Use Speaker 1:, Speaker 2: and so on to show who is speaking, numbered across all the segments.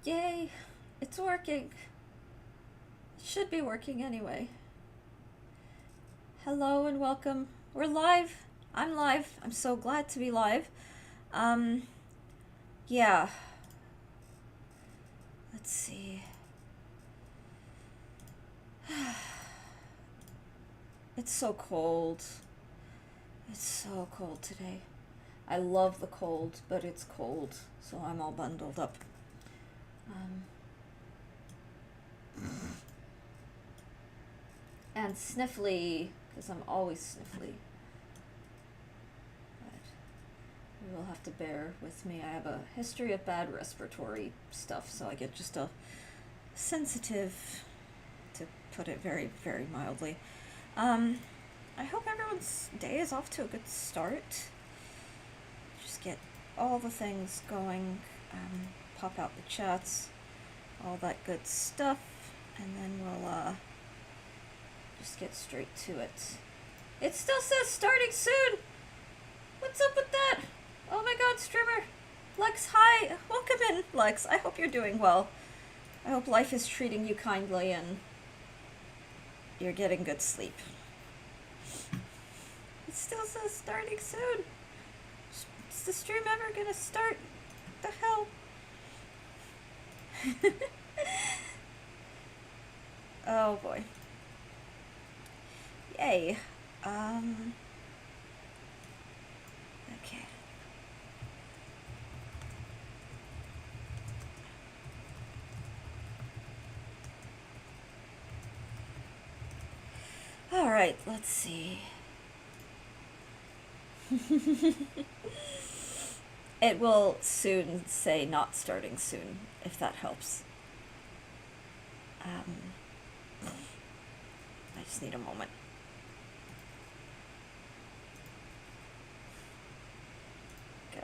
Speaker 1: Yay! It's working. It should be working anyway. Hello and welcome. We're live. I'm live. I'm so glad to be live. Um, yeah. Let's see. It's so cold. It's so cold today. I love the cold, but it's cold, so I'm all bundled up. Um, and sniffly, because I'm always sniffly. But you will have to bear with me. I have a history of bad respiratory stuff, so I get just a sensitive, to put it very, very mildly. Um, I hope everyone's day is off to a good start. Just get all the things going, pop out the chats, all that good stuff, and then we'll just get straight to it. It still says starting soon! What's up with that? Oh my god, streamer! Lex, hi! Welcome in, Lex. I hope you're doing well. I hope life is treating you kindly and you're getting good sleep. It still says starting soon. Is the stream ever gonna start? The hell? Oh boy. Yay. Okay. Alright, let's see. It will soon say not starting soon, if that helps. I just need a moment. Go.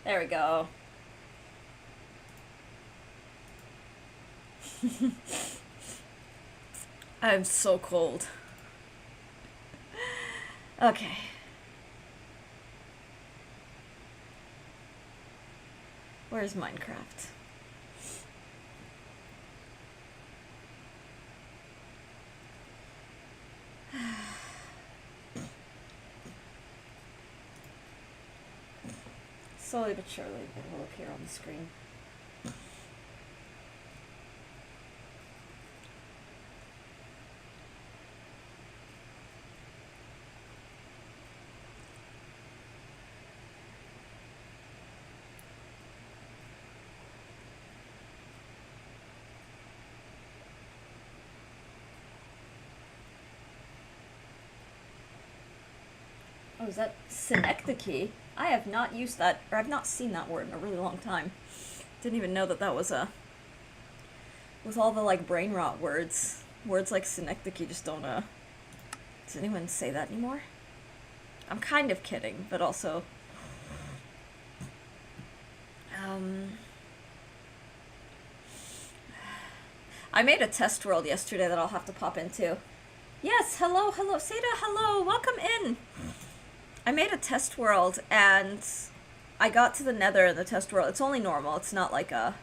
Speaker 1: There we go. I'm so cold. Okay. Where's Minecraft? Slowly but surely it will appear on the screen. Oh, is that synecdoche? I have not used that, or I've not seen that word in a really long time. Didn't even know that that was a... With all the, like, brain rot words like synecdoche just don't, Does anyone say that anymore? I'm kind of kidding, but also... I made a test world yesterday that I'll have to pop into. Yes, hello, Seda, hello, welcome in! I made a test world, and I got to the nether in the test world. It's only normal, it's not like a...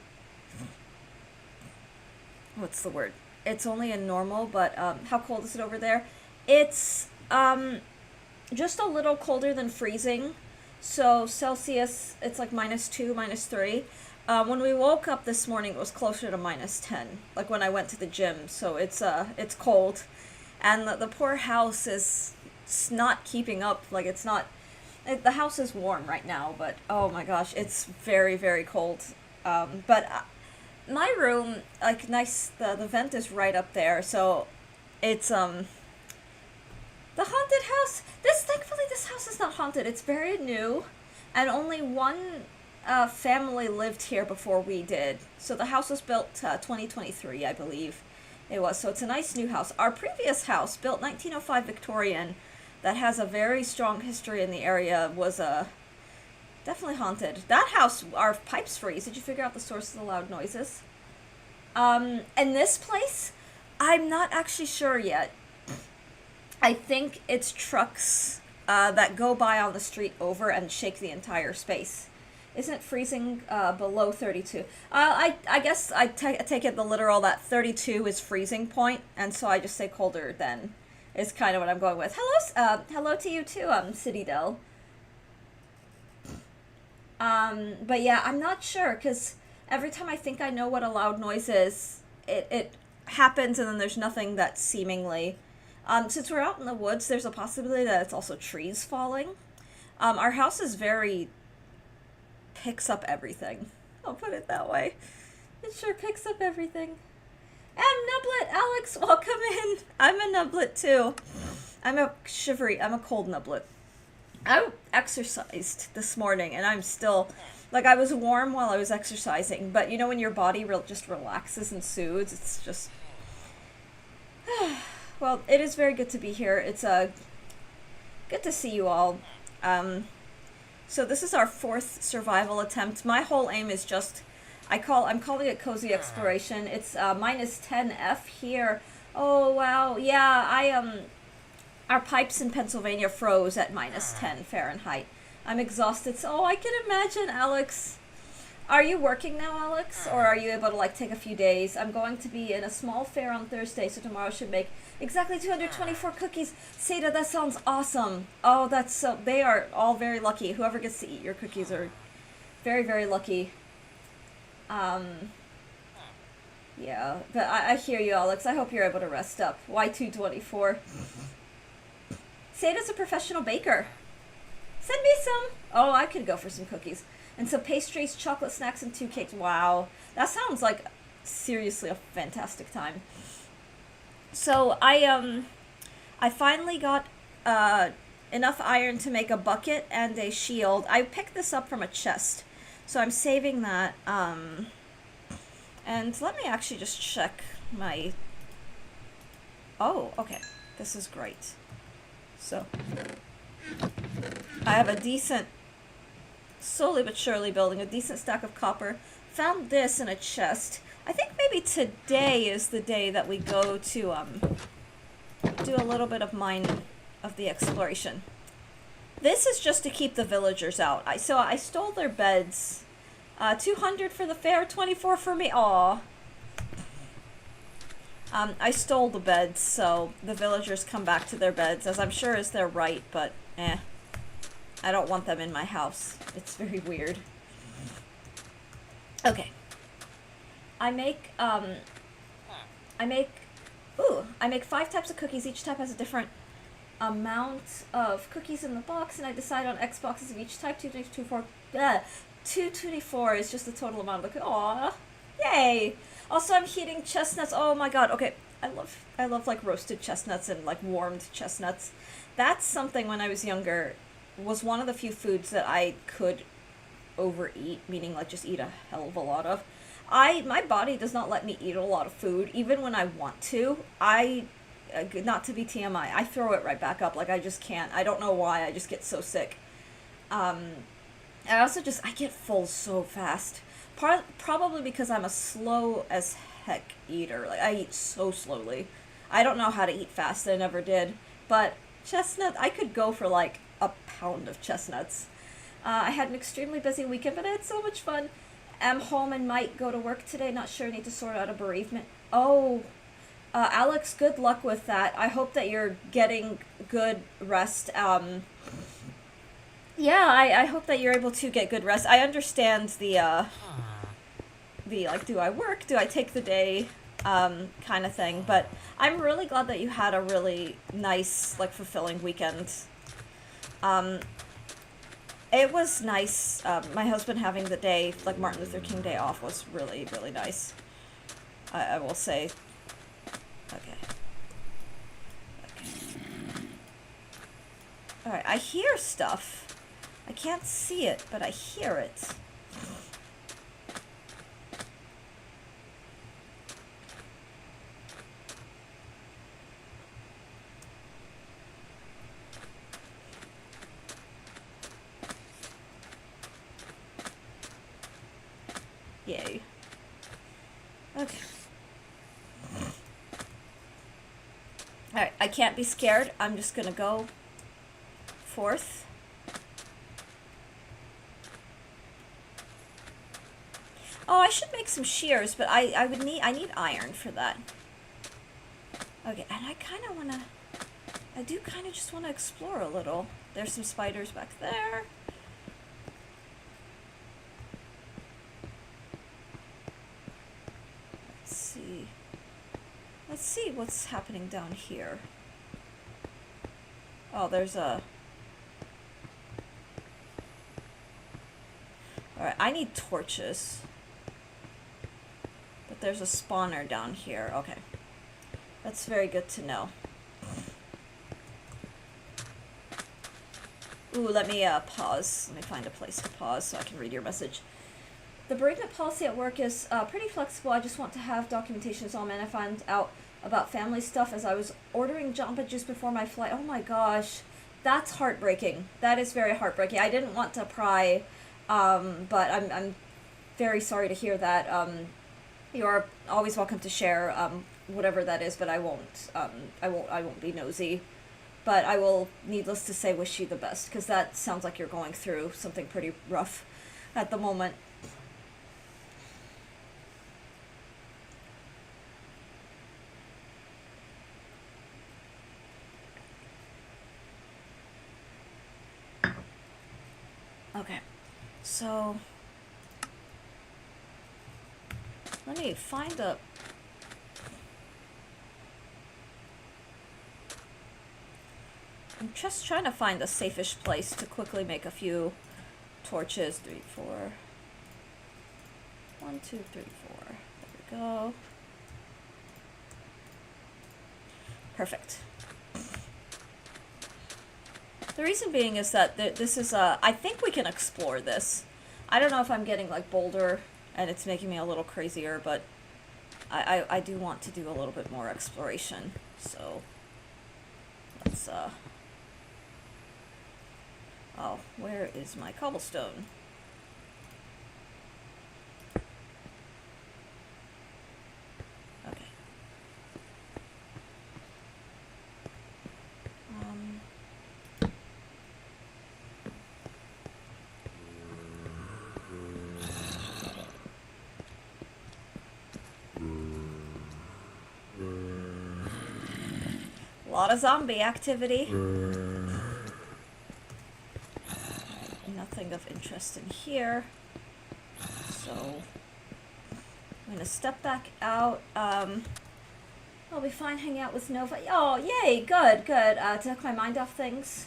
Speaker 1: What's the word? It's only a normal, but, how cold is it over there? It's, just a little colder than freezing. So Celsius, it's like -2, -3. When we woke up this morning, it was closer to -10, like when I went to the gym. So it's cold, and the poor house is not keeping up. Like it's not. The house is warm right now, but oh my gosh, it's very very cold. But my room, like nice, the vent is right up there, so it's the haunted house. Thankfully this house is not haunted. It's very new, and only one family lived here before we did. So the house was built 2023, I believe it was. So it's a nice new house. Our previous house, built 1905 Victorian, that has a very strong history in the area, was definitely haunted. That house, our pipes freeze. Did you figure out the source of the loud noises? And this place, I'm not actually sure yet. I think it's trucks that go by on the street over and shake the entire space. Isn't freezing below 32? I guess I take it the literal that 32 is freezing point, and so I just say colder than is kind of what I'm going with. Hello to you too, City Dell. But yeah, I'm not sure because every time I think I know what a loud noise is, it happens, and then there's nothing that seemingly. Since we're out in the woods, there's a possibility that it's also trees falling. Our house is very picks up everything. I'll put it that way. It sure picks up everything. Nublet, Alex, welcome in. I'm a nublet too. I'm a cold nublet. I exercised this morning and I'm still, like, I was warm while I was exercising, but you know when your body just relaxes and soothes, it's just, well, it is very good to be here. It's good to see you all. So this is our 4th survival attempt. My whole aim is just, I'm calling it Cozy Exploration. It's minus 10 F here. Oh wow, yeah, our pipes in Pennsylvania froze at minus 10 Fahrenheit. I'm exhausted. So, I can imagine, Alex. Are you working now, Alex? Or are you able to, like, take a few days? I'm going to be in a small fair on Thursday, so tomorrow should make exactly 224 cookies. Seda, that sounds awesome. Oh, that's so... They are all very lucky. Whoever gets to eat your cookies are very, very lucky. Yeah, but I hear you, Alex. I hope you're able to rest up. Y224. Seda's a professional baker. Send me some. Oh, I could go for some cookies. And some pastries, chocolate snacks, and 2 cakes. Wow. That sounds like seriously a fantastic time. So I finally got enough iron to make a bucket and a shield. I picked this up from a chest. So I'm saving that. And let me actually just check my... Oh, okay. This is great. So I have a decent, slowly but surely building a decent stack of copper. Found this in a chest. I think maybe today is the day that we go to do a little bit of mining of the exploration. This is just to keep the villagers out. I stole their beds. 200 for the fair, 24 for me. Aw. I stole the beds, so the villagers come back to their beds, as I'm sure is their right, but I don't want them in my house. It's very weird. Okay. I make 5 types of cookies. Each type has a different amount of cookies in the box, and I decide on X boxes of each type. 224 is just the total amount of the Aww. Yay! Also, I'm heating chestnuts. Oh my god. Okay, I love like roasted chestnuts and like warmed chestnuts. That's something when I was younger was one of the few foods that I could overeat, meaning like just eat a hell of a lot of. My body does not let me eat a lot of food, even when I want to. Not to be TMI, I throw it right back up. Like, I just can't. I don't know why. I just get so sick. I also I get full so fast. Probably because I'm a slow as heck eater. Like, I eat so slowly. I don't know how to eat fast. I never did. But chestnut, I could go for like a pound of chestnuts. I had an extremely busy weekend, but I had so much fun. Am home and might go to work today. Not sure. Need to sort out a bereavement. Oh, Alex, good luck with that. I hope that you're getting good rest. Yeah, I hope that you're able to get good rest. I understand the like, do I work? Do I take the day? Kind of thing. But I'm really glad that you had a really nice, like, fulfilling weekend. It was nice. My husband having the day, like Martin Luther King Day off was really, really nice. I will say. Okay. Alright, I hear stuff. I can't see it, but I hear it. Yay. Okay. Alright, I can't be scared. I'm just gonna go forth. Oh, I should make some shears, but I need iron for that. Okay, and I do kind of just want to explore a little. There's some spiders back there. Let's see what's happening down here. Oh, there's a... Alright, I need torches. But there's a spawner down here. Okay. That's very good to know. Ooh, let me pause. Let me find a place to pause so I can read your message. The bereavement policy at work is pretty flexible. I just want to have documentation so I found out about family stuff as I was ordering Jamba Juice before my flight. Oh my gosh. That's heartbreaking. That is very heartbreaking. I didn't want to pry, but I'm very sorry to hear that. You're always welcome to share whatever that is, but I won't be nosy. But I will, needless to say, wish you the best, because that sounds like you're going through something pretty rough at the moment. Okay, so let me find a... I'm just trying to find the safest place to quickly make a few torches. 3, 4. 1, 2, 3, 4. There we go. Perfect. The reason being is that this is I think we can explore this. I don't know if I'm getting like bolder and it's making me a little crazier, but I do want to do a little bit more exploration. So let's oh, where is my cobblestone? Okay. A lot of zombie activity. Nothing of interest in here. So I'm gonna step back out. I'll be fine hanging out with Nova. Oh, yay! Good, good. Took my mind off things.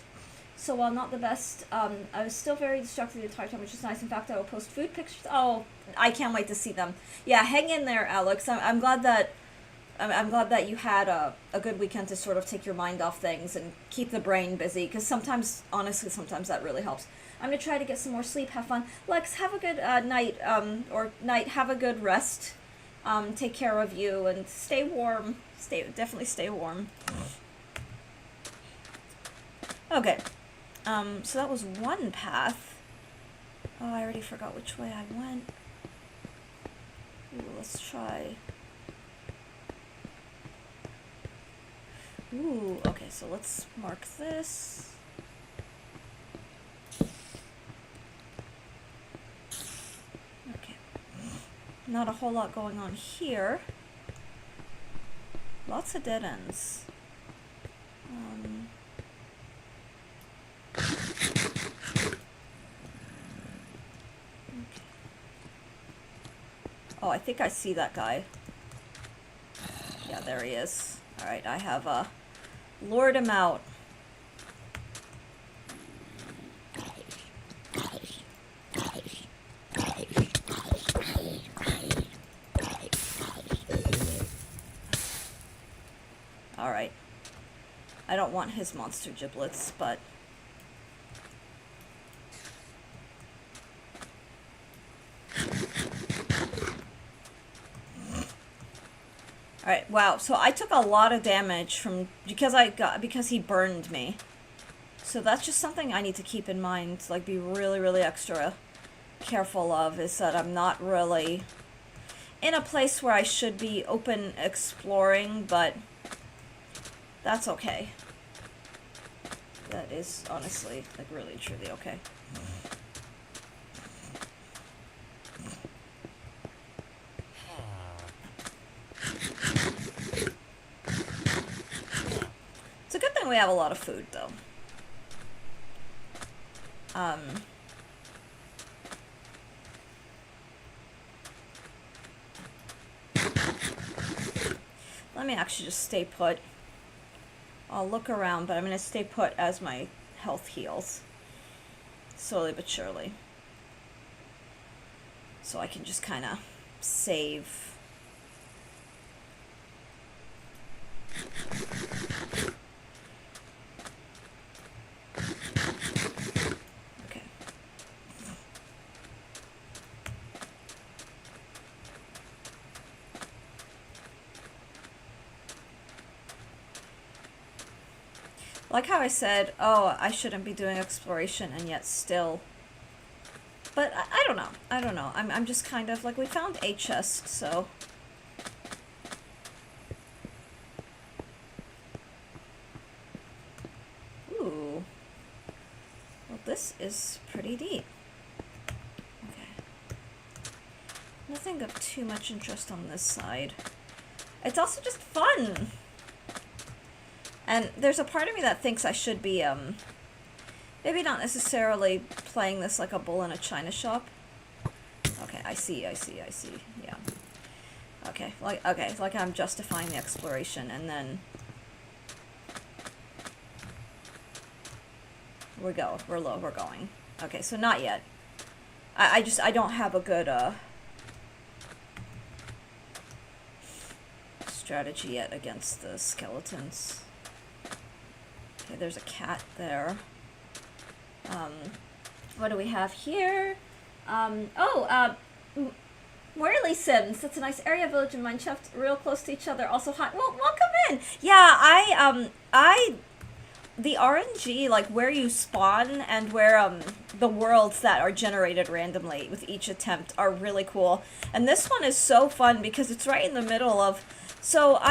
Speaker 1: So while not the best, I was still very distracted the entire time, which is nice. In fact, I will post food pictures. Oh, I can't wait to see them. Yeah, hang in there, Alex. I'm glad that I'm glad that you had a good weekend to sort of take your mind off things and keep the brain busy, because sometimes, honestly, sometimes that really helps. I'm going to try to get some more sleep, have fun. Lex, have a good night, have a good rest. Take care of you, and stay warm. Definitely stay warm. Okay, so that was one path. Oh, I already forgot which way I went. Ooh, let's try... Ooh, okay, so let's mark this. Okay. Not a whole lot going on here. Lots of dead ends. Okay. Oh, I think I see that guy. Yeah, there he is. Alright, I have lured him out. Alright. I don't want his monster giblets, but... Alright, wow, so I took a lot of damage from, because he burned me. So that's just something I need to keep in mind, like be really, really extra careful of, is that I'm not really in a place where I should be open exploring, but that's okay. That is honestly, like really, truly okay. fine. We have a lot of food, though. Let me actually just stay put. I'll look around, but I'm going to stay put as my health heals. Slowly but surely. So I can just kind of save. Okay. Like how I said, oh, I shouldn't be doing exploration, and yet still. But I don't know. I don't know. I'm just kind of like, we found a chest, so. Ooh. Well, this is pretty deep. Okay. Nothing of too much interest on this side. It's also just fun. And there's a part of me that thinks I should be, maybe not necessarily playing this like a bull in a china shop. Okay, I see, yeah. Okay, like I'm justifying the exploration, and then we're going. Okay, so not yet. I don't have a good, strategy yet against the skeletons. Okay, there's a cat there. What do we have here? Morley Sims. That's a nice area, village and mineshaft, real close to each other. Also hot. Well, welcome in. Yeah, the RNG, like where you spawn and where the worlds that are generated randomly with each attempt are really cool. And this one is so fun because it's right in the middle of. So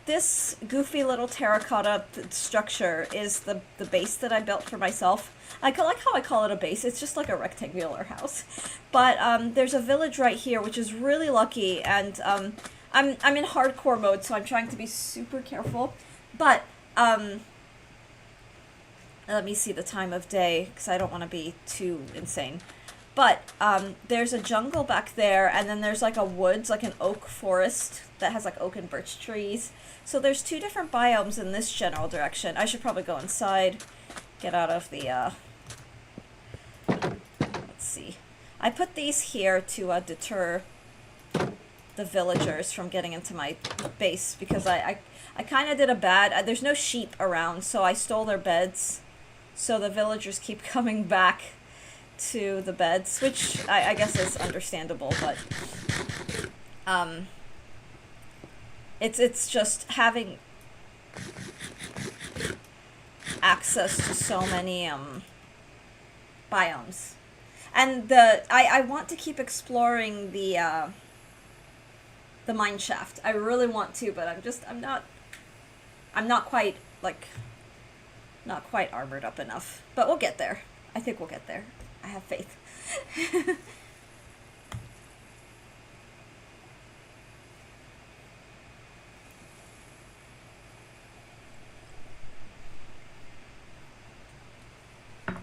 Speaker 1: this goofy little terracotta structure is the base that I built for myself. I like how I call it a base. It's just like a rectangular house. But there's a village right here, which is really lucky, and I'm in hardcore mode, so I'm trying to be super careful. But let me see the time of day, because I don't want to be too insane. But there's a jungle back there, and then there's like a woods, like an oak forest that has like oak and birch trees. So there's two different biomes in this general direction. I should probably go inside, get out of the, let's see. I put these here to deter the villagers from getting into my base, because I kind of did a bad, there's no sheep around, so I stole their beds. So the villagers keep coming back to the beds, which I guess is understandable, but it's just having access to so many biomes, and I want to keep exploring the mine shaft. I really want to, but I'm not quite armored up enough, but we'll get there. I think we'll get there. I have faith.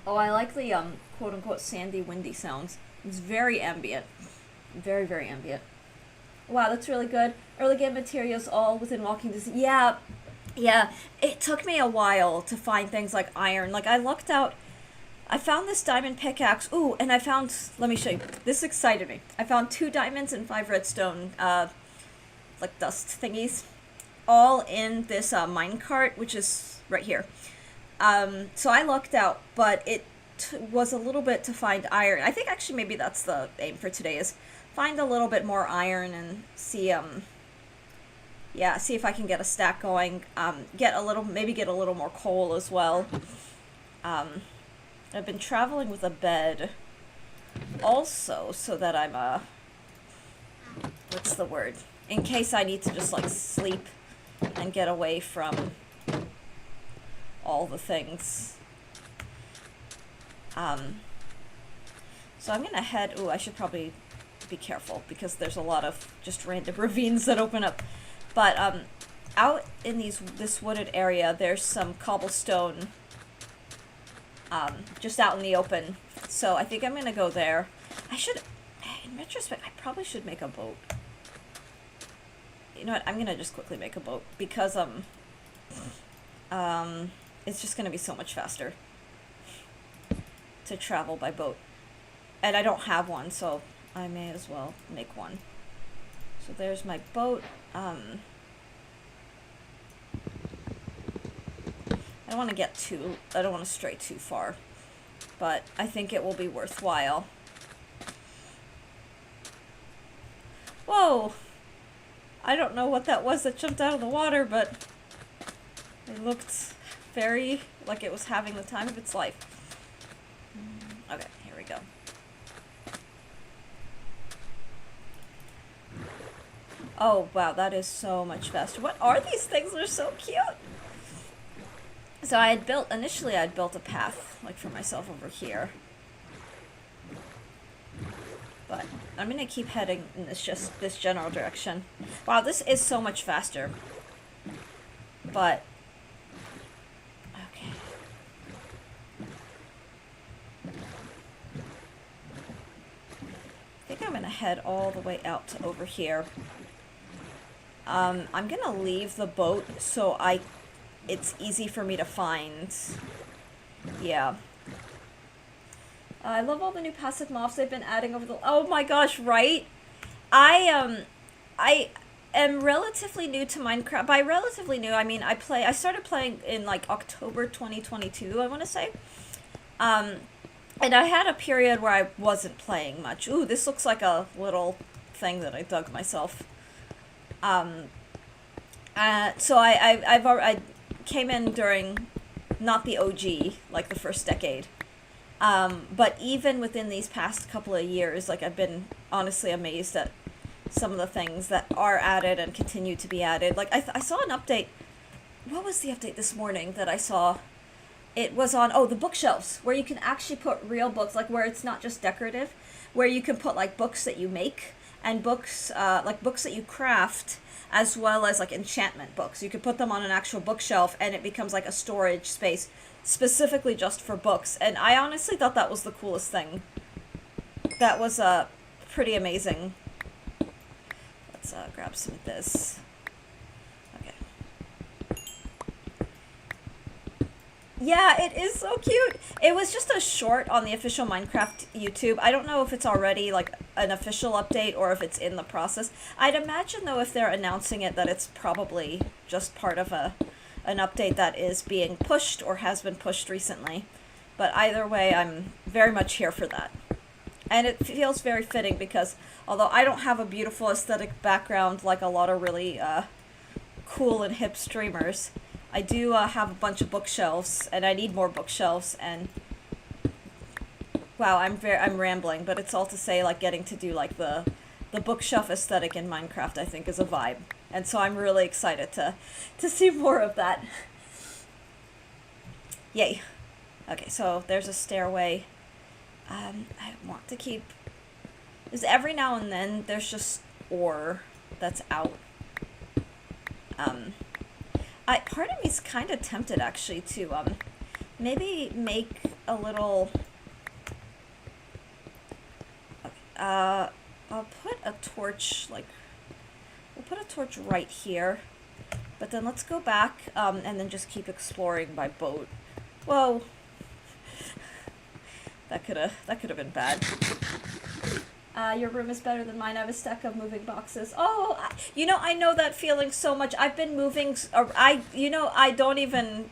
Speaker 1: Oh, I like the quote-unquote sandy, windy sounds. It's very ambient. Very, very ambient. Wow, that's really good. Early game materials all within walking distance. Yeah. It took me a while to find things like iron. Like, I looked out... I found this diamond pickaxe. Ooh, and I found... Let me show you. This excited me. I found 2 diamonds and 5 redstone, like, dust thingies. All in this minecart, which is right here. So I lucked out, but it was a little bit to find iron. I think actually maybe that's the aim for today, is find a little bit more iron and see, see if I can get a stack going. Maybe get a little more coal as well. I've been traveling with a bed also, so that I'm, what's the word? In case I need to just, like, sleep and get away from all the things. So I'm gonna head... Ooh, I should probably be careful, because there's a lot of just random ravines that open up. But, out in this wooded area, there's some cobblestone, just out in the open. So I think I'm gonna go there. In retrospect, I probably should make a boat. You know what? I'm gonna just quickly make a boat because it's just gonna be so much faster to travel by boat, and I don't have one, so I may as well make one. So there's my boat. I don't want to stray too far, but I think it will be worthwhile. Whoa! I don't know what that was that jumped out of the water, but it looked very like it was having the time of its life. Okay, here we go. Oh, wow, that is so much faster. What are these things? They're so cute! So initially I'd built a path, like, for myself over here. But I'm gonna keep heading in this general direction. Wow, this is so much faster. But, okay. I think I'm gonna head all the way out to over here. I'm gonna leave the boat so it's easy for me to find. Yeah. I love all the new passive mobs they've been adding over the... Oh my gosh, right? I am relatively new to Minecraft. By relatively new, I mean I started playing in like October 2022, I want to say. And I had a period where I wasn't playing much. Ooh, this looks like a little thing that I dug myself. So I came in during, not the OG, like the first decade. But even within these past couple of years, like, I've been honestly amazed at some of the things that are added and continue to be added. Like, I saw an update. What was the update this morning that I saw? It was on, the bookshelves, where you can actually put real books, like, where it's not just decorative, where you can put, like, books that you make, and books, like, books that you craft, as well as, like, enchantment books. You could put them on an actual bookshelf, and it becomes, like, a storage space specifically just for books. And I honestly thought that was the coolest thing. That was, pretty amazing. Let's, grab some of this. Okay. Yeah, it is so cute! It was just a short on the official Minecraft YouTube. I don't know if it's already, like, an official update or if it's in the process. I'd imagine, though, if they're announcing it, that it's probably just part of an update that is being pushed or has been pushed recently. But either way, I'm very much here for that. And it feels very fitting because, although I don't have a beautiful aesthetic background like a lot of really cool and hip streamers, I do have a bunch of bookshelves, and I need more bookshelves, and wow, I'm rambling, but it's all to say, like, getting to do, like, the bookshelf aesthetic in Minecraft, I think, is a vibe. And so I'm really excited to see more of that. Yay. Okay, so there's a stairway. I want to keep... Because every now and then, there's just ore that's out. Part of me's kind of tempted, actually, to, maybe make a little... I'll put a torch, like... We'll put a torch right here. But then let's go back, and then just keep exploring by boat. Whoa. That could have been bad. Your room is better than mine. I have a stack of moving boxes. Oh, I know that feeling so much. I've been moving, I don't even,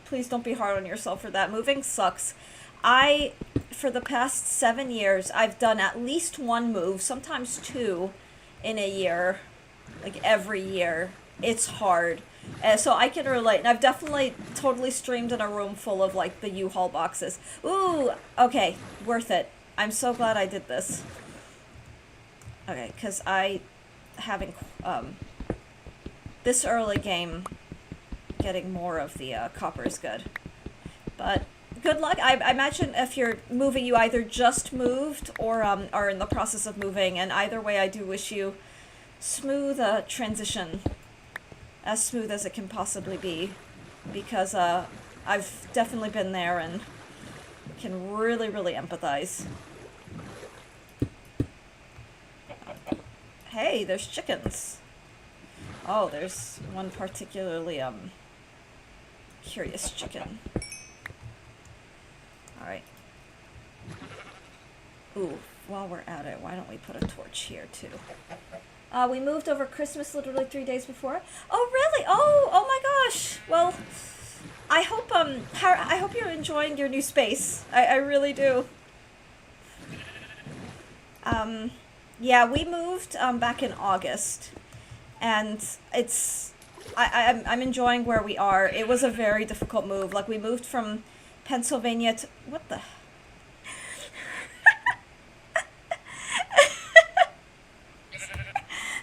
Speaker 1: please don't be hard on yourself for that. Moving sucks. For the past 7 years, I've done at least one move, sometimes two, in a year. Like, every year. It's hard. So I can relate. And I've definitely totally streamed in a room full of, like, the U-Haul boxes. Ooh, okay. Worth it. I'm so glad I did this. Okay, because having, this early game, getting more of the, copper is good. But, good luck. I imagine if you're moving, you either just moved or, are in the process of moving, and either way, I do wish you smooth, transition. as smooth as it can possibly be, because I've definitely been there and can really, really empathize. Hey, there's chickens. Oh, there's one particularly curious chicken. Alright. Ooh, while we're at it, why don't we put a torch here too? We moved over Christmas literally 3 days before. Oh, really? Oh my gosh. Well, I hope I hope you're enjoying your new space. I really do. Yeah, we moved back in August, and I'm enjoying where we are. It was a very difficult move. Like, we moved from Pennsylvania to what the.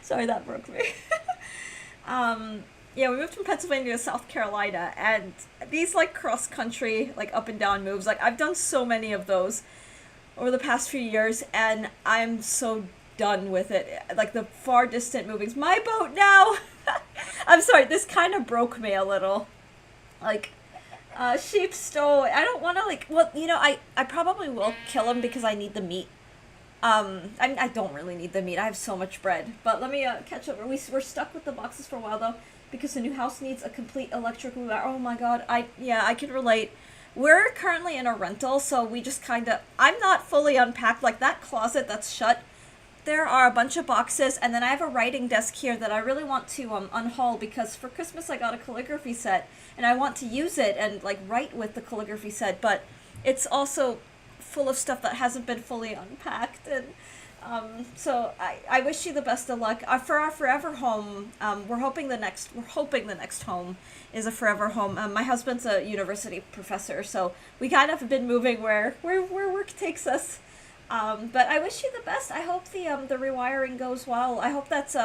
Speaker 1: Sorry, that broke me. Yeah, we moved from Pennsylvania to South Carolina, and these, like, cross-country, like, up and down moves, like, I've done so many of those over the past few years, and I'm so done with it. Like, the far distant movings. My boat now! I'm sorry, this kind of broke me a little. Like, sheep stole. I don't want to, like, well, you know, I probably will kill him because I need the meat. I don't really need the meat. I have so much bread. But let me catch up. We're stuck with the boxes for a while, though, because the new house needs a complete electric move. Oh my god. I can relate. We're currently in a rental, so we just kind of... I'm not fully unpacked. Like, that closet that's shut, there are a bunch of boxes, and then I have a writing desk here that I really want to unhaul, because for Christmas I got a calligraphy set, and I want to use it and, like, write with the calligraphy set, but it's also full of stuff that hasn't been fully unpacked, and so I wish you the best of luck. For our forever home, we're hoping the next home is a forever home. My husband's a university professor, so we kind of have been moving where work takes us. But I wish you the best. I hope the rewiring goes well. I hope that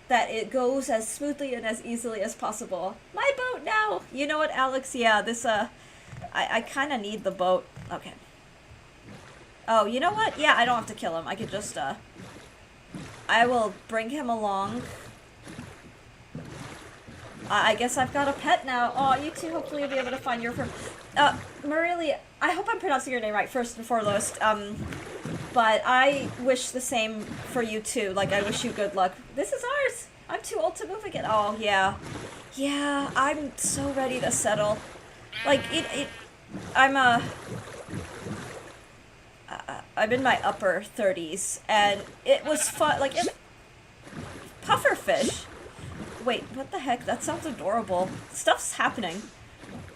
Speaker 1: it goes as smoothly and as easily as possible. My boat now. You know what, Alex? Yeah, this I kind of need the boat. Okay. Oh, you know what? Yeah, I don't have to kill him. I could just, I will bring him along. I guess I've got a pet now. Oh, you two, hopefully you'll be able to find your friend. Marilee, I hope I'm pronouncing your name right, first and foremost. But I wish the same for you too. Like, I wish you good luck. This is ours! I'm too old to move again. Oh, yeah. Yeah, I'm so ready to settle. Like, I'm in my upper 30s, and it was fun, like, pufferfish. Wait, what the heck? That sounds adorable. Stuff's happening.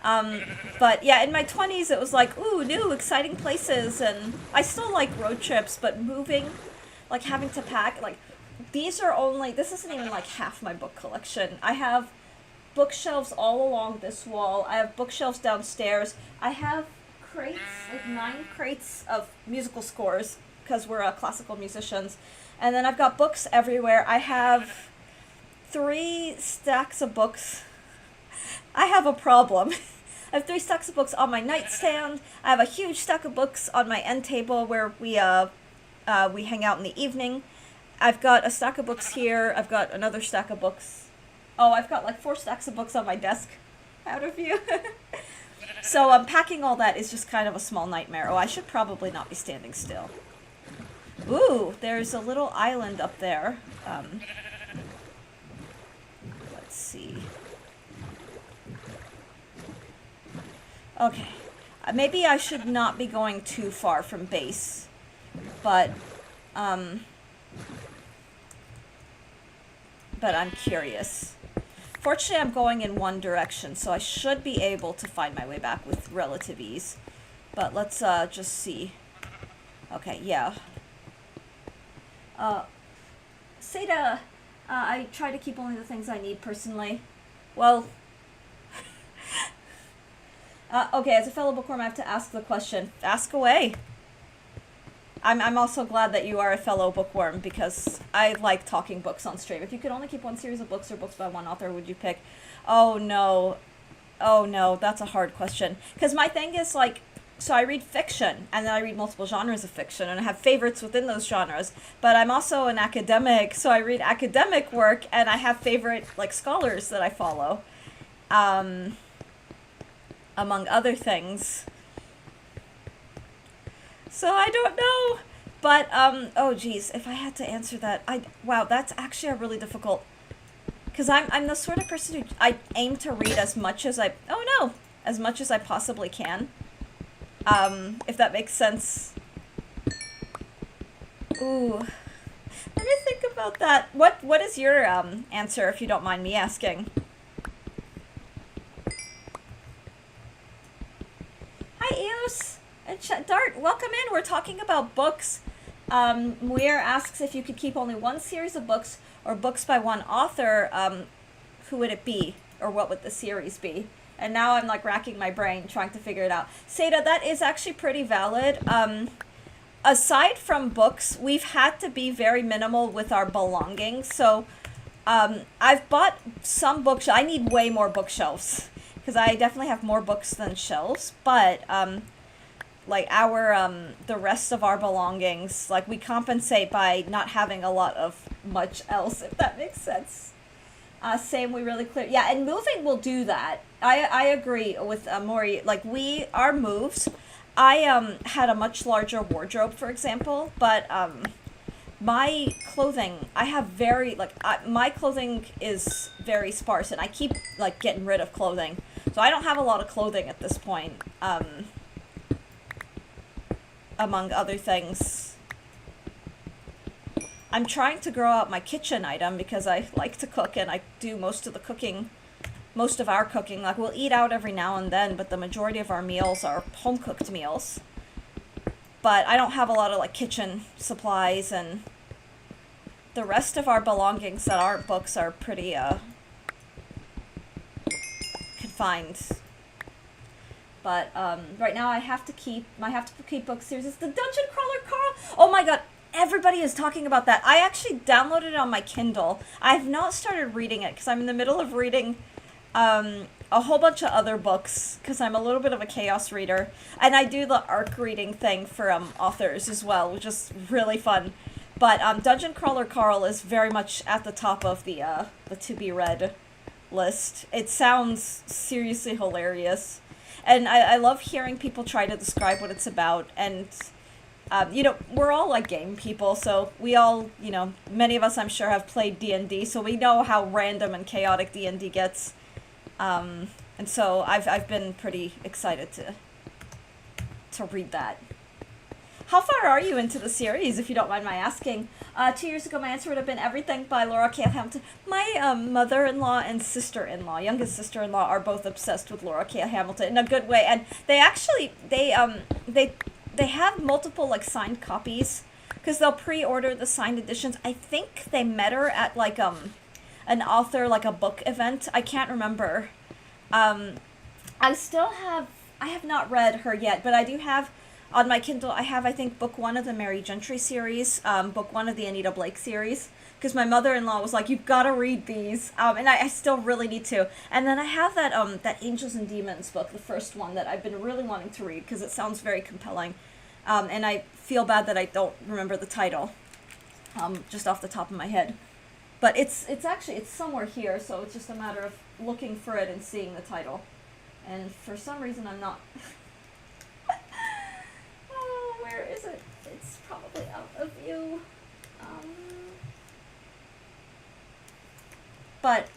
Speaker 1: But yeah, in my 20s, it was like, ooh, new, exciting places, and I still like road trips, but moving, like, having to pack, like, this isn't even, like, half my book collection. I have bookshelves all along this wall. I have bookshelves downstairs. I have crates, like 9 crates of musical scores, because we're classical musicians. And then I've got books everywhere. I have 3 stacks of books. I have a problem. I have 3 stacks of books on my nightstand. I have a huge stack of books on my end table where we hang out in the evening. I've got a stack of books here. I've got another stack of books. Oh, I've got like 4 stacks of books on my desk. Out of view. So packing all that is just kind of a small nightmare. Oh, I should probably not be standing still. Ooh, there's a little island up there. Let's see. Okay. Maybe I should not be going too far from base. But I'm curious. Fortunately, I'm going in one direction, so I should be able to find my way back with relative ease. But let's just see. Okay, yeah. Seda, I try to keep only the things I need personally. Well, okay, as a fellow bookworm, I have to ask the question. Ask away. I'm also glad that you are a fellow bookworm, because I like talking books on stream. If you could only keep one series of books or books by one author, would you pick? Oh no, that's a hard question. Because my thing is, like, so I read fiction, and then I read multiple genres of fiction, and I have favorites within those genres. But I'm also an academic, so I read academic work, and I have favorite like scholars that I follow, um, among other things. So I don't know, but oh geez, if I had to answer that, wow, that's actually a really difficult. Because I'm the sort of person who I aim to read as much as as much as I possibly can. If that makes sense. Ooh. Let me think about that. What is your answer, if you don't mind me asking? Hi, Eos and Dart. Welcome in. We're talking about books. Muir asks if you could keep only one series of books or books by one author. Who would it be, or what would the series be? And now I'm like racking my brain trying to figure it out. Seda, that is actually pretty valid. Aside from books, we've had to be very minimal with our belongings. So I've bought some books. I need way more bookshelves because I definitely have more books than shelves. But like the rest of our belongings, like we compensate by not having a lot of much else, if that makes sense. Same, we really clear. Yeah, and moving will do that. I agree with Maury. Like our moves, I had a much larger wardrobe, for example, but my clothing, I have my clothing is very sparse, and I keep like getting rid of clothing. So I don't have a lot of clothing at this point, among other things. I'm trying to grow out my kitchen item because I like to cook, and I do most of our cooking. Like we'll eat out every now and then, but the majority of our meals are home cooked meals. But I don't have a lot of like kitchen supplies, and the rest of our belongings that aren't books are pretty confined. But right now I have to keep book series. It's the Dungeon Crawler Carl. Oh my god. Everybody is talking about that. I actually downloaded it on my Kindle. I have not started reading it because I'm in the middle of reading a whole bunch of other books because I'm a little bit of a chaos reader. And I do the ARC reading thing for authors as well, which is really fun. But Dungeon Crawler Carl is very much at the top of the to be read list. It sounds seriously hilarious. And I love hearing people try to describe what it's about, and we're all like game people, so we all, many of us I'm sure have played D&D, so we know how random and chaotic D&D gets. And so I've been pretty excited to read that. How far are you into the series, if you don't mind my asking? 2 years ago, my answer would have been Everything by Laura K. Hamilton. My mother-in-law and sister-in-law, youngest sister-in-law, are both obsessed with Laura K. Hamilton in a good way, and they actually they have multiple like signed copies because they'll pre-order the signed editions. I think they met her at like an author, like a book event. I can't remember. I have not read her yet, but I do have on my Kindle. I have, I think, book 1 of the Mary Gentry series, book 1 of the Anita Blake series, because my mother-in-law was like, "You've got to read these," and I still really need to. And then I have that Angels and Demons book, the first one that I've been really wanting to read because it sounds very compelling, and I feel bad that I don't remember the title, just off the top of my head. But it's somewhere here, so it's just a matter of looking for it and seeing the title. And for some reason, I'm not. Oh, where is it? It's probably out of view. But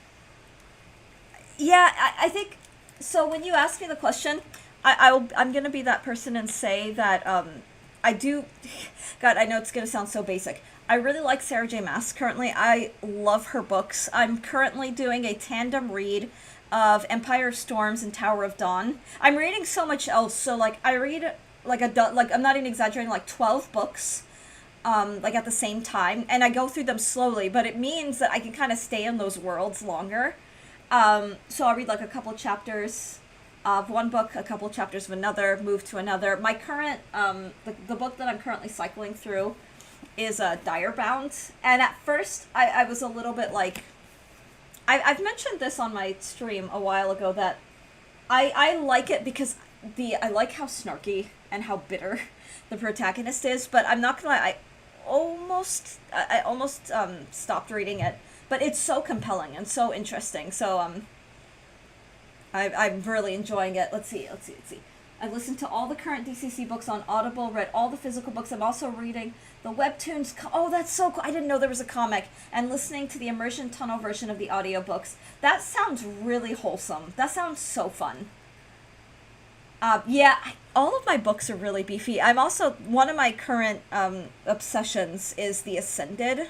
Speaker 1: yeah, I think so. When you ask me the question, I'm gonna be that person and say that I do. God, I know it's gonna sound so basic. I really like Sarah J. Maas currently. I love her books. I'm currently doing a tandem read of Empire of Storms and Tower of Dawn. I'm reading so much else, so like I read like I'm not even exaggerating, like 12 books like at the same time, and I go through them slowly, but it means that I can kind of stay in those worlds longer. So I'll read like a couple chapters of one book, a couple chapters of another, move to another. My current the book that I'm currently cycling through is Direbound, and at first I was a little bit like, I've mentioned this on my stream a while ago, that I like it because I like how snarky and how bitter the protagonist is, but I'm not gonna lie, I almost stopped reading it, but it's so compelling and so interesting. So I'm really enjoying it. Let's see. I've listened to all the current DCC books on Audible, read all the physical books. I'm also reading the webtoons. Oh, that's so cool. I didn't know there was a comic. And listening to the immersion tunnel version of the audiobooks. That sounds really wholesome. That sounds so fun. Yeah, all of my books are really beefy. I'm also, one of my current obsessions is The Ascended.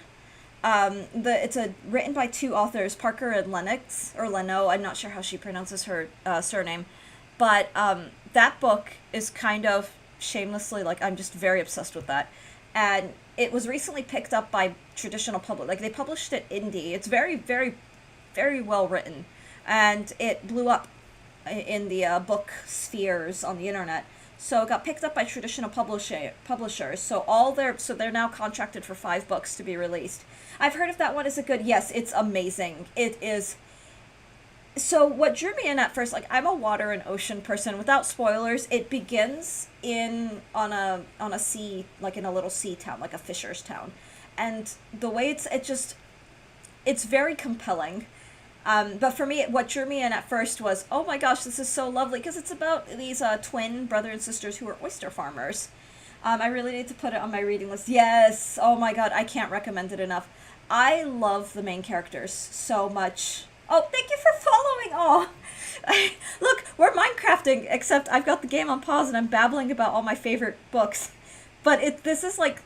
Speaker 1: It's written by two authors, Parker and Lennox, or Leno, I'm not sure how she pronounces her surname. But that book is kind of shamelessly, like, I'm just very obsessed with that. And it was recently picked up by traditional public. Like, they published it indie. It's very, very, very well written. And it blew up in the book spheres on the internet. So it got picked up by traditional publishers. So they're now contracted for 5 books to be released. I've heard if that one is a good. Yes, it's amazing. It is. So what drew me in at first, like, I'm a water and ocean person. Without spoilers, it begins on a sea, like in a little sea town, like a fisher's town, and the way it's very compelling. But for me, what drew me in at first was, oh my gosh, this is so lovely, because it's about these twin brother and sisters who are oyster farmers. I really need to put it on my reading list. Yes, oh my god, I can't recommend it enough. I love the main characters so much. Oh, thank you for following! Oh, look, we're Minecrafting, except I've got the game on pause and I'm babbling about all my favorite books. But this is like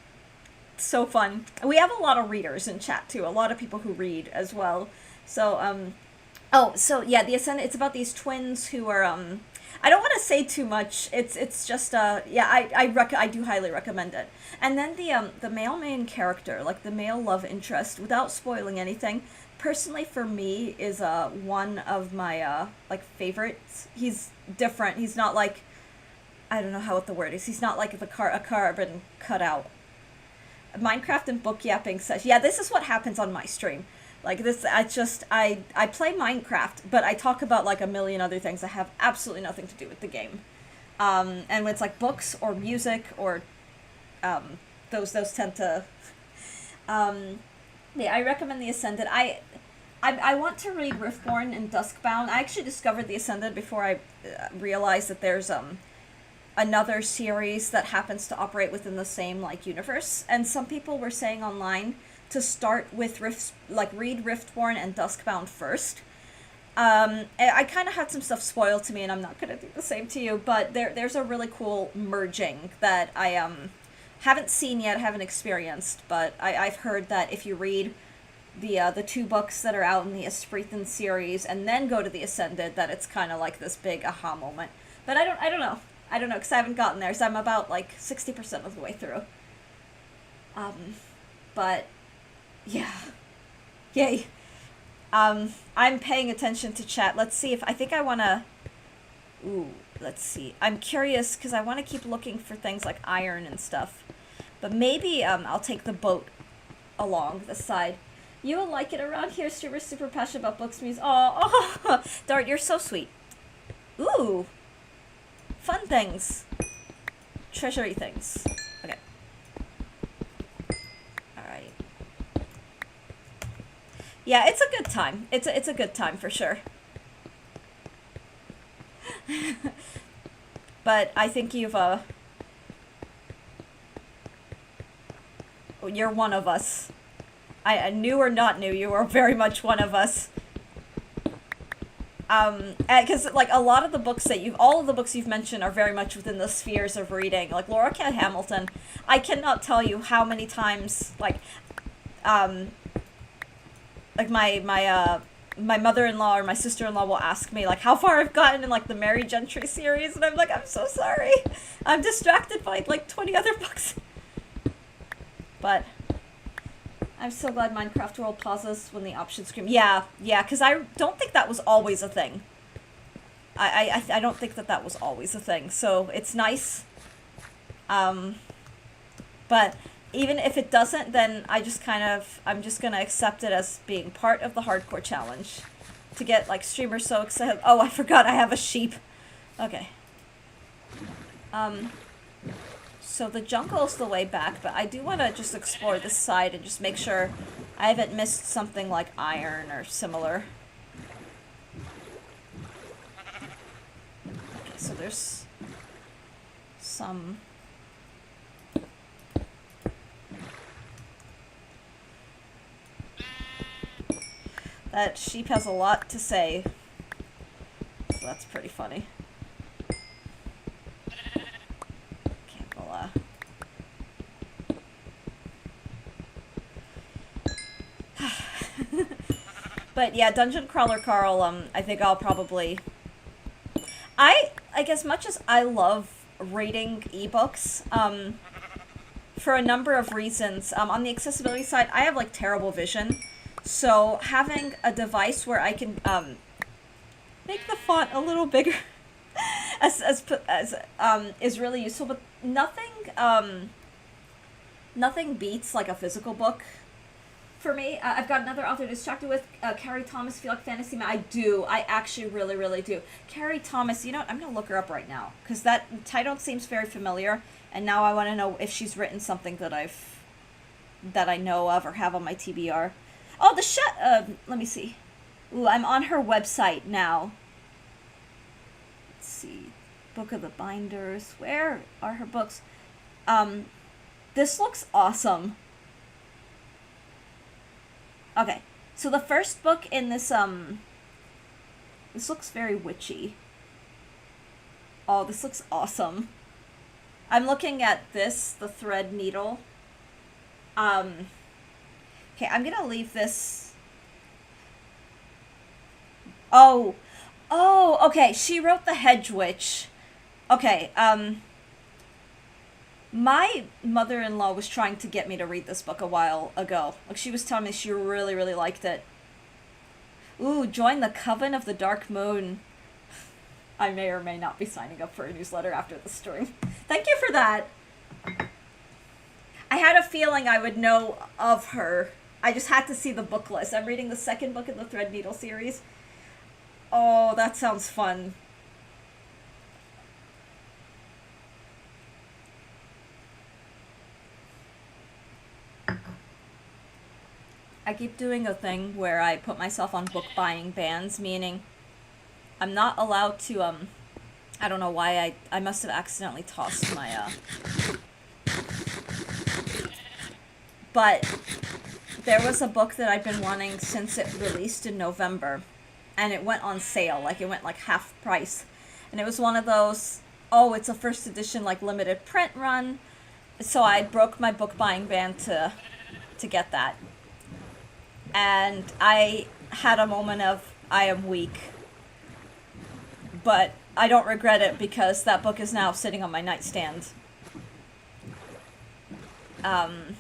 Speaker 1: so fun. We have a lot of readers in chat too, a lot of people who read as well. So, yeah, The Ascendant, it's about these twins who are, I don't want to say too much. It's just, yeah, I do highly recommend it. And then the male main character, like the male love interest, without spoiling anything, personally for me is, one of my, like, favorites. He's different. He's not like, I don't know what the word is. He's not like a carbon cutout. Minecraft and book yapping such. Yeah, this is what happens on my stream. Like this, I play Minecraft, but I talk about like a million other things that have absolutely nothing to do with the game. And when it's like books or music or, those tend to, yeah, I recommend The Ascended. I want to read Riftborn and Duskbound. I actually discovered The Ascended before I realized that there's, another series that happens to operate within the same, like, universe. And some people were saying online to start with read Riftborn and Duskbound first. I kind of had some stuff spoiled to me, and I'm not going to do the same to you, but there's a really cool merging that I haven't seen yet, haven't experienced, but I've heard that if you read the 2 books that are out in the Esprithan series and then go to the Ascended, that it's kind of like this big aha moment. But I don't know. I don't know, because I haven't gotten there, so I'm about like 60% of the way through. But yeah. Yay. I'm paying attention to chat. Let's see if I think I want to. Ooh, let's see. I'm curious because I want to keep looking for things like iron and stuff. But maybe I'll take the boat along the side. You will like it around here. Streamer's super passionate about books, music. Oh, Dart, you're so sweet. Ooh, fun things, treasury things. Okay. All right. Yeah, it's a good time. It's a good time for sure. But I think you've you're one of us. I new or not new, you are very much one of us. Because like a lot of the books that all of the books you've mentioned are very much within the spheres of reading. Like Laura Cat Hamilton, I cannot tell you how many times like my mother-in-law or my sister-in-law will ask me like how far I've gotten in like the Mary Gentry series, and I'm like, I'm so sorry, I'm distracted by like 20 other books. But I'm so glad Minecraft World pauses when the options scream. Yeah, because I don't think that was always a thing. I don't think that was always a thing, so it's nice. But even if it doesn't, then I'm just gonna accept it as being part of the hardcore challenge. To get, like, streamers so excited. Oh, I forgot I have a sheep. Okay. Um, so the jungle's the way back, but I do want to just explore this side and just make sure I haven't missed something like iron or similar. Okay, so there's some... That sheep has a lot to say, so that's pretty funny. Campbell, But yeah, Dungeon Crawler Carl, I think I'll probably... like, as much as I love reading ebooks, for a number of reasons, on the accessibility side, I have, like, terrible vision. So having a device where I can, make the font a little bigger is really useful, but nothing beats, like, a physical book. For me, I've got another author distracted with Carrie Thomas, feel like fantasy man. I do. I actually really, really do. Carrie Thomas, you know what? I'm going to look her up right now. Because that title seems very familiar. And now I want to know if she's written something that I know of or have on my TBR. Oh, let me see. Ooh, I'm on her website now. Let's see. Book of the Binders. Where are her books? This looks awesome. Okay, so the first book in this, this looks very witchy. Oh, this looks awesome. I'm looking at this, the thread needle. Okay, I'm gonna leave this. Oh, okay, she wrote The Hedge Witch. Okay, my mother-in-law was trying to get me to read this book a while ago. Like, she was telling me she really, really liked it. Ooh, join the Coven of the Dark Moon. I may or may not be signing up for a newsletter after the stream. Thank you for that. I had a feeling I would know of her. I just had to see the book list. I'm reading the second book in the Threadneedle series. Oh, that sounds fun. I keep doing a thing where I put myself on book buying bans, meaning I'm not allowed to, I don't know why I must have accidentally tossed my, but there was a book that I'd been wanting since it released in November, and it went on sale, like, it went, like, half price, and it was one of those, oh, it's a first edition, like, limited print run, so I broke my book buying ban to get that. And I had a moment of, I am weak. But I don't regret it because that book is now sitting on my nightstand. Okay,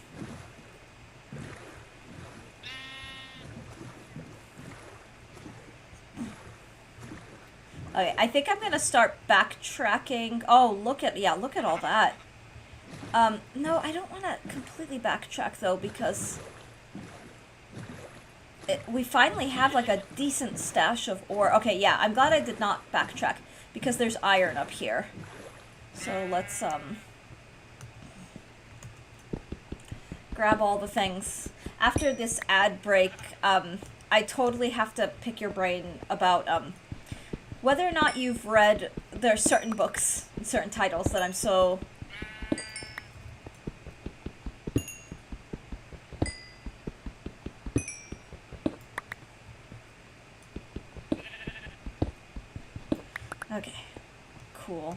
Speaker 1: I think I'm gonna start backtracking. Oh, look at all that. No, I don't want to completely backtrack though because we finally have, like, a decent stash of ore. Okay, yeah, I'm glad I did not backtrack, because there's iron up here. So let's, grab all the things. After this ad break, I totally have to pick your brain about, whether or not you've read... There are certain books, and certain titles that I'm so... Okay, cool.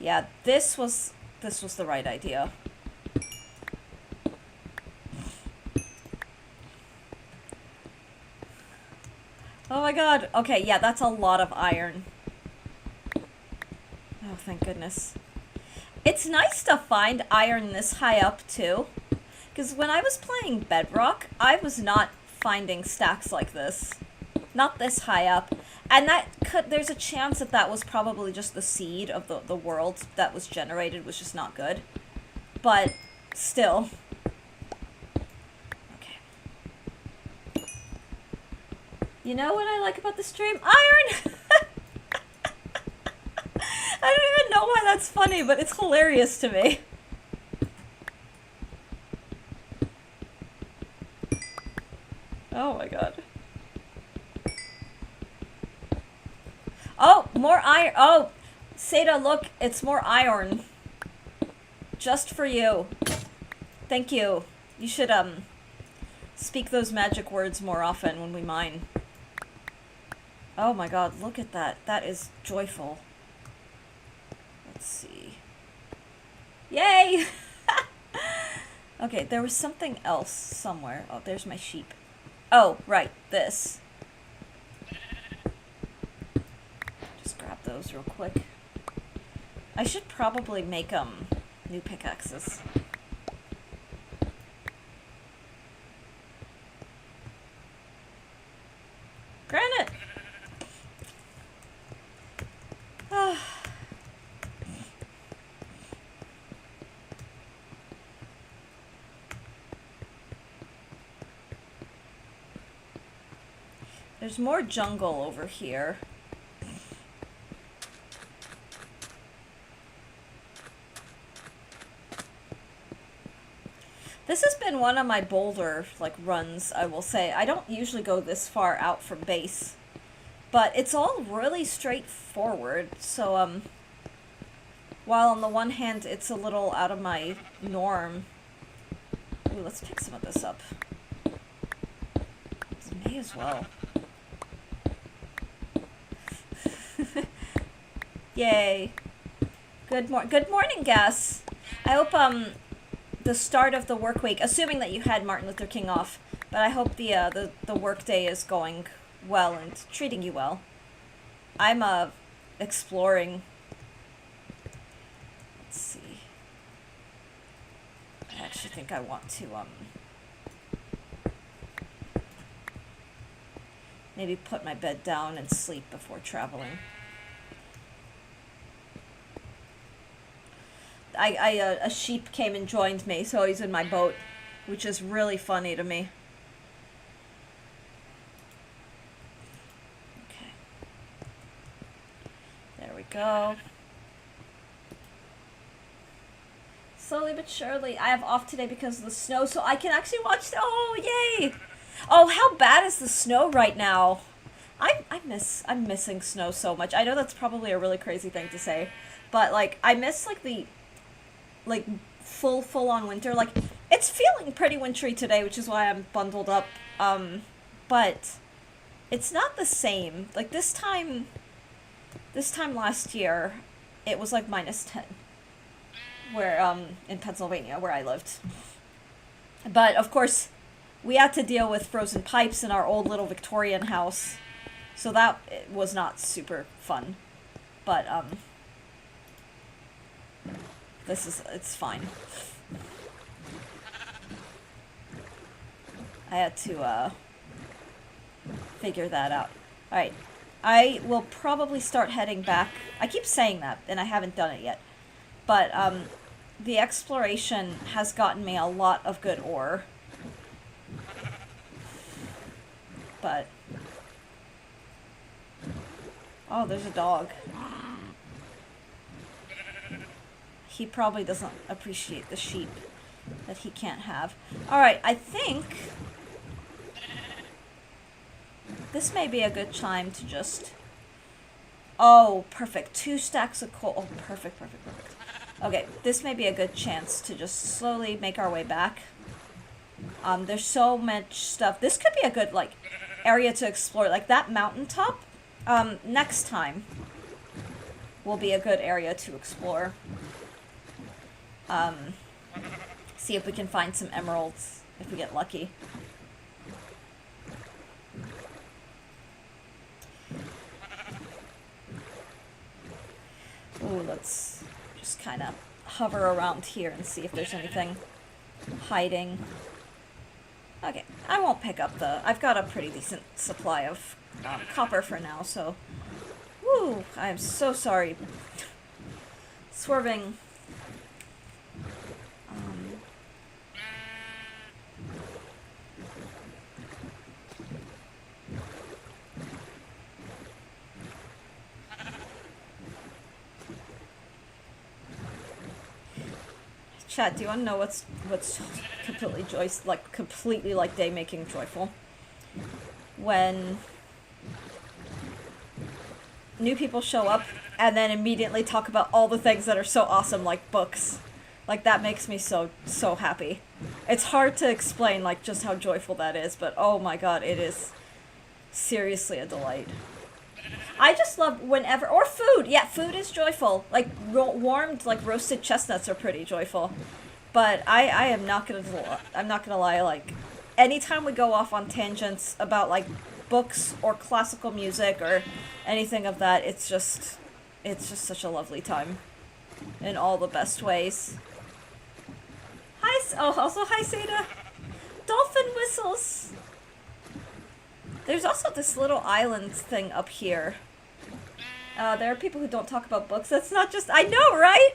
Speaker 1: Yeah, this was the right idea. Oh my god. Okay, yeah, that's a lot of iron. Oh, thank goodness. It's nice to find iron this high up, too. Because when I was playing Bedrock, I was not finding stacks like this. Not this high up. And there's a chance that was probably just the seed of the world that was generated was just not good. But, still. Okay. You know what I like about the stream? Iron! I don't even know why that's funny, but it's hilarious to me. Oh my god. Oh, more iron. Oh, Seda, look, it's more iron. Just for you. Thank you. You should, speak those magic words more often when we mine. Oh my god, look at that. That is joyful. Let's see. Yay! Okay, there was something else somewhere. Oh, there's my sheep. Oh, right, this. Just grab those real quick. I should probably make, new pickaxes. Granite! There's more jungle over here. This has been one of my boulder, like, runs, I will say. I don't usually go this far out from base. But it's all really straightforward, so, while on the one hand it's a little out of my norm. Ooh, let's pick some of this up. May as well. Yay. Good morning, Gus. I hope, the start of the work week, assuming that you had Martin Luther King off, but I hope the work day is going well and treating you well. I'm, exploring. Let's see. I actually think I want to, maybe put my bed down and sleep before traveling. A sheep came and joined me, so he's in my boat, which is really funny to me. Okay. There we go. Slowly but surely, I have off today because of the snow, so I can actually watch the— oh, yay! Oh, how bad is the snow right now? I'm missing snow so much. I know that's probably a really crazy thing to say, but, like, I miss, like, the, like, full on winter. Like, it's feeling pretty wintry today, which is why I'm bundled up, but it's not the same. Like, this time last year, it was, like, -10, where, in Pennsylvania, where I lived. But, of course, we had to deal with frozen pipes in our old little Victorian house, so that was not super fun. But, it's fine. I had to, figure that out. Alright, I will probably start heading back. I keep saying that, and I haven't done it yet. But, the exploration has gotten me a lot of good ore. But... oh, there's a dog. He probably doesn't appreciate the sheep that he can't have. Alright, I think this may be a good time to just... oh, perfect. 2 stacks of coal. Oh, perfect. Okay, this may be a good chance to just slowly make our way back. There's so much stuff. This could be a good, like, area to explore. Like, that mountaintop, next time will be a good area to explore. See if we can find some emeralds, if we get lucky. Ooh, let's just kind of hover around here and see if there's anything hiding. Okay, I won't pick up the... I've got a pretty decent supply of copper for now, so... woo, I'm so sorry. Swerving. Chat, do you want to know what's completely like day making joyful? When new people show up and then immediately talk about all the things that are so awesome, like books. Like, that makes me so happy. It's hard to explain, like, just how joyful that is, but oh my god, it is seriously a delight. I just love whenever, or food, yeah, food is joyful. Like, warmed, like, roasted chestnuts are pretty joyful. But I am not gonna lie, like, anytime we go off on tangents about, like, books or classical music or anything of that, it's just such a lovely time. In all the best ways. Hi, also hi, Seda. Dolphin whistles. There's also this little island thing up here. There are people who don't talk about books. That's not just, I know, right?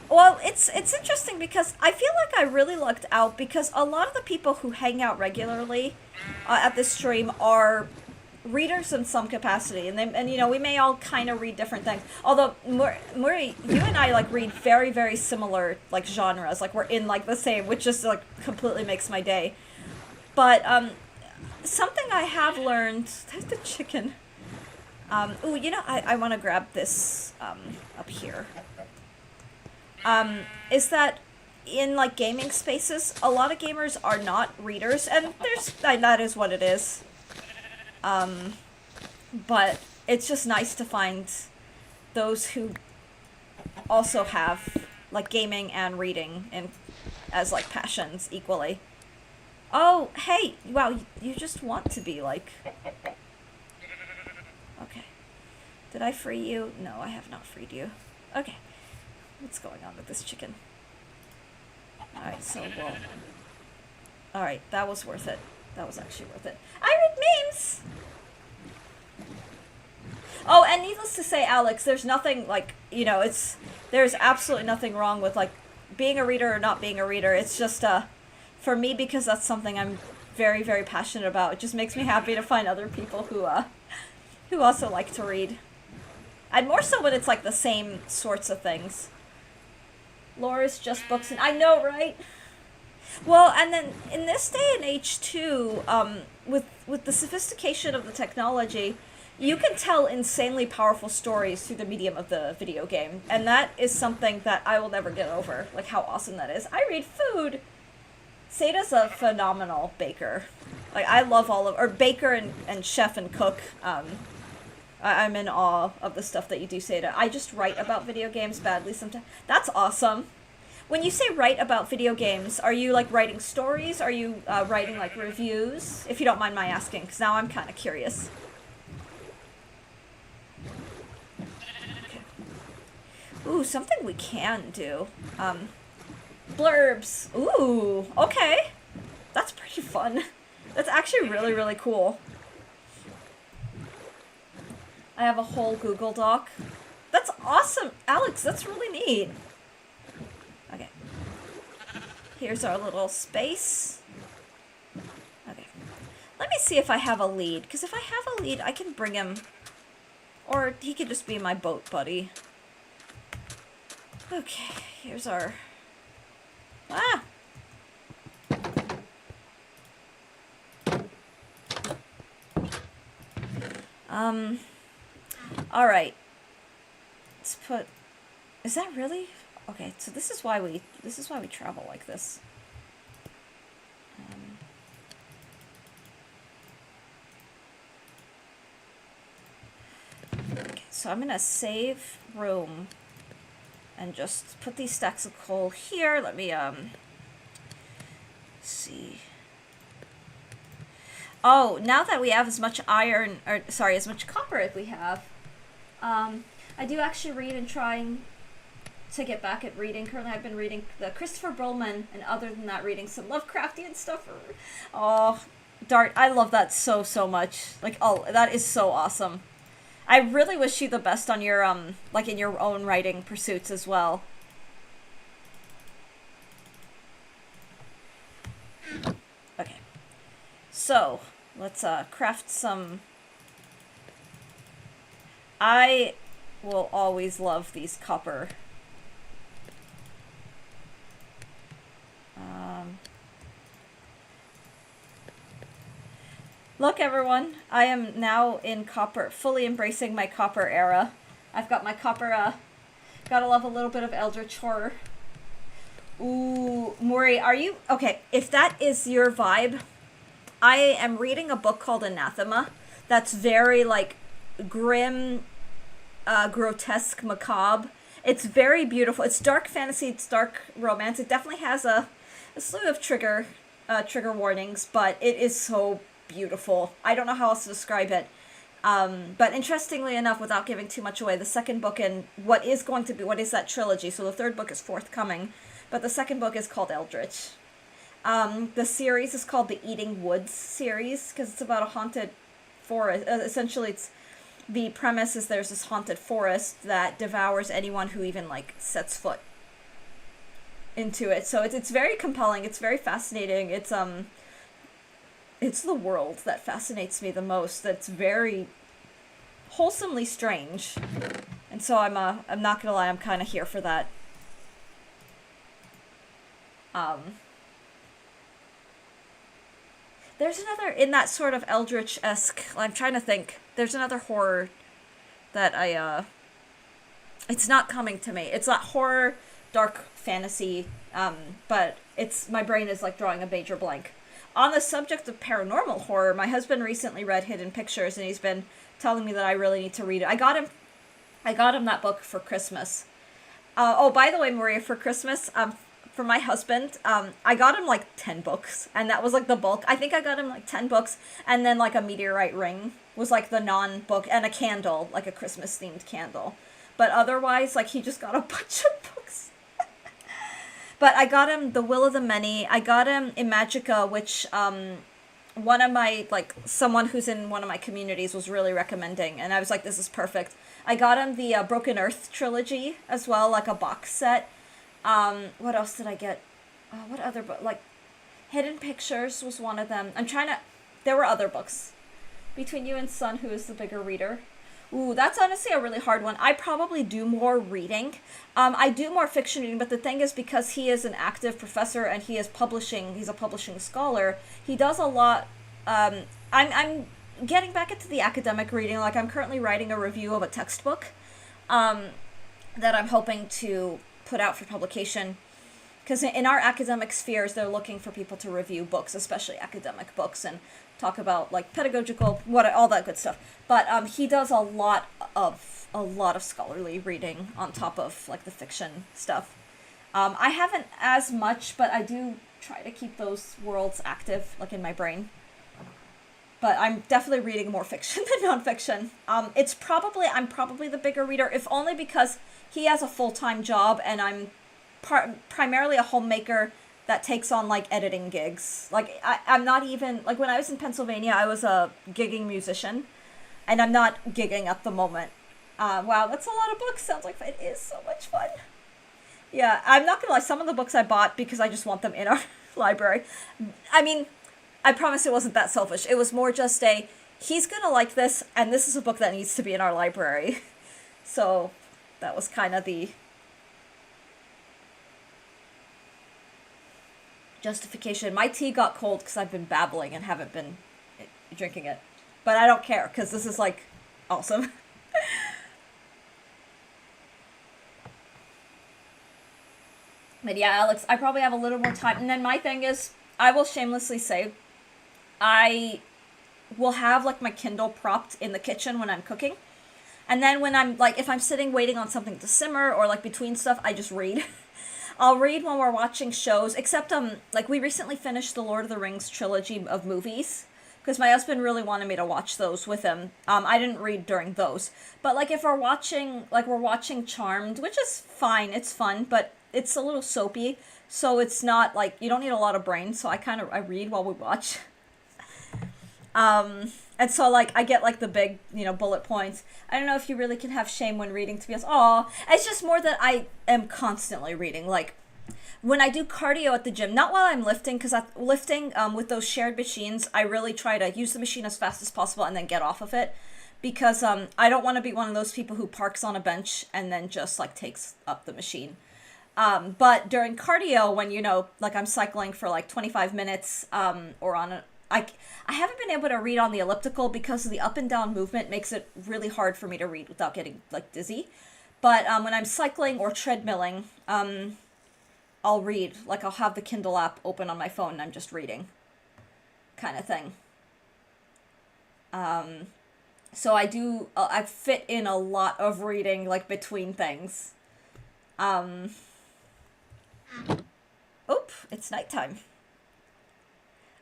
Speaker 1: Well, it's interesting because I feel like I really lucked out because a lot of the people who hang out regularly at this stream are readers in some capacity, and you know, we may all kind of read different things. Although Murray, you and I like read very, very similar like genres. Like we're in like the same, which just like completely makes my day. But something I have learned. There's the chicken. Oh, you know, I want to grab this up here. Is that in like gaming spaces, a lot of gamers are not readers, and that is what it is. But it's just nice to find those who also have like gaming and reading and as like passions equally. Oh, hey, wow, you just want to be like... Okay. Did I free you? No, I have not freed you. Okay. What's going on with this chicken? Alright, so we'll... Alright, that was worth it. That was actually worth it. I read memes! Oh, and needless to say, Alex, there's nothing, like, you know, there's absolutely nothing wrong with, like, being a reader or not being a reader. It's just, for me, because that's something I'm very, very passionate about, it just makes me happy to find other people who also like to read. And more so when it's, like, the same sorts of things. Lore is just books and... I know, right? Well, and then in this day and age too, with the sophistication of the technology, you can tell insanely powerful stories through the medium of the video game, and that is something that I will never get over, like how awesome that is. I read food! Seda's a phenomenal baker. Like, I love or baker and chef and cook. I'm in awe of the stuff that you do, Seda. I just write about video games badly sometimes. That's awesome! When you say write about video games, are you, like, writing stories? Are you writing, like, reviews? If you don't mind my asking, because now I'm kind of curious. Okay. Ooh, something we can do. Blurbs. Ooh, okay. That's pretty fun. That's actually really, really cool. I have a whole Google Doc. That's awesome! Alex, that's really neat. Okay. Here's our little space. Okay. Let me see if I have a lead, because if I have a lead, I can bring him. Or he could just be my boat buddy. Okay, here's our... Ah! Alright. Let's put... Is that really... Okay, so this is why we travel like this. Okay, so I'm gonna save room and just put these stacks of coal here. Let me see. Oh, now that we have as much iron, or sorry, as much copper as we have, I do actually read and trying to get back at reading. Currently I've been reading the Christopher Bullman, and other than that reading some Lovecraftian stuff. Oh, Dart, I love that so much. Like, oh, that is so awesome. I really wish you the best on your, like in your own writing pursuits as well. Okay. So, let's, craft some... I will always love these copper Look, everyone, I am now in copper, fully embracing my copper era. I've got my copper, gotta love a little bit of Eldritch Horror. Ooh, Maury, are you... Okay, if that is your vibe, I am reading a book called Anathema that's very, like, grim, grotesque, macabre. It's very beautiful. It's dark fantasy, it's dark romance. It definitely has a slew of trigger warnings, but it is so beautiful. I don't know how else to describe it. But interestingly enough, without giving too much away, the second book in what is that trilogy? So the third book is forthcoming, but the second book is called Eldritch. The series is called the Eating Woods series because it's about a haunted forest. Essentially, the premise is there's this haunted forest that devours anyone who even like sets foot into it. So it's very compelling. It's very fascinating. It's the world that fascinates me the most. That's very wholesomely strange, and so I'm not gonna lie, I'm kind of here for that. There's another in that sort of Eldritch-esque. I'm trying to think. There's another horror that it's not coming to me. It's not horror, dark fantasy, but my brain is like drawing a major blank. On the subject of paranormal horror, my husband recently read Hidden Pictures, and he's been telling me that I really need to read it. I got him that book for Christmas. By the way, Maria, for Christmas, for my husband, I got him like 10 books, and that was like the bulk. I think I got him like 10 books, and then like a meteorite ring was like the non-book, and a candle, like a Christmas-themed candle. But otherwise, like, he just got a bunch of books. But I got him The Will of the Many. I got him Imagica, which one of my, like, someone who's in one of my communities was really recommending. And I was like, this is perfect. I got him the Broken Earth trilogy as well, like a box set. What else did I get? What other book? Like, Hidden Pictures was one of them. There were other books. Between You and Son, who is the bigger reader? Ooh, that's honestly a really hard one. I probably do more reading. I do more fiction reading, but the thing is, because he is an active professor and he's a publishing scholar, he does a lot. I'm getting back into the academic reading. Like, I'm currently writing a review of a textbook that I'm hoping to put out for publication. Because in our academic spheres, they're looking for people to review books, especially academic books, and talk about like pedagogical, all that good stuff. But he does a lot of scholarly reading on top of like the fiction stuff. I haven't as much, but I do try to keep those worlds active, like in my brain. But I'm definitely reading more fiction than nonfiction. I'm probably the bigger reader, if only because he has a full-time job and I'm primarily a homemaker that takes on like editing gigs. Like I'm not even like, when I was in Pennsylvania, I was a gigging musician, and I'm not gigging at the moment. Wow, that's a lot of books. Sounds like it is so much fun. Yeah, I'm not gonna lie. Some of the books I bought because I just want them in our library. I mean, I promise it wasn't that selfish. It was more just he's gonna like this, and this is a book that needs to be in our library. So that was kind of the justification. My tea got cold because I've been babbling and haven't been drinking it. But I don't care, because this is, like, awesome. But yeah, Alex, I probably have a little more time. And then my thing is, I will shamelessly say, I will have, like, my Kindle propped in the kitchen when I'm cooking. And then when I'm, like, if I'm sitting waiting on something to simmer or, like, between stuff, I just read. I'll read when we're watching shows, except, like, we recently finished the Lord of the Rings trilogy of movies, because my husband really wanted me to watch those with him. I didn't read during those. But, like, if we're watching Charmed, which is fine, it's fun, but it's a little soapy, so it's not, like, you don't need a lot of brain, so I read while we watch. And so, like, I get, like, the big, bullet points. I don't know if you really can have shame when reading, to be honest. It's just more that I am constantly reading. Like, when I do cardio at the gym, not while I'm lifting, because lifting with those shared machines, I really try to use the machine as fast as possible and then get off of it. Because I don't want to be one of those people who parks on a bench and then just, like, takes up the machine. But during cardio, when, like, I'm cycling for, like, 25 minutes, or on I haven't been able to read on the elliptical because the up and down movement makes it really hard for me to read without getting like dizzy. But when I'm cycling or treadmilling, I'll read. Like I'll have the Kindle app open on my phone and I'm just reading, kind of thing. So I fit in a lot of reading like between things. It's nighttime.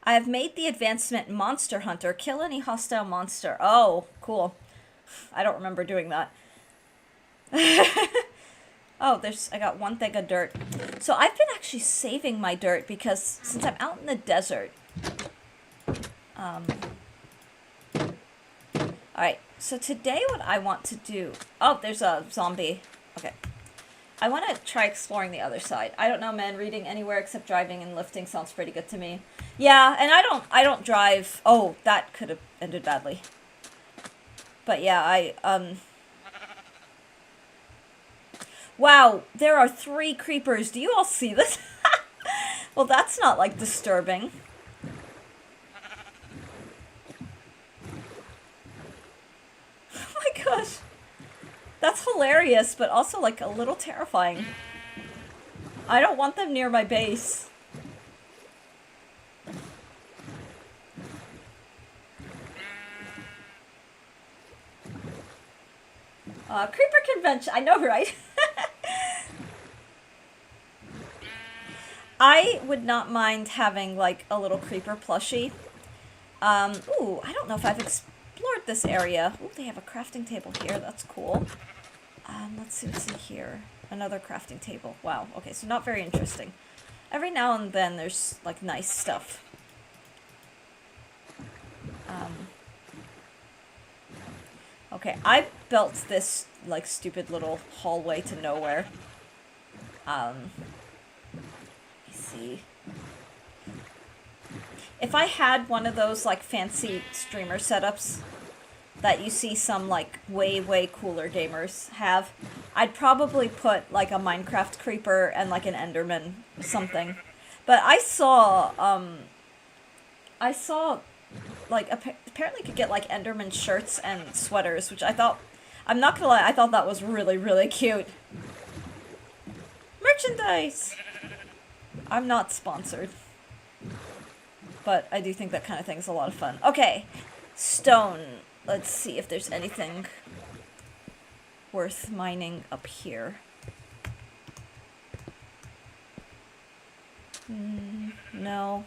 Speaker 1: I have made the advancement Monster Hunter. Kill any hostile monster. Oh, cool. I don't remember doing that. Oh, I got one thing of dirt. So I've been actually saving my dirt because since I'm out in the desert. Alright, so today what I want to do... Oh, there's a zombie. Okay. I want to try exploring the other side. I don't know, man. Reading anywhere except driving and lifting sounds pretty good to me. Yeah, and I don't drive. Oh, that could have ended badly. But yeah, Wow, there are 3 creepers. Do you all see this? Well, that's not, like, disturbing. Oh my gosh. That's hilarious, but also, like, a little terrifying. I don't want them near my base. Creeper convention. I know, right? I would not mind having, like, a little creeper plushie. Ooh, I don't know if I've explored this area. Ooh, they have a crafting table here. That's cool. Let's see what's in here. Another crafting table. Wow. Okay, so not very interesting. Every now and then there's, like, nice stuff. Okay, I built this, like, stupid little hallway to nowhere. Let me see. If I had one of those, like, fancy streamer setups that you see some, like, way, way cooler gamers have, I'd probably put, like, a Minecraft creeper and, like, an Enderman something. But I saw, like, apparently you could get, like, Enderman shirts and sweaters, which I thought, I'm not gonna lie, I thought that was really, really cute. Merchandise! I'm not sponsored. But I do think that kind of thing's a lot of fun. Okay, stone. Let's see if there's anything worth mining up here. No.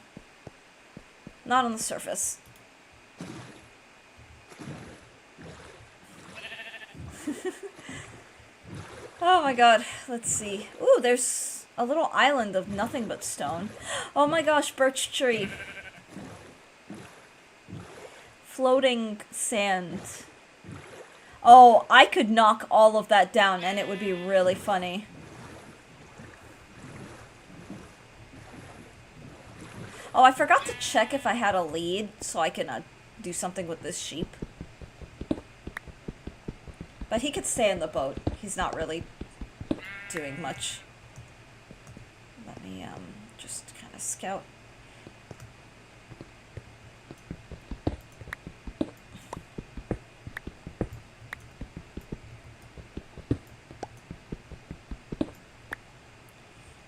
Speaker 1: Not on the surface. Oh my god, let's see. Ooh, there's a little island of nothing but stone. Oh my gosh, birch tree. Floating sand. Oh, I could knock all of that down and it would be really funny. Oh, I forgot to check if I had a lead so I can do something with this sheep. But he could stay in the boat. He's not really doing much. Let me just kind of scout.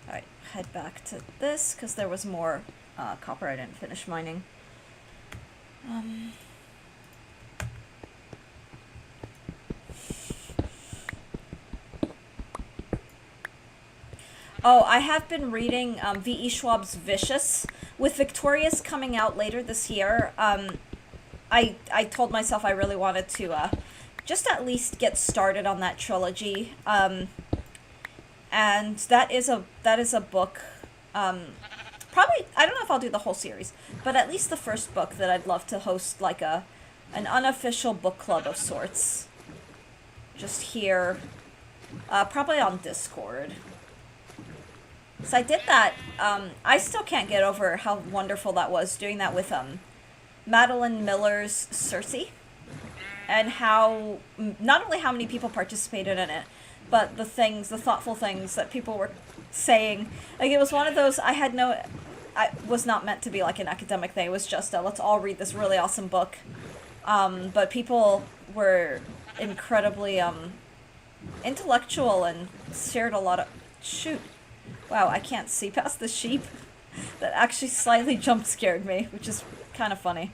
Speaker 1: Alright, head back to this because there was more copper I didn't finish mining. Oh, I have been reading V.E. Schwab's Vicious. With Victorious coming out later this year, I told myself I really wanted to just at least get started on that trilogy. And that is a book. Probably, I don't know if I'll do the whole series, but at least the first book that I'd love to host like an unofficial book club of sorts. Just here, probably on Discord. So I did that. I still can't get over how wonderful that was, doing that with Madeline Miller's Circe. And how, not only how many people participated in it, but the thoughtful things that people were saying. Like, it was one of those, I had no I was not meant to be like an academic thing. It was just let's all read this really awesome book. But people were incredibly intellectual and shared a lot of... Shoot. Wow, I can't see past the sheep. That actually slightly jump scared me, which is kind of funny.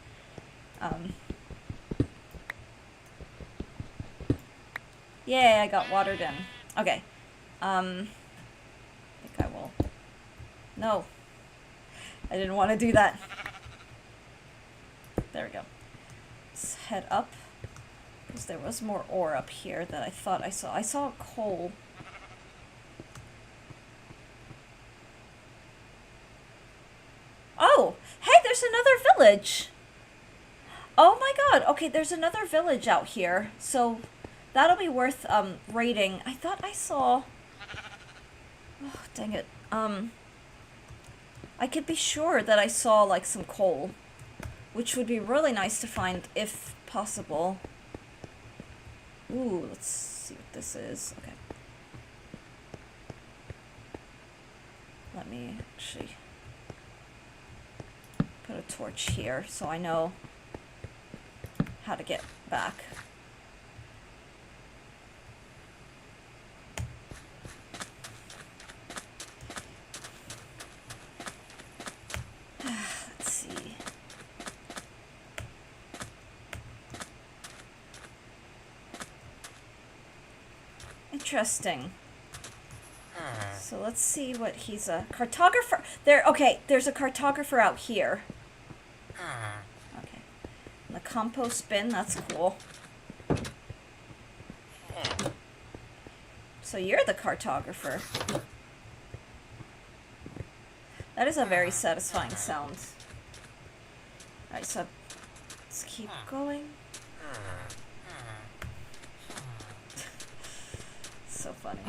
Speaker 1: Yay, I got watered in. Okay. I think I will... No. I didn't want to do that. There we go. Let's head up. Because there was more ore up here that I thought I saw. I saw a coal. Oh! Hey, there's another village! Oh my god! Okay, there's another village out here. So, that'll be worth, raiding. I thought I saw... Oh, dang it. I could be sure that I saw, like, some coal. Which would be really nice to find, if possible. Ooh, let's see what this is. Okay. Let me actually put a torch here so I know how to get back. Let's see. Interesting. So let's see what he's a cartographer. There, okay, there's a cartographer out here. Okay. And the compost bin, that's cool. So you're the cartographer. That is a very satisfying sound. Alright, so let's keep going. So funny.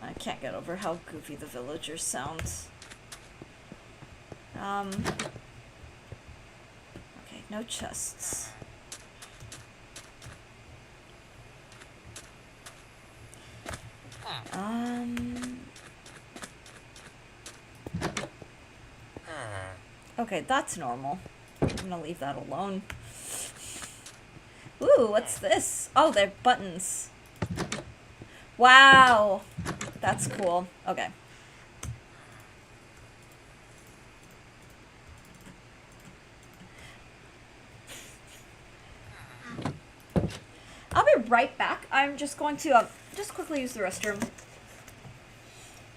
Speaker 1: I can't get over how goofy the villagers sound. Okay, no chests. Okay, that's normal. I'm gonna leave that alone. Ooh, what's this? Oh, they're buttons. Wow! That's cool. Okay. I'll be right back. I'm just going to just quickly use the restroom.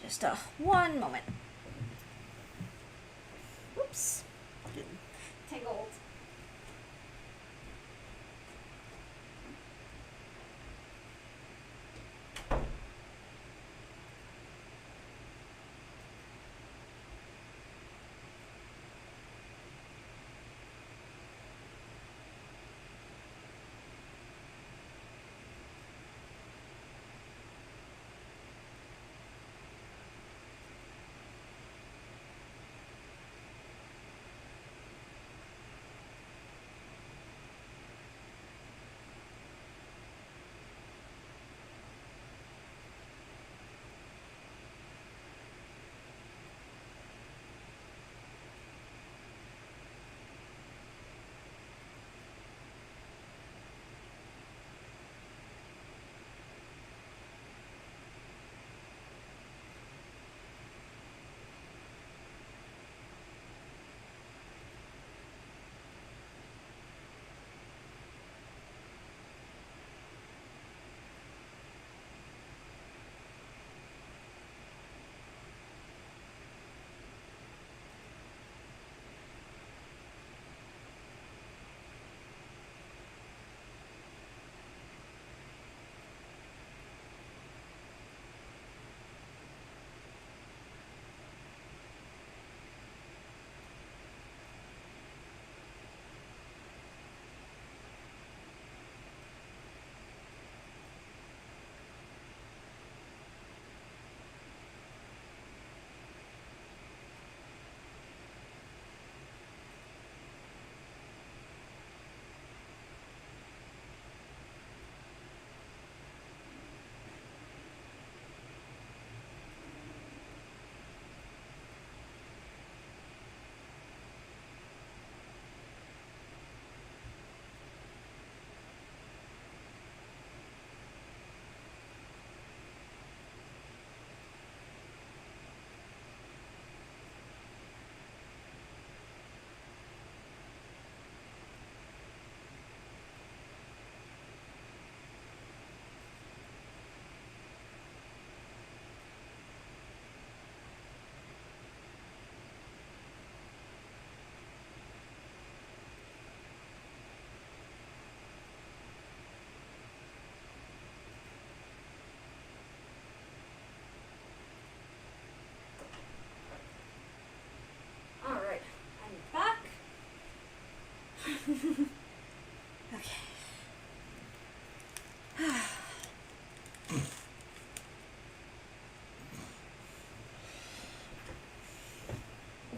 Speaker 1: Just one moment. Oops. Tangled.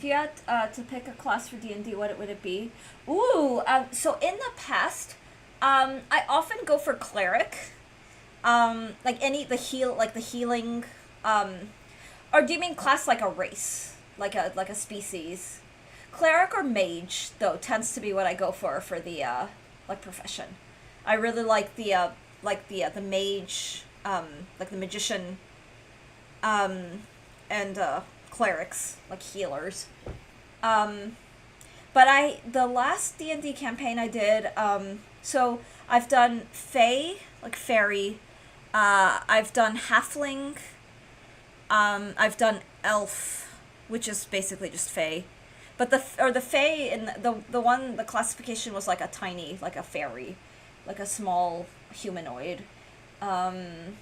Speaker 1: you had to pick a class for D&D, what would it be? Ooh, so in the past, I often go for cleric. Like the healing, or do you mean class like a race, like a species? Cleric or mage though tends to be what I go for the like profession. I really like the mage, like the magician, and clerics, like healers. Um, but the last D&D campaign I did, so I've done fae, like fairy. I've done halfling. I've done elf, which is basically just fae. But the fae in the classification was like a tiny, like a fairy, like a small humanoid. Um,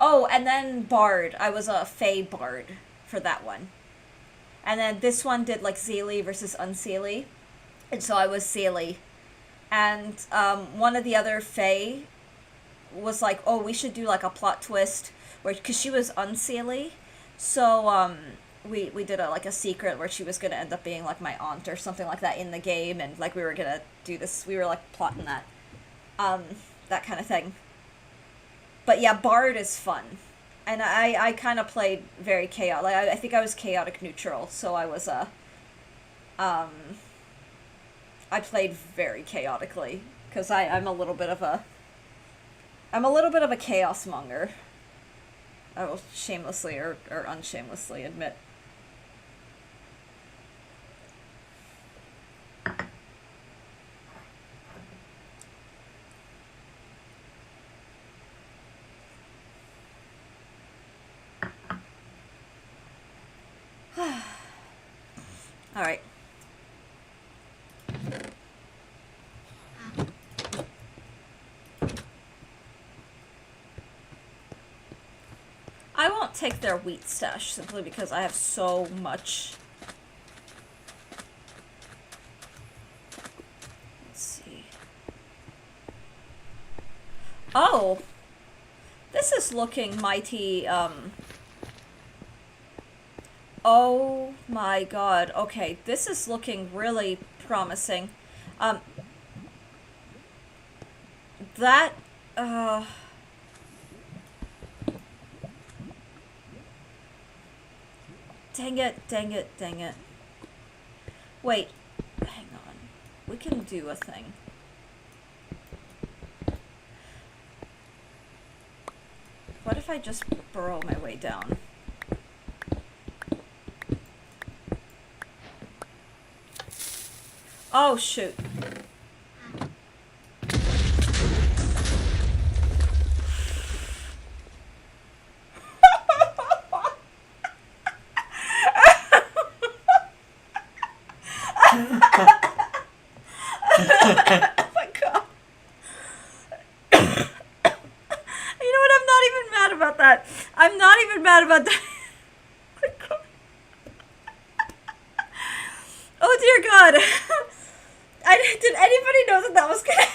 Speaker 1: oh, and then bard. I was a fae bard for that one. And then this one did like Zaylee versus Unseelie, and so I was Zaylee. And one of the other fae was like, oh, we should do like a plot twist where, because she was Unseelie, so we did like a secret where she was gonna end up being like my aunt or something like that in the game, and like we were gonna do this, we were like plotting that, um, that kind of thing. But yeah, Bard is fun, and I kind of played very chaotic. Like, I think I was chaotic neutral, so I was um, I played very chaotically because I'm a little bit of a chaos monger. I will shamelessly or unshamelessly admit. All right. I won't take their wheat stash simply because I have so much. Let's see. Oh, this is looking mighty, oh my god. Okay, this is looking really promising. Um, that, uh... Dang it, dang it, dang it. Wait, hang on. We can do a thing. What if I just burrow my way down? Oh, shoot. Oh my god. You know what? I'm not even mad about that. I'm not even mad about that. Oh dear god. Did anybody know that was gonna...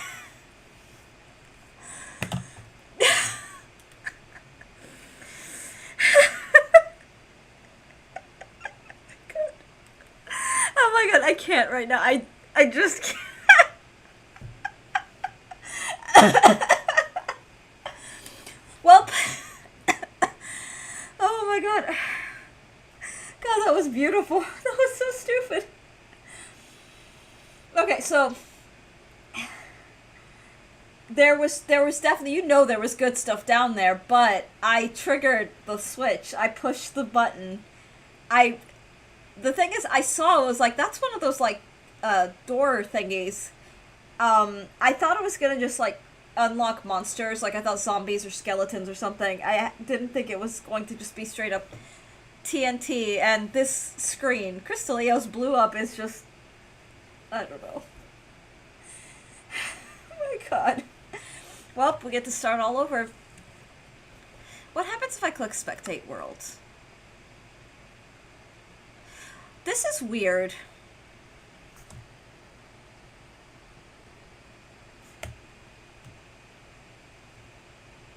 Speaker 1: Oh my god, I can't right now. I just can't. Well, oh my god. God, that was beautiful. That was so stupid. Okay, so there was definitely, there was good stuff down there, but I triggered the switch. I pushed the button. I The thing is, I saw, it was like, that's one of those like door thingies. I thought it was gonna just like unlock monsters, like I thought zombies or skeletons or something. I didn't think it was going to just be straight up TNT, and this screen, Crystal Eos blew up, is just, I don't know. Oh my god. Well, we get to start all over. What happens if I click Spectate World? This is weird.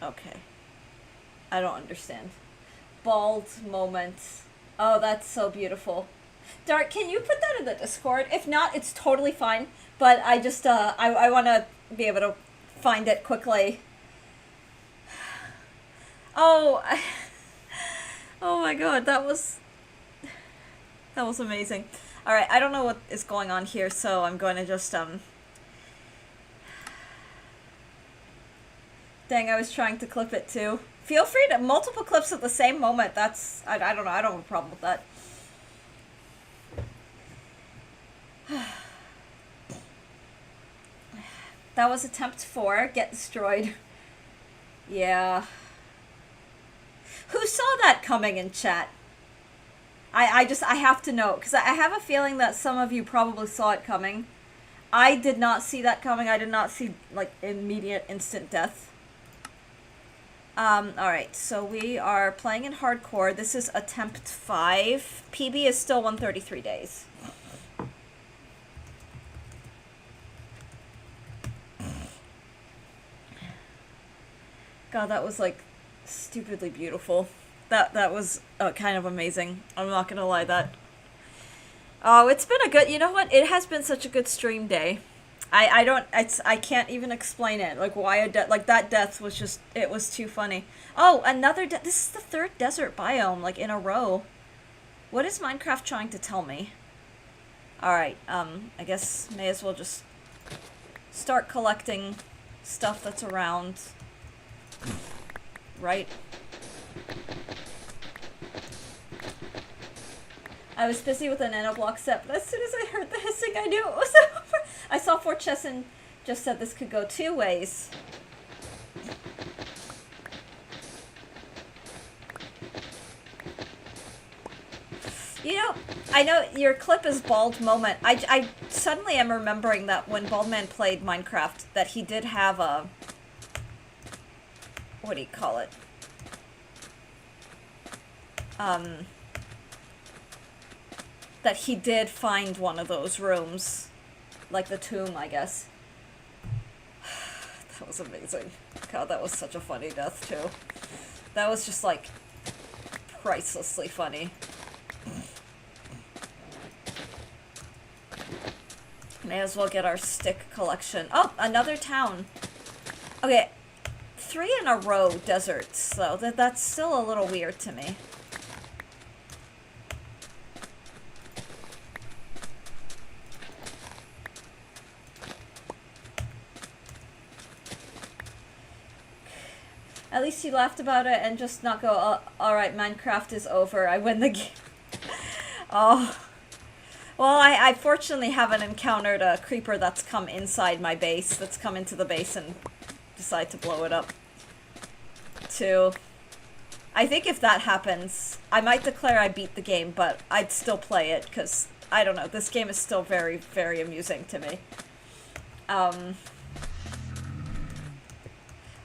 Speaker 1: Okay. I don't understand. Bald moment. Oh, that's so beautiful. Dart, can you put that in the Discord? If not, it's totally fine. But I just, I want to be able to find it quickly. Oh, oh my god, that was amazing. Alright, I don't know what is going on here, so I'm going to just, Dang, I was trying to clip it too. Feel free to multiple clips at the same moment. That's, I don't know, I don't have a problem with that. That was attempt 4. Get destroyed. Yeah. Who saw that coming in chat? I have to know, because I have a feeling that some of you probably saw it coming. I did not see that coming. I did not see, like, immediate instant death. Alright, so we are playing in hardcore. This is attempt 5. PB is still 133 days. God, that was, like, stupidly beautiful. That was kind of amazing. I'm not gonna lie, that... Oh, it's been a good... You know what? It has been such a good stream day. I can't even explain it. Like, why like, that death was just... It was too funny. Oh, another... This is the 3rd desert biome, like, in a row. What is Minecraft trying to tell me? Alright, I guess may as well just start collecting stuff that's around. Right? I was busy with a nanoblock set, but as soon as I heard the hissing, I knew it was over. I saw 4Chess and just said this could go 2 ways. You know, I know your clip is Bald Moment. I suddenly am remembering that when Baldman played Minecraft, that he did have a... What do you call it? That he did find one of those rooms. Like the tomb, I guess. That was amazing. God, that was such a funny death, too. That was just, like, pricelessly funny. May as well get our stick collection. Oh, another town. Okay, 3 in a row deserts, so that's still a little weird to me. At least you laughed about it and just not go, oh, alright, Minecraft is over, I win the game. Oh. Well, I fortunately haven't encountered a creeper that's come inside my base, that's come into the base and decide to blow it up. Too. I think if that happens, I might declare I beat the game, but I'd still play it, because, I don't know, this game is still very, very amusing to me.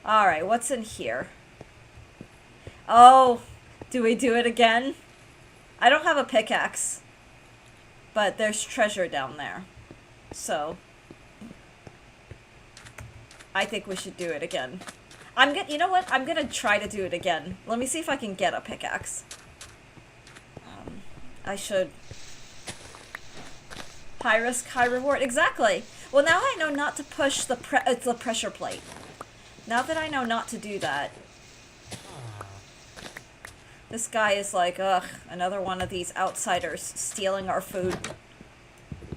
Speaker 1: Alright, what's in here? Oh, do we do it again? I don't have a pickaxe, but there's treasure down there. So, I think we should do it again. You know what? I'm gonna try to do it again. Let me see if I can get a pickaxe. I should. High risk, high reward. Exactly. Well, now I know not to push the pressure plate. Now that I know not to do that. This guy is like, ugh, another one of these outsiders stealing our food.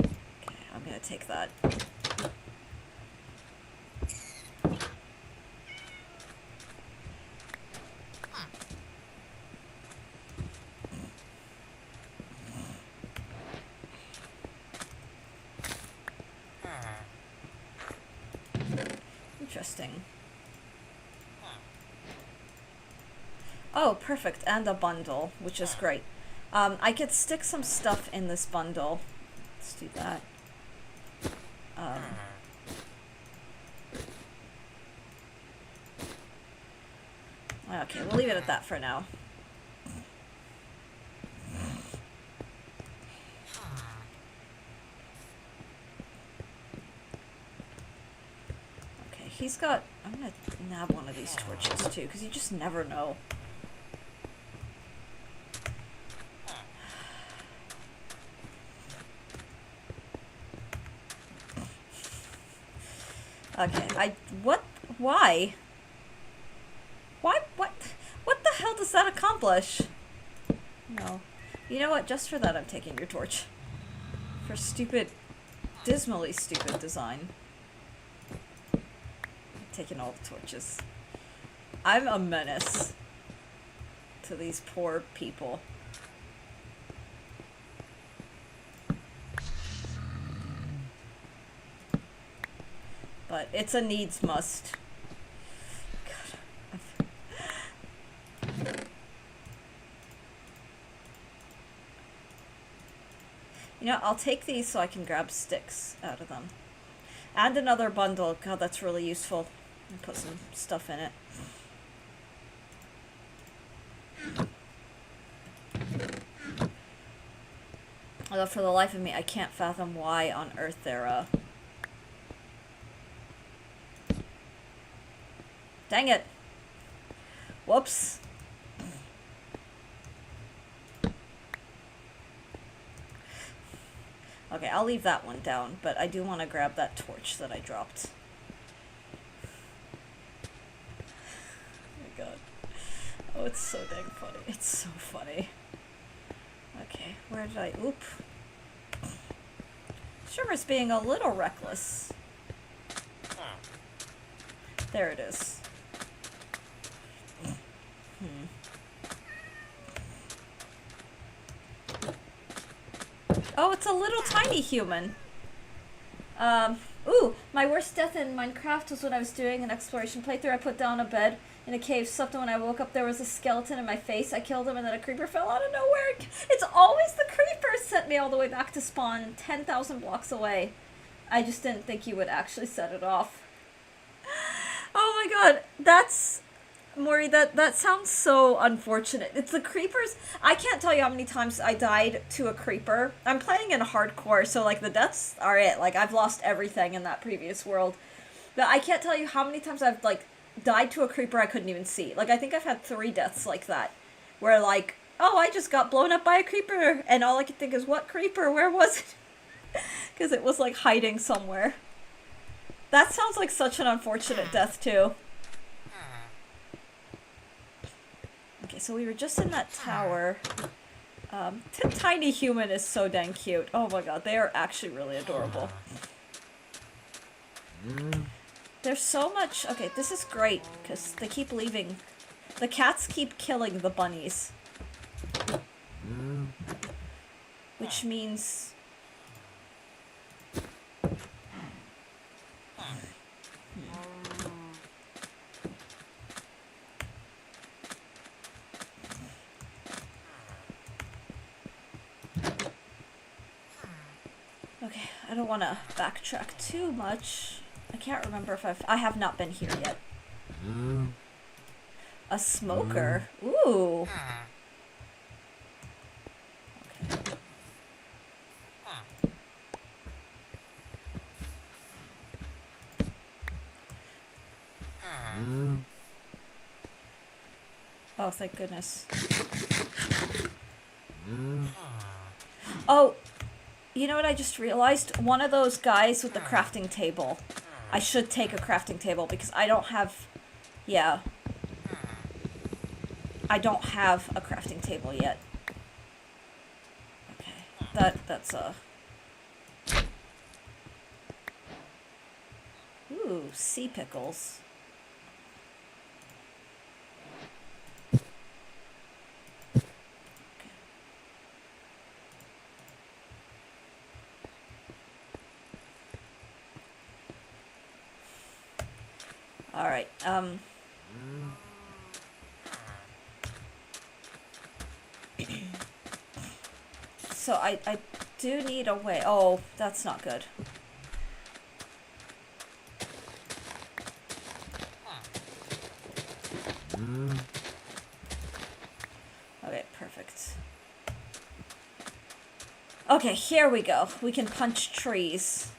Speaker 1: Okay, I'm gonna take that. Interesting. Oh, perfect, and a bundle, which is great. I could stick some stuff in this bundle. Let's do that. Okay, we'll leave it at that for now. Okay, he's got... I'm gonna nab one of these torches, too, because you just never know. Okay, what? Why? Why? What the hell does that accomplish? No. You know what? Just for that, I'm taking your torch. For stupid, dismally stupid design. I'm taking all the torches. I'm a menace to these poor people. But it's a needs must. You know, I'll take these so I can grab sticks out of them. And another bundle. God, that's really useful. And put some stuff in it. Although for the life of me, I can't fathom why on earth they're, Dang it! Whoops. Okay, I'll leave that one down, but I do want to grab that torch that I dropped. Oh my god. Oh, it's so dang funny. It's so funny. Okay, where did I... Oop. Shimmer's being a little reckless. There it is. Oh, it's a little tiny human. Ooh, my worst death in Minecraft was when I was doing an exploration playthrough. I put down a bed in a cave, slept, and when I woke up there was a skeleton in my face. I killed him and then a creeper fell out of nowhere. It's always the creepers sent me all the way back to spawn 10,000 blocks away. I just didn't think you would actually set it off. Oh my god, that's... Maury, that sounds so unfortunate. It's the creepers. I can't tell you how many times I died to a creeper. I'm playing in hardcore, so, like, the deaths are it. Like, I've lost everything in that previous world. But I can't tell you how many times I've, like, died to a creeper I couldn't even see. Like, I think I've had 3 deaths like that. Where, like, oh, I just got blown up by a creeper. And all I could think is, what creeper? Where was it? Because it was, like, hiding somewhere. That sounds like such an unfortunate death, too. Okay, so we were just in that tower. Tiny human is so dang cute. Oh my god, they are actually really adorable. There's so much... Okay, this is great, because they keep leaving. The cats keep killing the bunnies. Which means... Okay, I don't want to backtrack too much. I can't remember if I have not been here yet. A smoker? Ooh. Okay. Oh, thank goodness. Oh, you know what I just realized? One of those guys with the crafting table. I should take a crafting table because I don't have... Yeah. I don't have a crafting table yet. Okay. That's a... Ooh, sea pickles. Alright, so I do need a way. Oh, that's not good. Okay, perfect. Okay, here we go. We can punch trees.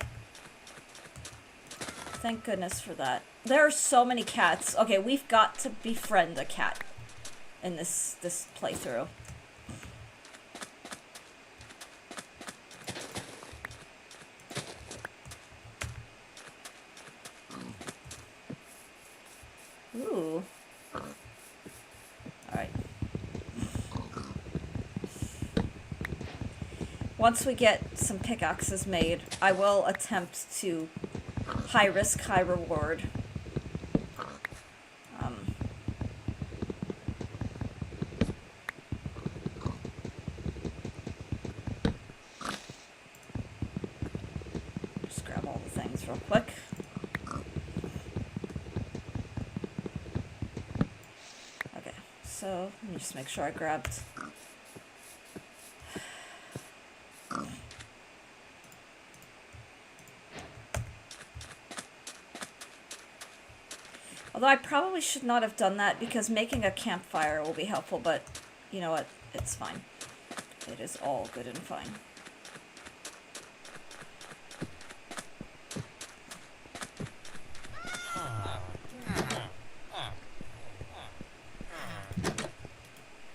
Speaker 1: Thank goodness for that. There are so many cats. Okay, we've got to befriend a cat in this playthrough. once we get some pickaxes made, I will attempt to high risk, high reward. Just grab all the things real quick. Okay, so let me just make sure I grabbed... Although I probably should not have done that because making a campfire will be helpful, but you know what? It's fine. It is all good and fine.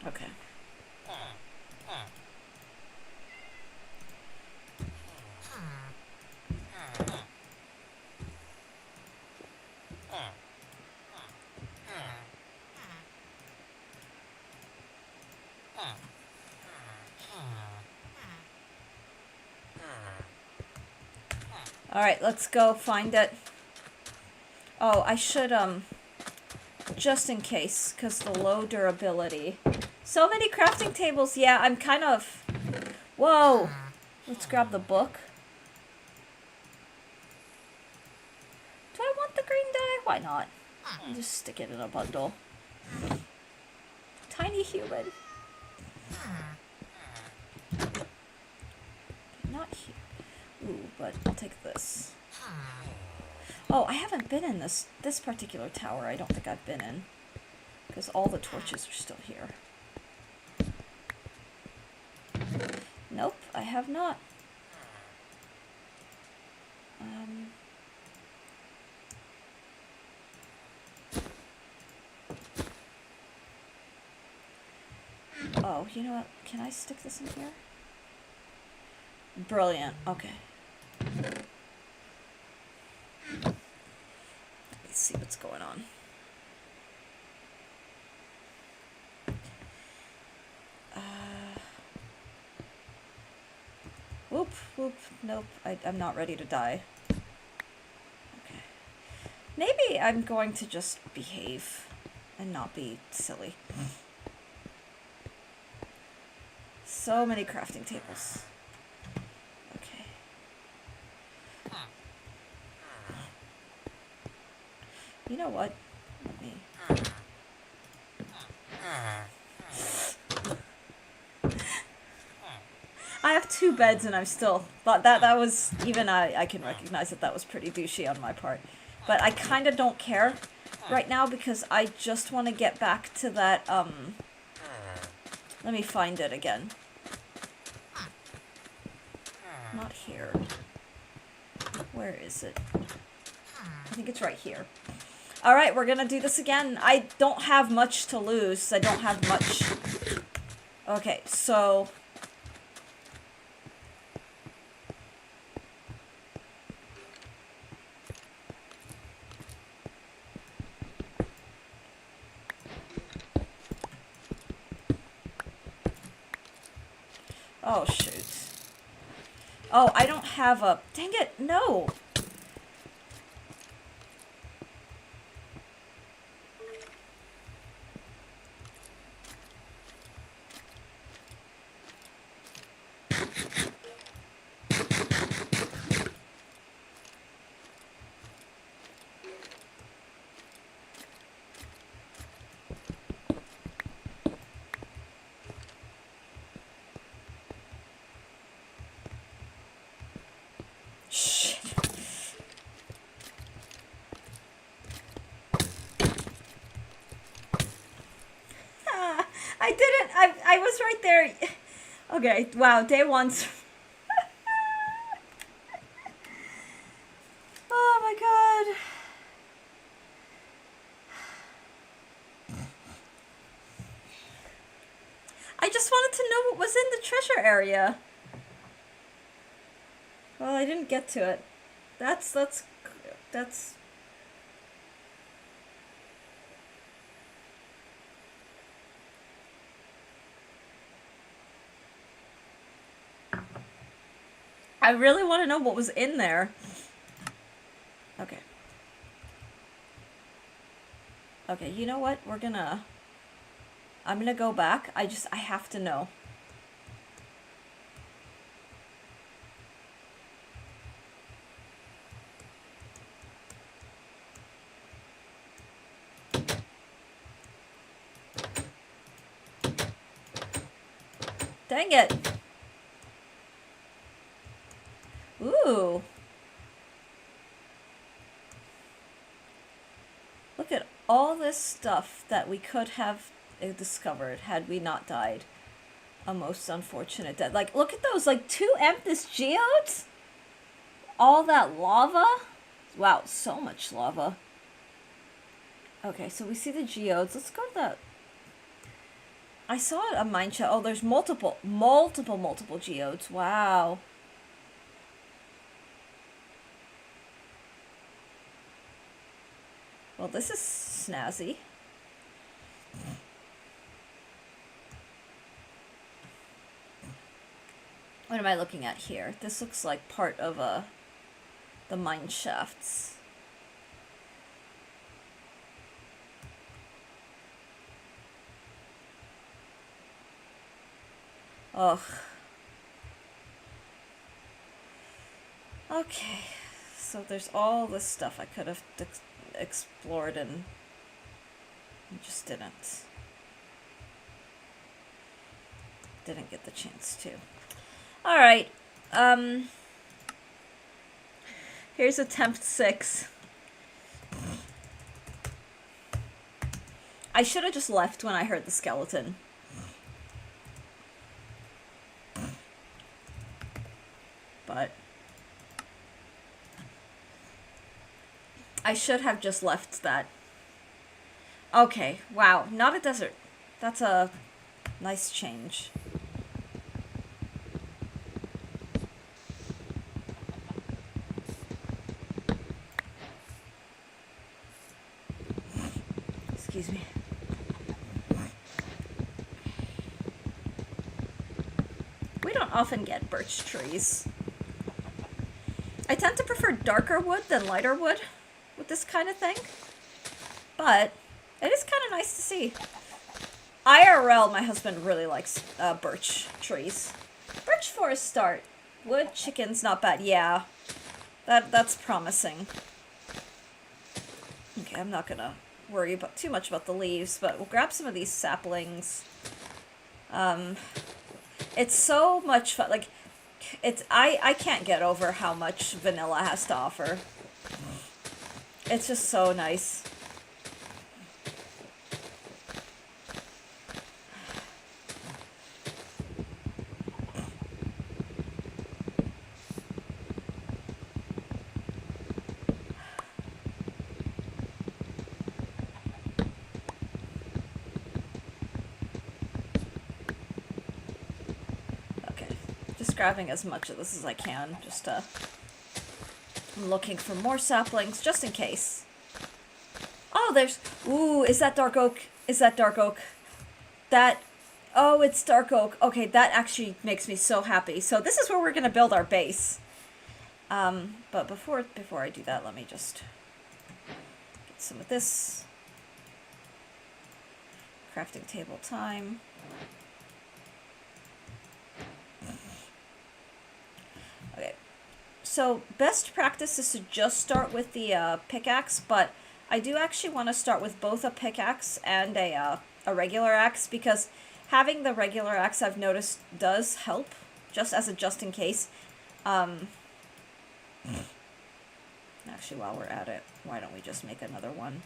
Speaker 1: Okay. Alright, let's go find it. Oh, I should, just in case, because the low durability. So many crafting tables, yeah, I'm kind of... Whoa! Let's grab the book. Do I want the green dye? Why not? I'll just stick it in a bundle. Tiny human. Not here. Ooh, but I'll take this. Oh, I haven't been in this particular tower. I don't think I've been in. Because all the torches are still here. Nope, I have not. Oh, you know what? Can I stick this in here? Brilliant. Okay. Let's see what's going on. Whoop, whoop. Nope. I'm not ready to die. Okay. Maybe I'm going to just behave and not be silly. So many crafting tables. Okay. You know what? Let me... I have 2 beds and I'm still... But that was... Even I can recognize that was pretty douchey on my part. But I kind of don't care right now because I just want to get back to that, Let me find it again. Not here. Where is it? I think it's right here. Alright, we're gonna do this again. I don't have much to lose. I don't have much... Okay, so... Oh, shoot. Oh, I don't have a... Dang it, no! I didn't. I was right there. Okay, wow, day 1's... Oh my god. I just wanted to know what was in the treasure area. Well, I didn't get to it. That's... I really want to know what was in there. Okay. Okay, you know what? I'm gonna go back. I have to know. Dang it. Ooh. Look at all this stuff that we could have discovered had we not died. A most unfortunate death. Like, look at those, like, 2 Amethyst geodes? All that lava? Wow, so much lava. Okay, so we see the geodes. Let's go to that. I saw a mine shaft. Oh, there's multiple geodes. Wow. Well, this is snazzy. What am I looking at here? This looks like part of the mine shafts. Ugh. Okay, so there's all this stuff I could have explored and just didn't get the chance to. All right. Here's attempt 6. I should have just left when I heard the skeleton. But I should have just left that. Okay, wow, not a desert. That's a nice change. Excuse me. We don't often get birch trees. I tend to prefer darker wood than lighter wood with this kind of thing. But it is kind of nice to see. IRL, my husband really likes birch trees. Birch for a start. Wood chicken's not bad. Yeah, that's promising. Okay, I'm not gonna worry too much about the leaves, but we'll grab some of these saplings. It's so much fun. Like, I can't get over how much vanilla has to offer. It's just so nice. Grabbing as much of this as I can, just I'm looking for more saplings, just in case. Oh, there's, ooh, is that dark oak? Is that dark oak? That, oh, it's dark oak. Okay, that actually makes me so happy. So this is where we're gonna build our base. But before I do that, let me just get some of this. Crafting table time. Okay, so best practice is to just start with the pickaxe, but I do actually want to start with both a pickaxe and a regular axe, because having the regular axe, I've noticed, does help, just as a just in case. Actually, while we're at it, why don't we just make another one?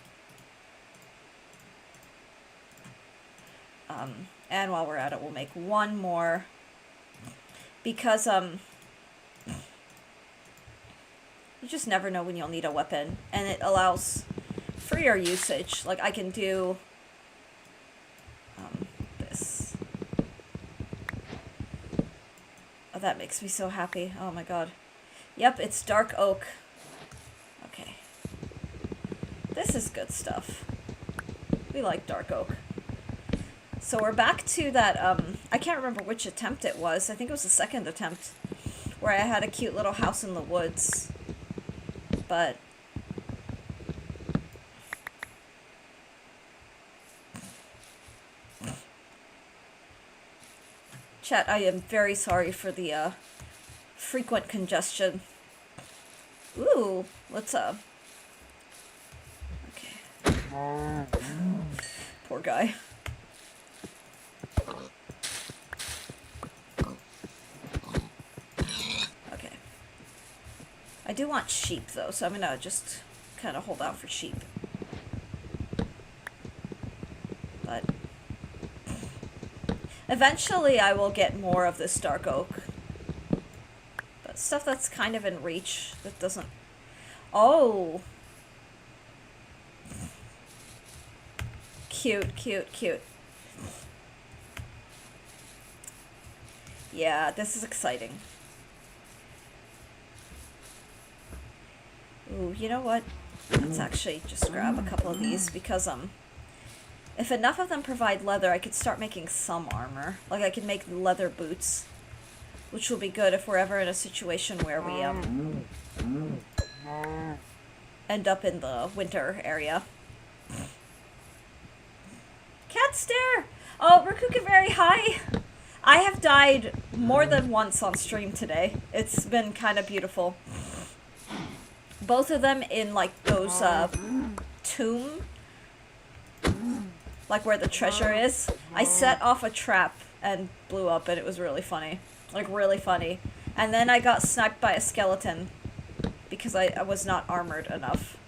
Speaker 1: And while we're at it, we'll make one more, because you just never know when you'll need a weapon, and it allows freer usage. Like, I can do this. Oh, that makes me so happy. Oh my god. Yep, it's dark oak. Okay. This is good stuff. We like dark oak. So we're back to that, I can't remember which attempt it was. I think it was the second attempt. where I had a cute little house in the woods. But chat, I am very sorry for the frequent congestion. Ooh, let's okay. Poor guy. Okay. I do want sheep though, so I'm gonna just kind of hold out for sheep. But eventually I will get more of this dark oak. But stuff that's kind of in reach that doesn't... Oh! Cute, cute, cute. Yeah, this is exciting. Ooh, you know what? Let's actually just grab a couple of these because, if enough of them provide leather, I could start making some armor. Like, I could make leather boots, which will be good if we're ever in a situation where we, end up in the winter area. Cat stare! Oh, Rakukaberry, hi! I have died more than once on stream today. It's been kind of beautiful. Both of them in, like, those, tomb, like where the treasure is. I set off a trap and blew up, and it was really funny. Like, really funny. And then I got sniped by a skeleton because I was not armored enough.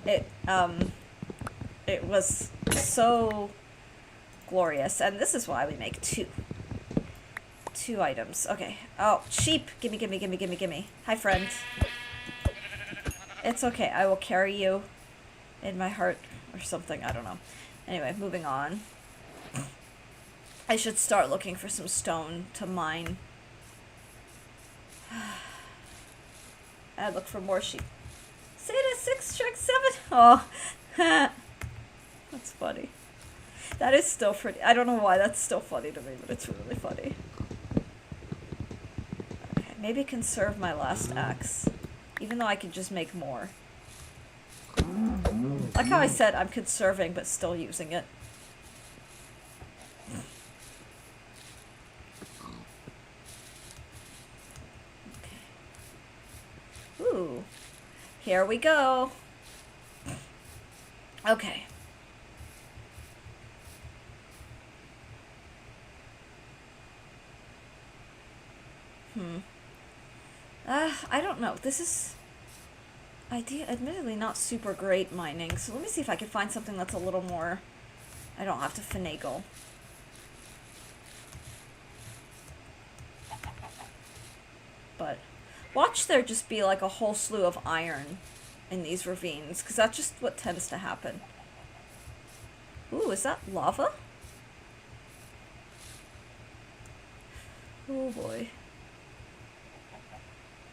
Speaker 1: It was so glorious. And this is why we make two items. Okay. Oh, sheep! Gimme, gimme, gimme, gimme, gimme. Hi, friend. It's okay. I will carry you in my heart or something. I don't know. Anyway, moving on. I should start looking for some stone to mine. I look for more sheep. Santa 6 strike 7. Oh, that's funny. That is still pretty. I don't know why that's still funny to me, but it's really funny. Okay, maybe conserve my last axe, even though I could just make more. Like how I said, I'm conserving, but still using it. Okay. Ooh. Here we go. Okay. I don't know. This is... admittedly not super great mining, so let me see if I can find something that's a little more... I don't have to finagle. But watch there just be like a whole slew of iron in these ravines, because that's just what tends to happen. Ooh, is that lava? Oh boy.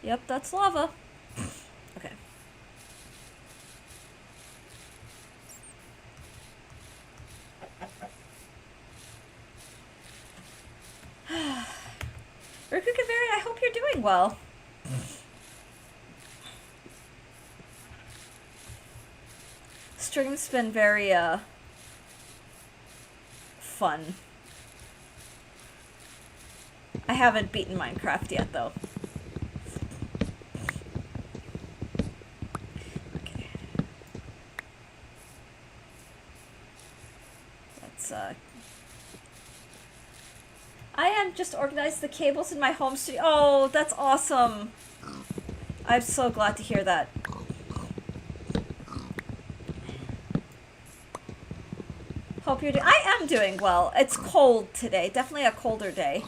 Speaker 1: Yep, that's lava. Okay. Rikukaberry, I hope you're doing well. Stream's been very, fun. I haven't beaten Minecraft yet, though. Okay. Let's, I just organized the cables in my home studio. Oh, that's awesome. I'm so glad to hear that. Hope you're I am doing well. It's cold today. Definitely a colder day.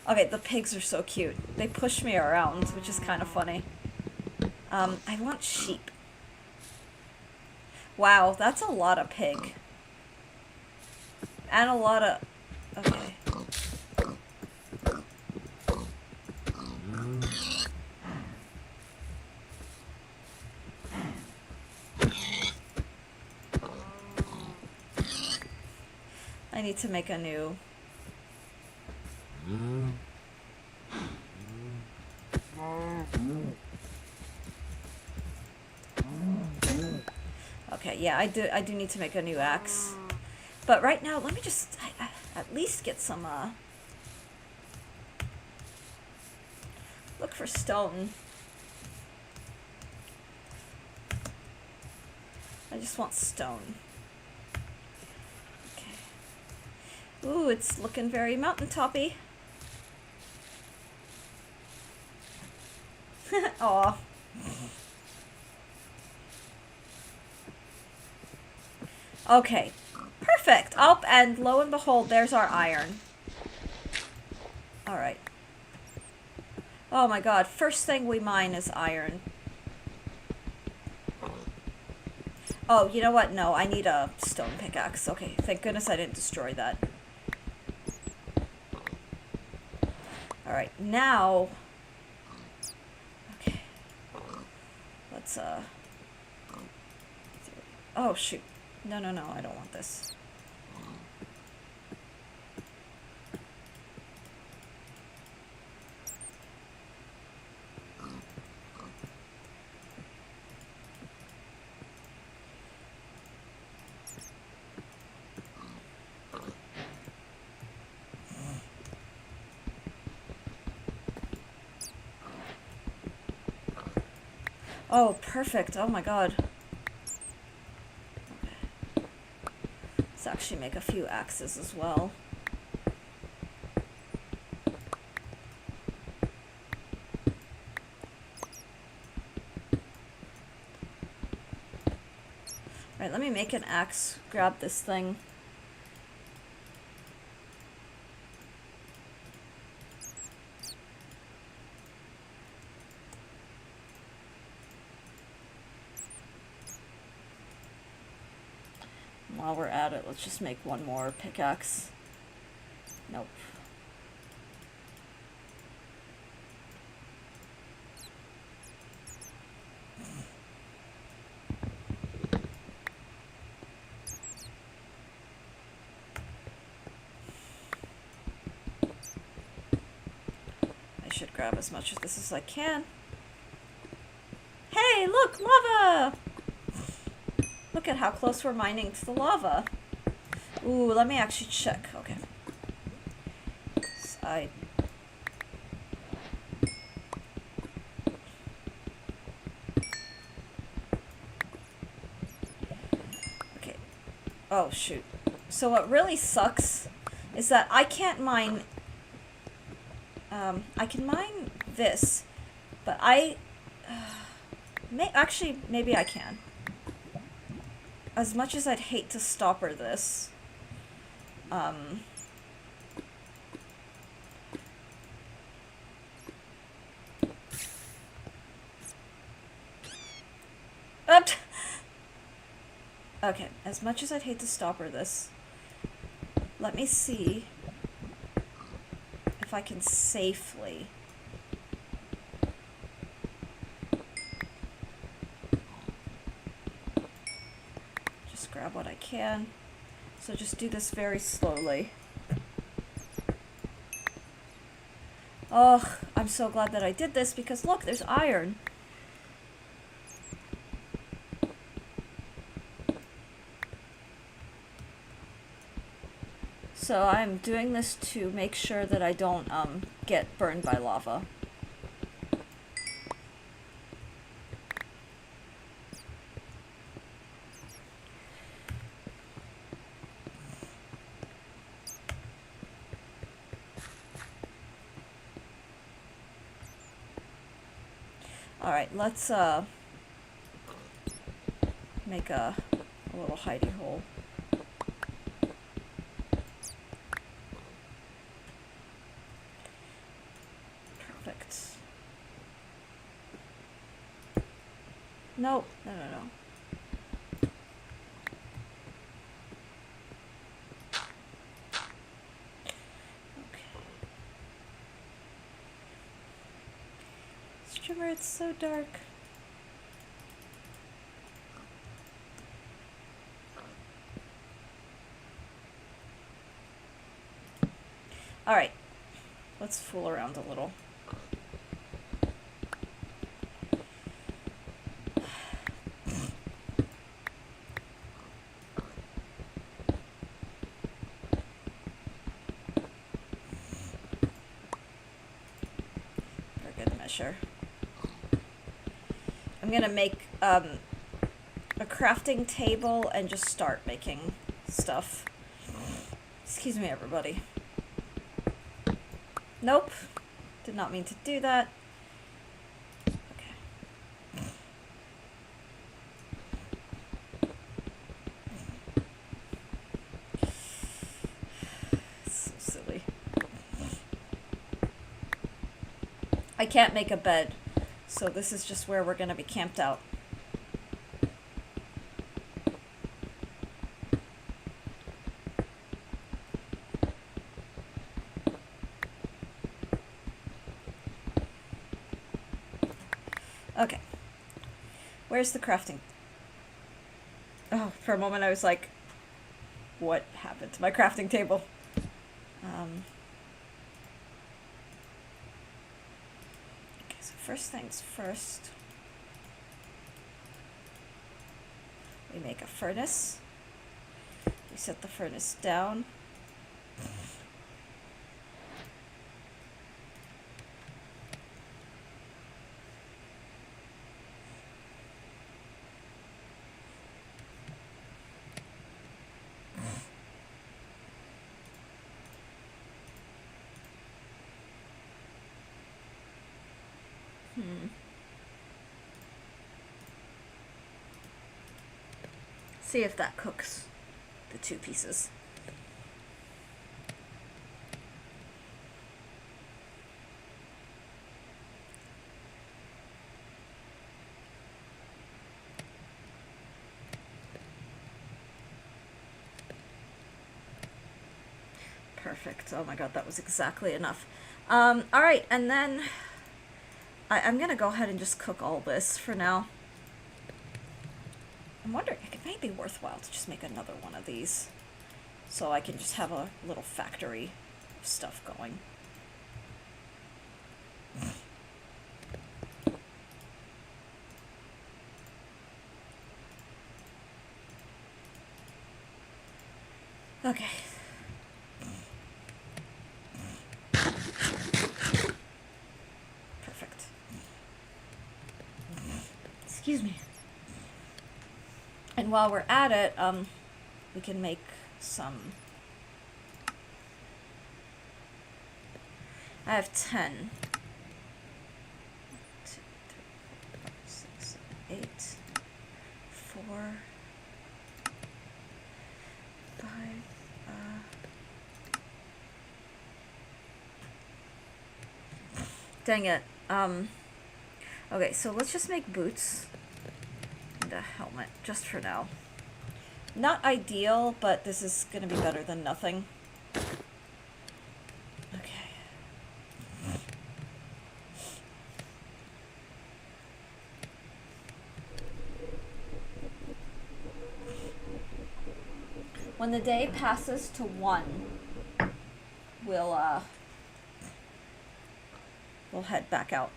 Speaker 1: Okay, the pigs are so cute. They push me around, which is kind of funny. I want sheep. Wow, that's a lot of pig. And a lot of... Okay. I need to make a new... Okay, yeah, I do need to make a new axe. But right now, let me just at least get some, look for stone. I just want stone. Okay. Ooh, it's looking very mountaintoppy. Aw. Okay. Perfect. Oh, and lo and behold, there's our iron. Alright. Oh my god, first thing we mine is iron. Oh, you know what? No, I need a stone pickaxe. Okay, thank goodness I didn't destroy that. Alright, now... Okay. Let's, oh, shoot. No, no, no, I don't want this. Oh, perfect. Oh my god. Okay. Let's actually make a few axes as well. Alright, let me make an axe. Grab this thing. While we're at it, let's just make one more pickaxe. Nope. I should grab as much of this as I can. Hey, look, lava! Look at how close we're mining to the lava. Ooh, let me actually check. Okay. So okay. Oh, shoot. So what really sucks is that I can't mine... I can mine this, but actually, maybe I can. As much as I'd hate to stopper this, okay, as much as I'd hate to stopper this, let me see if I can safely... grab what I can. So just do this very slowly. Oh, I'm so glad that I did this because look, there's iron. So I'm doing this to make sure that I don't get burned by lava. Alright, let's make a little hidey hole. Perfect. Nope, no, no, no. Streamer, it's so dark. Alright, let's fool around a little. finisher. I'm gonna make a crafting table and just start making stuff. Excuse me, everybody. Nope. Did not mean to do that. Okay. So silly. I can't make a bed, so this is just where we're gonna be camped out. Okay. Where's the crafting? Oh, for a moment I was like, what happened to my crafting table? Okay, so first things first. We make a furnace. We set the furnace down. See if that cooks the 2 pieces. Perfect. Oh my god, that was exactly enough. Alright, and then I'm gonna go ahead and just cook all this for now. I'm wondering if it may be worthwhile to just make another one of these, so I can just have a little factory of stuff going. Okay. Perfect. Excuse me. And while we're at it, we can make some. I have 10. 2, 3, 4, 5, 6, 7, 8, 4, 5. Dang it. Okay, so let's just make boots. A helmet just for now. Not ideal, but this is gonna be better than nothing. Okay. When the day passes to 1, we'll head back out.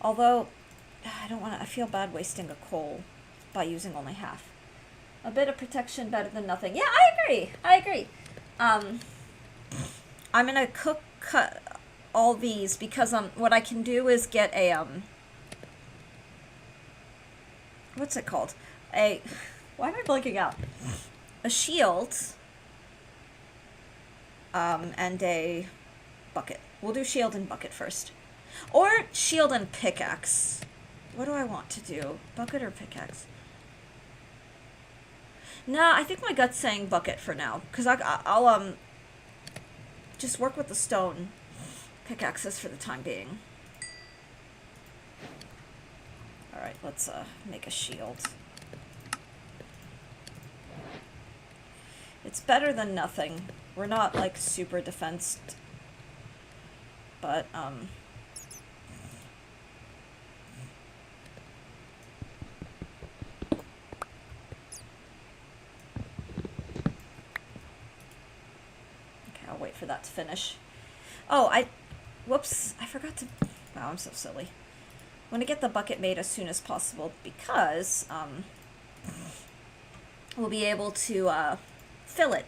Speaker 1: Although, I feel bad wasting a coal by using only half. A bit of protection better than nothing. Yeah, I agree. I'm gonna cut all these because, what I can do is get a, what's it called? Why am I blanking out? A shield, and a bucket. We'll do shield and bucket first. Or shield and pickaxe. What do I want to do? Bucket or pickaxe? Nah, I think my gut's saying bucket for now. Because I'll just work with the stone pickaxes for the time being. Alright, let's make a shield. It's better than nothing. We're not, like, super defensed. But, wait for that to finish. Oh, whoops, I forgot to, wow, I'm so silly. I want to get the bucket made as soon as possible because, we'll be able to, fill it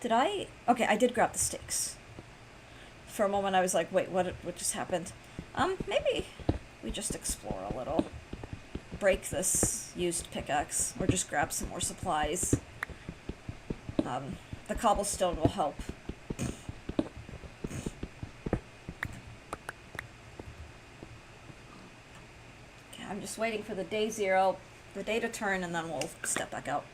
Speaker 1: Did I? Okay, I did grab the stakes. For a moment I was like, wait, what just happened? Maybe we just explore a little. Break this used pickaxe, or just grab some more supplies. The cobblestone will help. Okay, I'm just waiting for the day to turn, and then we'll step back out.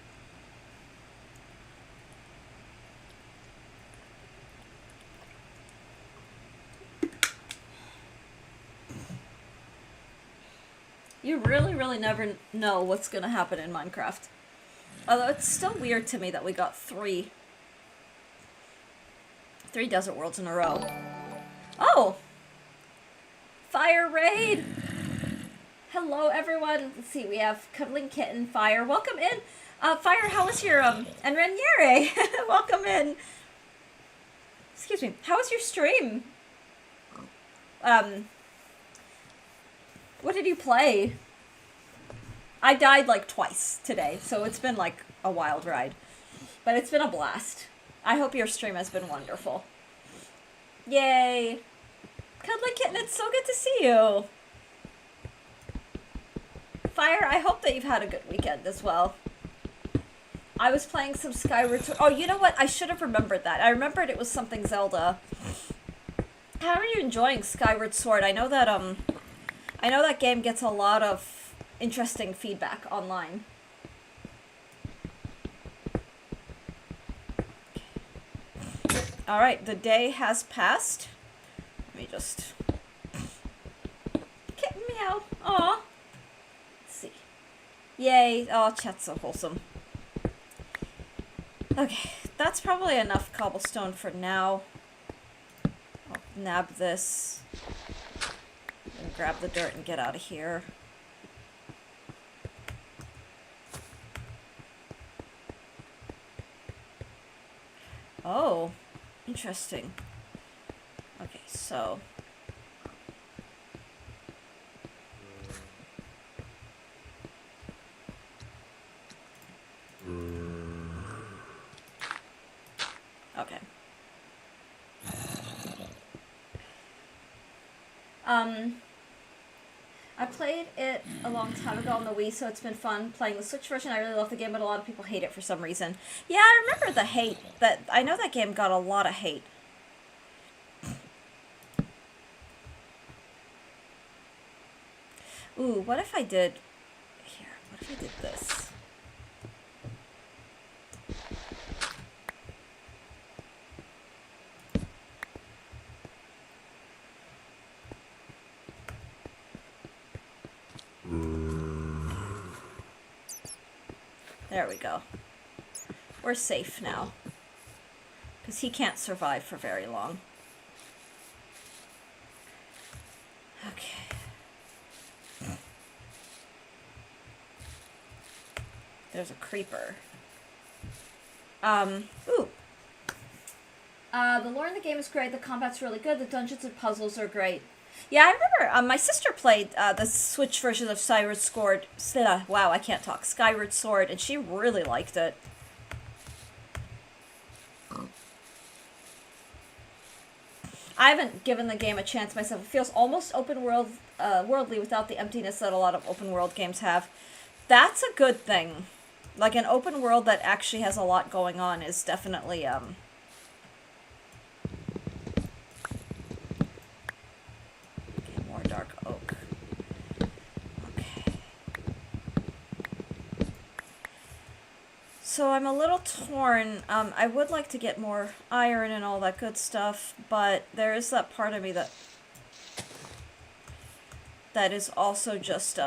Speaker 1: You really, really never know what's gonna happen in Minecraft. Although it's still weird to me that we got three desert worlds in a row. Oh! Fire raid! Hello, everyone. Let's see, we have Cuddling Kitten, Fire. Welcome in. Fire, how was your, and Raniere! Welcome in. Excuse me. How was your stream? What did you play? I died like twice today, so it's been like a wild ride. But it's been a blast. I hope your stream has been wonderful. Yay! Cuddling Kitten, it's so good to see you! Fire, I hope that you've had a good weekend as well. I was playing some Skyward Sword. Oh, you know what? I should have remembered that. I remembered it was something Zelda. How are you enjoying Skyward Sword? I know that game gets a lot of interesting feedback online. Alright, the day has passed. Let me just... Kitten meow. Aw. Let's see. Yay. Oh, chat's so wholesome. Okay, that's probably enough cobblestone for now. I'll nab this. And grab the dirt and get out of here. Oh. Interesting. Okay, so... Okay. I played it a long time ago on the Wii, so it's been fun playing the Switch version. I really love the game, but a lot of people hate it for some reason. Yeah, I remember the hate. I know that game got a lot of hate. Ooh, what if I did... Here, what if I did this? There we go. We're safe now. Because he can't survive for very long. Okay. There's a creeper. Ooh. The lore in the game is great, the combat's really good, the dungeons and puzzles are great. Yeah, I remember, my sister played, the Switch version of Skyward Sword, wow, I can't talk, Skyward Sword, and she really liked it. I haven't given the game a chance myself. It feels almost worldly without the emptiness that a lot of open world games have. That's a good thing. Like, an open world that actually has a lot going on is definitely, Okay, more dark oak. Okay. So I'm a little torn. I would like to get more iron and all that good stuff, but there is that part of me that is also just,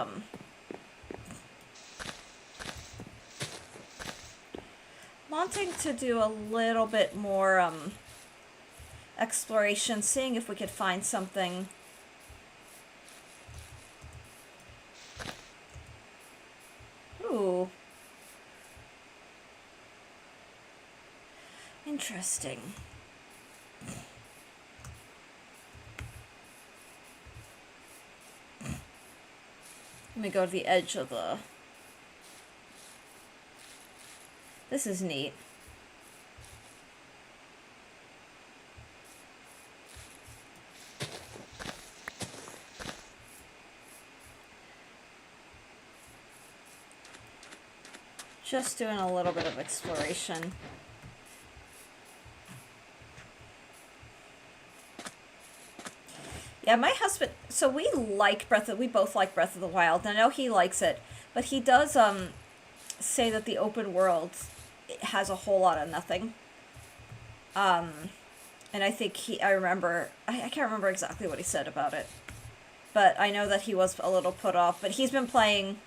Speaker 1: wanting to do a little bit more, exploration, seeing if we could find something. Ooh. Interesting. Let me go to the edge of the... This is neat. Just doing a little bit of exploration. Yeah, my husband, so we both like Breath of the Wild, and I know he likes it, but he does, say that the open world has a whole lot of nothing. And I think I can't remember exactly what he said about it, but I know that he was a little put off, but he's been playing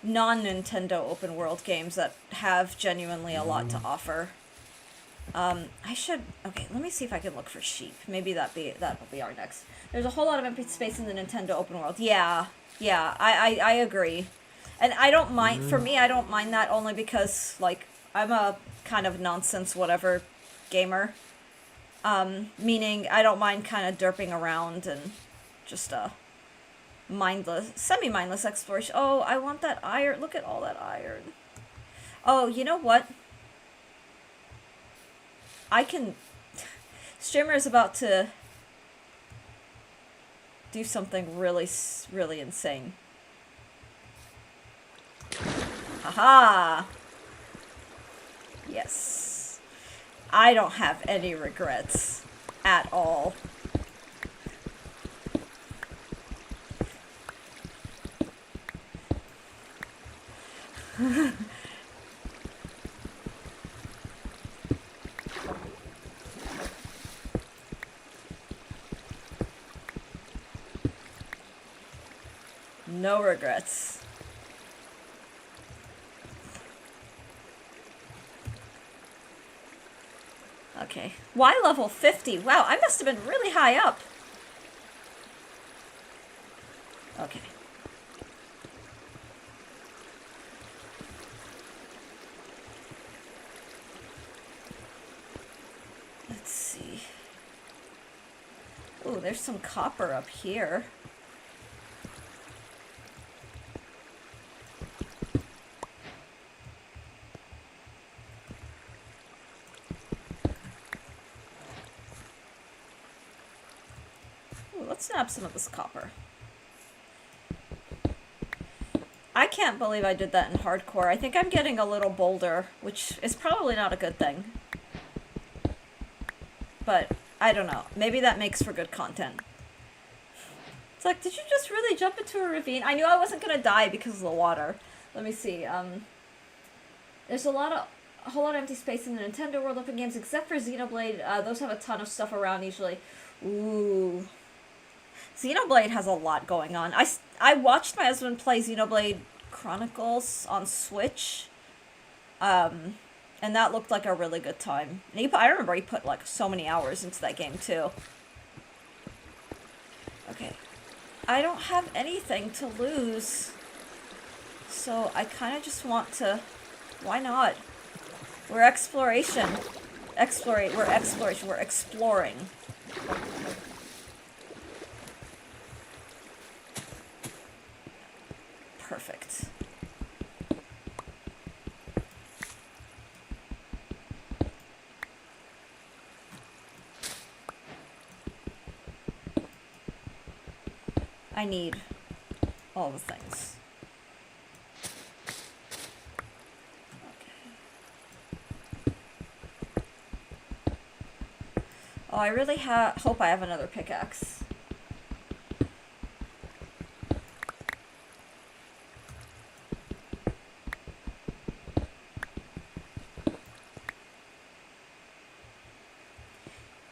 Speaker 1: non-Nintendo open world games that have genuinely a lot to offer. Okay, let me see if I can look for sheep. Maybe that'll be our next. There's a whole lot of empty space in the Nintendo open world. Yeah, I agree. And I don't mind, for me, I don't mind that only because, like, I'm a kind of nonsense whatever gamer. Meaning I don't mind kind of derping around and just, semi-mindless exploration. Oh, I want that iron. Look at all that iron. Oh, you know what? Streamer is about to do something really, really insane. Haha! Yes. I don't have any regrets at all. No regrets. Okay. Y level 50. Wow, I must have been really high up. Okay. Let's see. Ooh, there's some copper up here. Let's snap some of this copper. I can't believe I did that in hardcore. I think I'm getting a little bolder, which is probably not a good thing. But, I don't know. Maybe that makes for good content. It's like, did you just really jump into a ravine? I knew I wasn't gonna die because of the water. Let me see. There's a whole lot of empty space in the Nintendo World Open games, except for Xenoblade. Those have a ton of stuff around usually. Ooh. Xenoblade has a lot going on. I watched my husband play Xenoblade Chronicles on Switch. And that looked like a really good time. And I remember he put like so many hours into that game too. Okay. I don't have anything to lose. So I kind of just want to... Why not? We're exploration. We're exploration. We're exploring. Perfect. I need all the things. Okay. Oh, I really hope I have another pickaxe.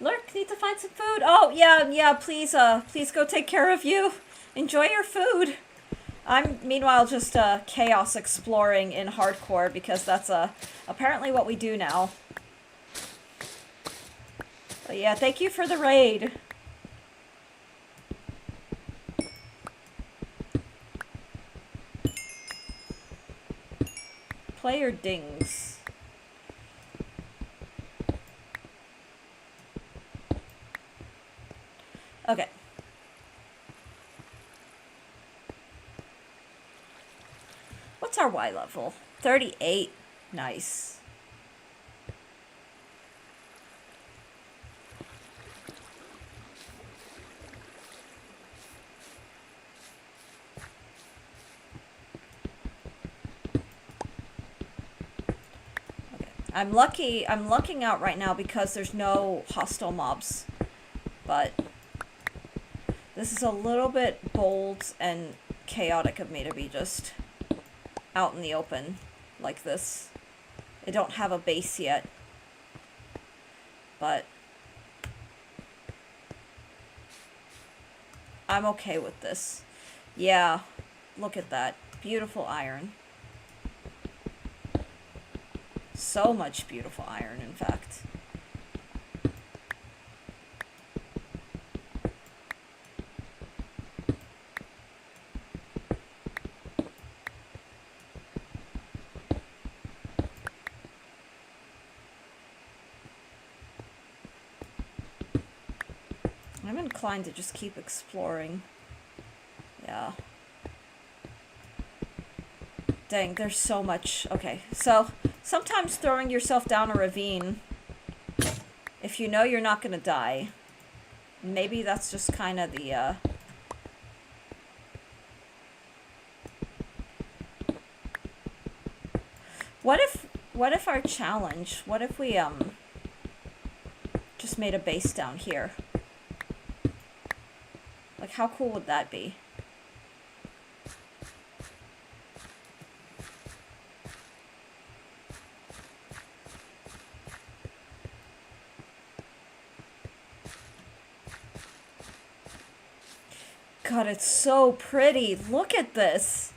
Speaker 1: Lurk, need to find some food. Oh, yeah, please go take care of you. Enjoy your food. I'm, meanwhile, just, chaos exploring in hardcore, because that's, apparently what we do now. But yeah, thank you for the raid. Player dings. Okay. What's our Y level? 38. Nice. I'm lucky. I'm lucking out right now because there's no hostile mobs. But this is a little bit bold and chaotic of me to be just out in the open like this. I don't have a base yet. But I'm okay with this. Yeah, look at that. Beautiful iron. So much beautiful iron, in fact. I'm inclined to just keep exploring. Yeah. Dang, there's so much. Okay, so sometimes throwing yourself down a ravine, if you know you're not gonna die, maybe that's just kind of the, what if our challenge, what if we, just made a base down here? Like, how cool would that be? God, it's so pretty. Look at this.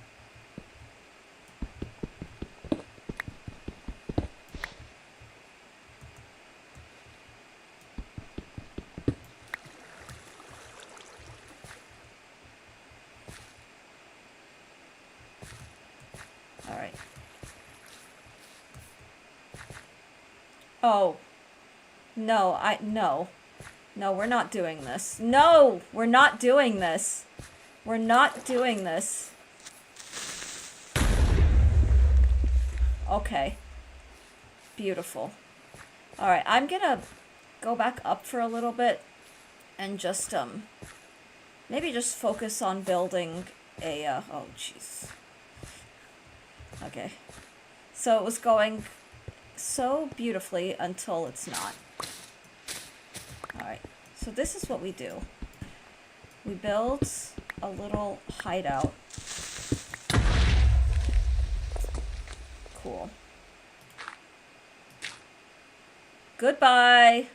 Speaker 1: All right. Oh. No, no. No, we're not doing this. No, we're not doing this. We're not doing this. Okay. Beautiful. Alright, I'm gonna go back up for a little bit and just, maybe just focus on building a, oh, jeez. Okay. So it was going so beautifully until it's not. Alright, so this is what we do. We build a little hideout. Cool. Goodbye!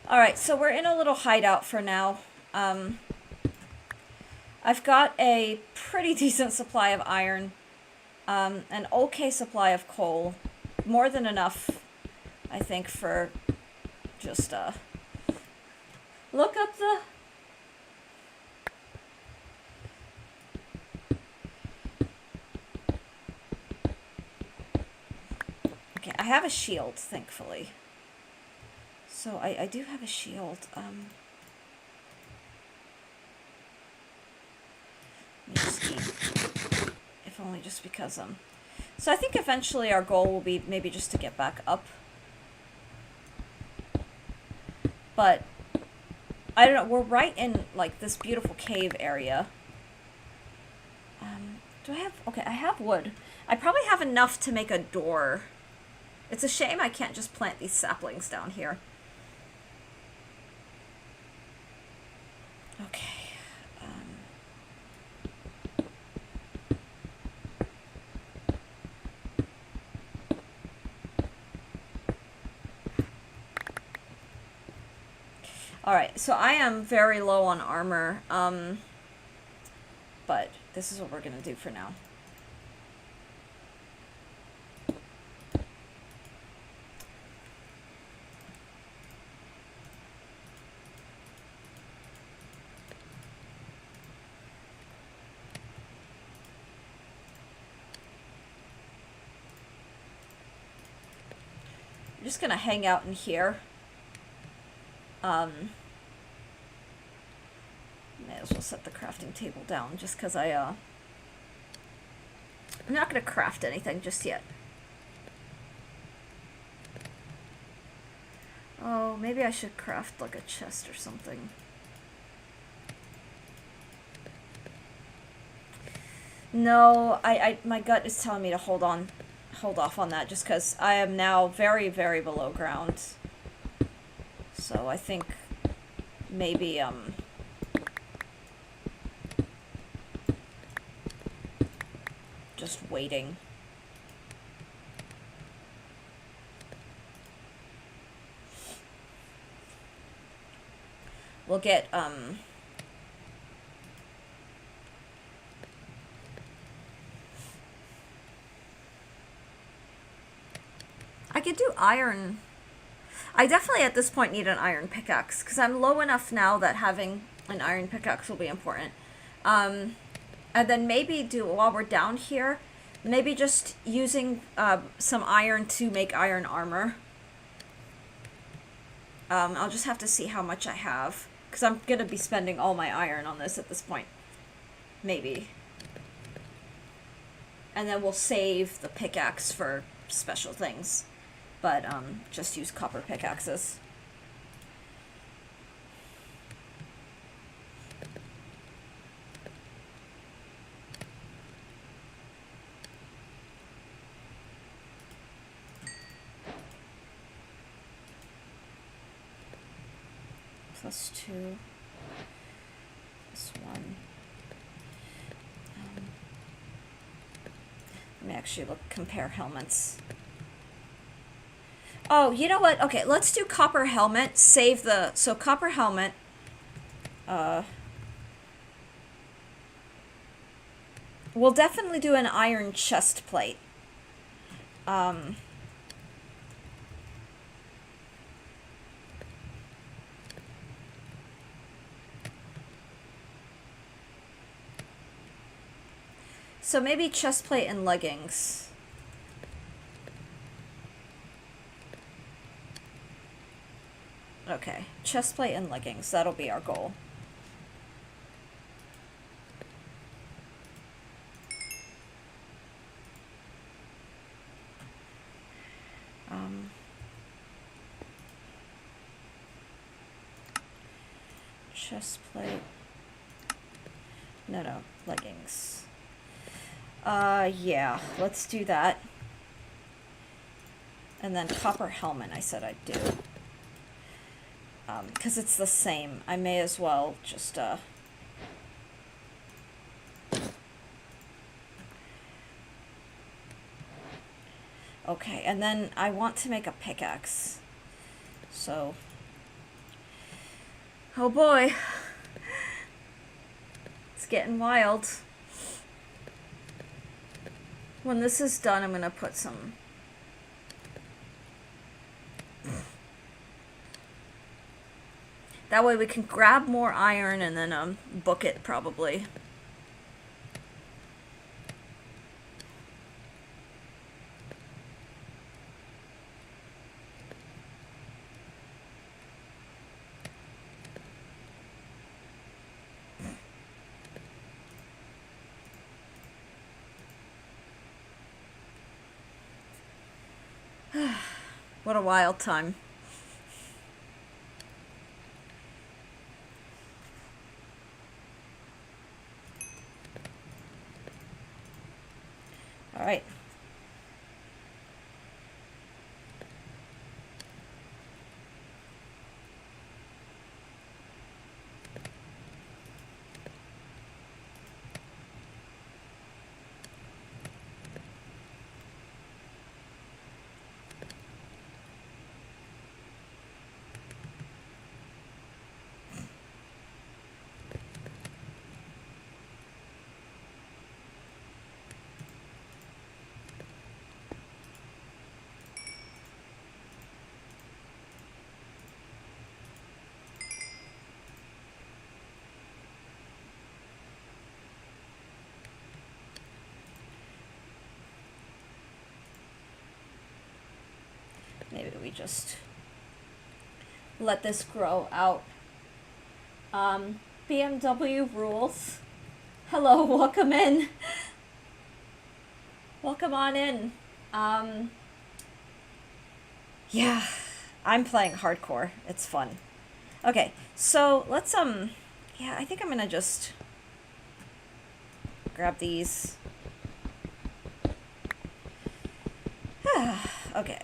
Speaker 1: Alright, so we're in a little hideout for now. I've got a pretty decent supply of iron. An okay supply of coal. More than enough, I think, for just, look up the... Okay, I have a shield, thankfully. So, I do have a shield. Let me just eat. If only just because, So I think eventually our goal will be maybe just to get back up. But, I don't know, we're right in, like, this beautiful cave area. Do I have... Okay, I have wood. I probably have enough to make a door. It's a shame I can't just plant these saplings down here. Okay. Alright, so I am very low on armor, but this is what we're gonna do for now. I'm just gonna hang out in here. May as well set the crafting table down just because I'm not gonna craft anything just yet. Oh, maybe I should craft like a chest or something. No, my gut is telling me to hold off on that, just because I am now very, very below ground. So I think maybe, just waiting. We'll get, I could do iron. I definitely at this point need an iron pickaxe, because I'm low enough now that having an iron pickaxe will be important. And then maybe while we're down here, maybe just using some iron to make iron armor. I'll just have to see how much I have, because I'm going to be spending all my iron on this at this point. Maybe. And then we'll save the pickaxe for special things. But just use copper pickaxes. +2. +1. Let me actually compare helmets. Oh, you know what? Okay, let's do copper helmet. So copper helmet. We'll definitely do an iron chest plate. So maybe chest plate and leggings. Okay, chest plate and leggings. That'll be our goal. Chest plate. No, leggings. Yeah, let's do that. And then copper helmet, I said I'd do. Because it's the same. I may as well just, Okay, and then I want to make a pickaxe. So... Oh boy. It's getting wild. When this is done, I'm gonna put some... That way we can grab more iron and then book it, probably. What a wild time. All right. Maybe we just let this grow out. BMW rules. Hello, welcome in. Welcome on in. Yeah, I'm playing hardcore. It's fun. Okay, so let's, yeah, I think I'm gonna just grab these. Okay.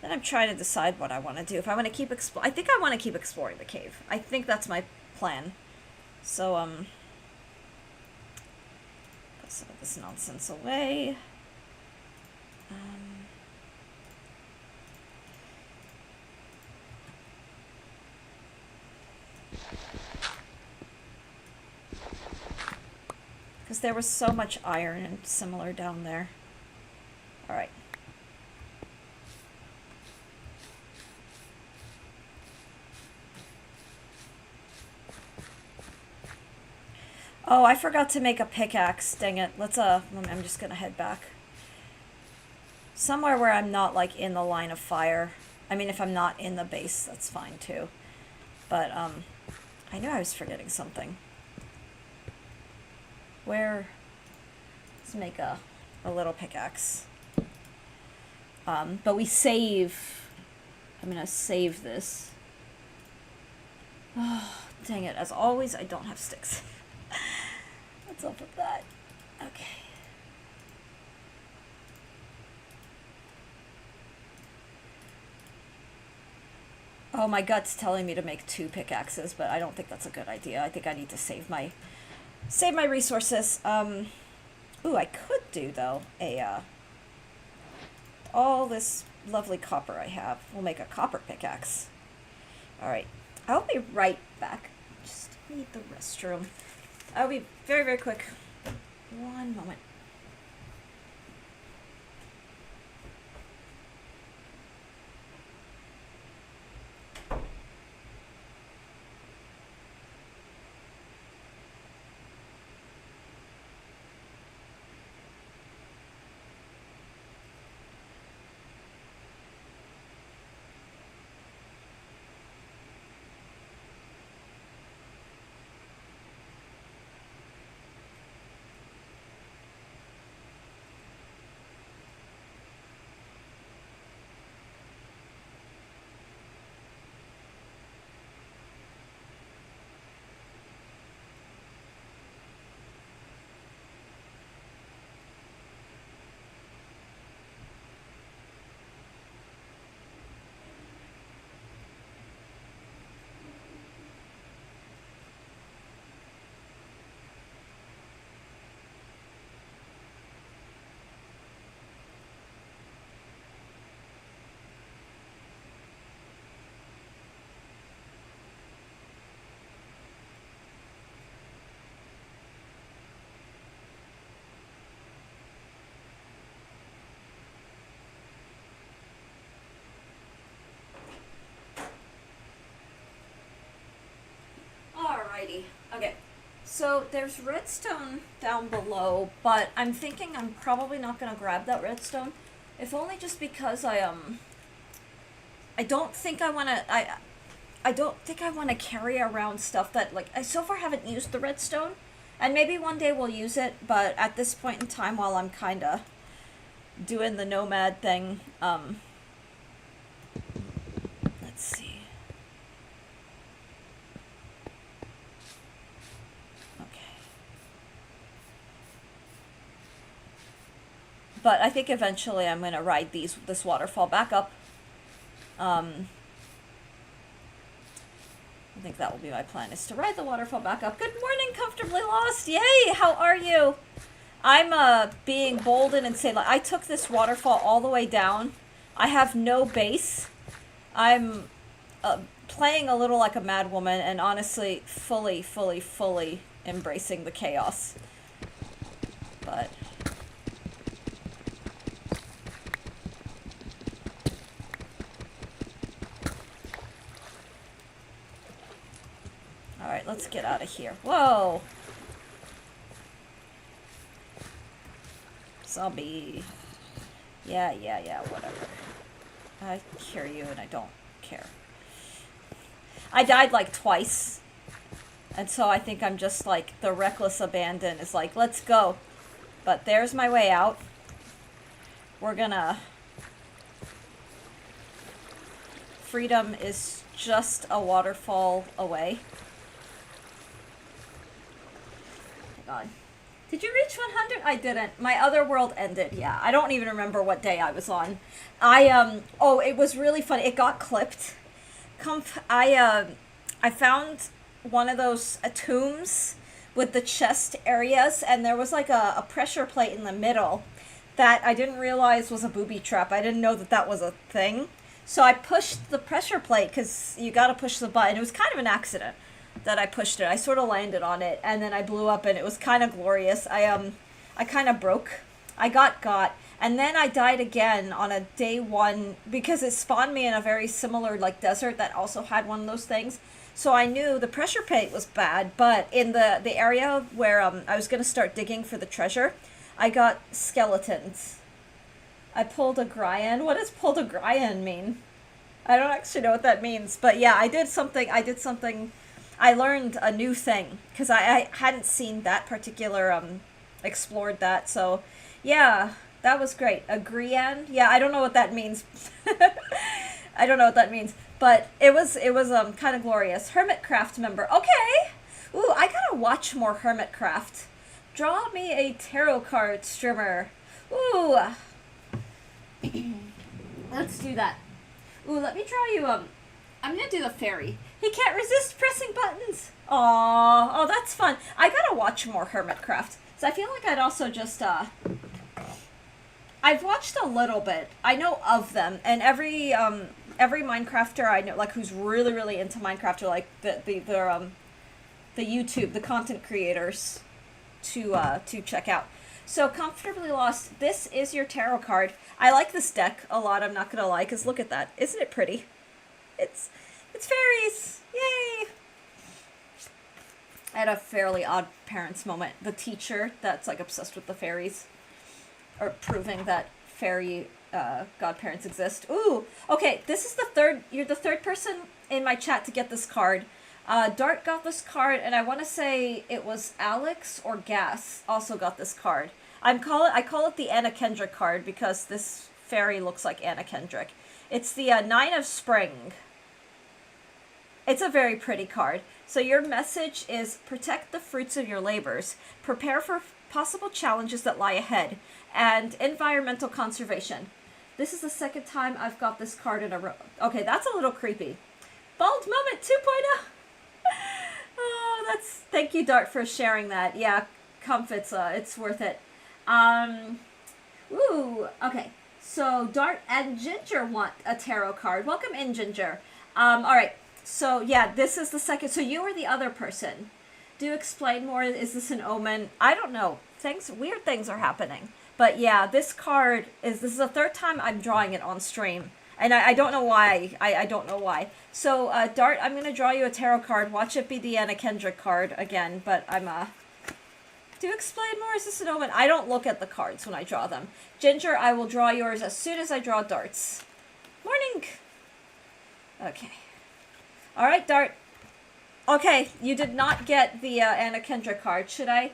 Speaker 1: Then I'm trying to decide what I want to do. If I want to keep I think I want to keep exploring the cave. I think that's my plan. So, put some of this nonsense away. Because there was so much iron and similar down there. Alright. Oh, I forgot to make a pickaxe. Dang it. I'm just gonna head back. Somewhere where I'm not, like, in the line of fire. I mean, if I'm not in the base, that's fine, too. But, I knew I was forgetting something. Let's make a little pickaxe. But we save... I'm gonna save this. Oh, dang it. As always, I don't have sticks. What's up with that? Okay. Oh, my gut's telling me to make 2 pickaxes, but I don't think that's a good idea. I think I need to save my resources. Ooh, I could do, though, all this lovely copper I have. We'll make a copper pickaxe. Alright. I'll be right back. Just need the restroom. I'll be very, very quick. One moment. Alrighty. Okay. So there's redstone down below, but I'm thinking I'm probably not gonna grab that redstone. If only just because I don't think I wanna I don't think I wanna carry around stuff that, like, I so far haven't used the redstone. And maybe one day we'll use it, but at this point in time, while I'm kinda doing the nomad thing, let's see. But I think eventually I'm going to ride this waterfall back up. I think that will be my plan, is to ride the waterfall back up. Good morning, Comfortably Lost! Yay! How are you? I'm being bold and insane. Like, I took this waterfall all the way down. I have no base. I'm playing a little like a mad woman and honestly fully embracing the chaos. But... Alright, let's get out of here. Whoa! Zombie. Yeah, whatever. I hear you and I don't care. I died like twice. And so I think I'm just like, the reckless abandon is like, let's go. But there's my way out. We're gonna... Freedom is just a waterfall away. hang on. Did you reach 100? I didn't. My other world ended. Yeah, I don't even remember what day I was on. Oh, it was really funny. It got clipped. I found one of those tombs with the chest areas, and there was like a pressure plate in the middle that I didn't realize was a booby trap. I didn't know that that was a thing. So I pushed the pressure plate because you got to push the button. It was kind of an accident that I pushed it. I sort of landed on it, and then I blew up, and it was kind of glorious. I kind of broke. I got, and then I died again on a day one because it spawned me in a very similar like desert that also had one of those things. So I knew the pressure plate was bad, but in the area where I was gonna start digging for the treasure, I got skeletons. I pulled a Gryan. What does pulled a Gryan mean? I don't actually know what that means, but yeah, I did something. I learned a new thing because I hadn't seen that particular explored that. So yeah, that was great. A Grian? Yeah, I don't know what that means. I don't know what that means, but it was kind of glorious. Hermitcraft member. Okay. Ooh, I gotta watch more Hermitcraft. Draw me a tarot card, streamer. Ooh. Let's do that. Ooh, let me draw you I'm gonna do the fairy. He can't resist pressing buttons. Aww, oh, that's fun. I gotta watch more Hermitcraft. So I feel like I'd also just I've watched a little bit. I know of them, and every Minecrafter I know, like who's really into Minecraft, are like the YouTube, the content creators to check out. So Comfortably Lost. This is your tarot card. I like this deck a lot. I'm not gonna lie, cause look at that. Isn't it pretty? It's fairies. Yay! I had a fairly odd parents moment. The teacher that's like obsessed with the fairies, or proving that fairy godparents exist. Ooh, okay. This is the third. You're the third person in my chat to get this card. Dart got this card, and I want to say it was Alex or Gas also got this card. I call it the Anna Kendrick card because this fairy looks like Anna Kendrick. It's the Nine of Spring. It's a very pretty card. So your message is protect the fruits of your labors, prepare for possible challenges that lie ahead, and environmental conservation. This is the second time I've got this card in a row. Okay, that's a little creepy. Bald Moment 2.0. Oh, thank you, Dart, for sharing that. Yeah, it's worth it. Ooh, okay. So Dart and Ginger want a tarot card. Welcome in, Ginger. All right. So yeah, this is the second. So you are the other person. Do explain more. Is this an omen? I don't know. Weird things are happening. But yeah, this is the third time I'm drawing it on stream. And I don't know why. I don't know why. So, Dart, I'm going to draw you a tarot card. Watch it be the Anna Kendrick card again. But do explain more. Is this an omen? I don't look at the cards when I draw them. Ginger, I will draw yours as soon as I draw Dart's. Morning. Okay. All right, Dart. Okay, you did not get the Anna Kendrick card. Should I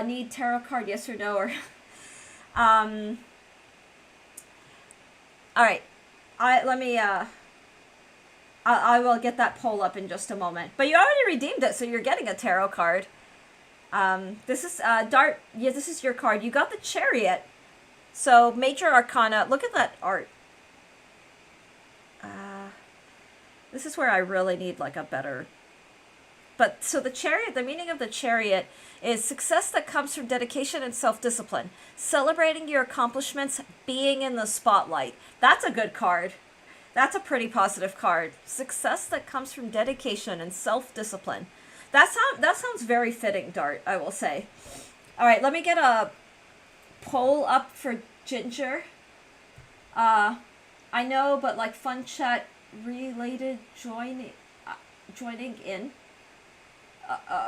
Speaker 1: need tarot card, yes or no? Or all right. I will get that poll up in just a moment. But you already redeemed it, so you're getting a tarot card. This is Dart. Yeah, this is your card. You got the Chariot. So Major Arcana. Look at that art. This is where I really need like a better. But so the Chariot, the meaning of the Chariot is success that comes from dedication and self-discipline. Celebrating your accomplishments, being in the spotlight. That's a good card. That's a pretty positive card. Success that comes from dedication and self-discipline. That sounds very fitting, Dart, I will say. All right, let me get a poll up for Ginger. I know, but like fun chat related joining in.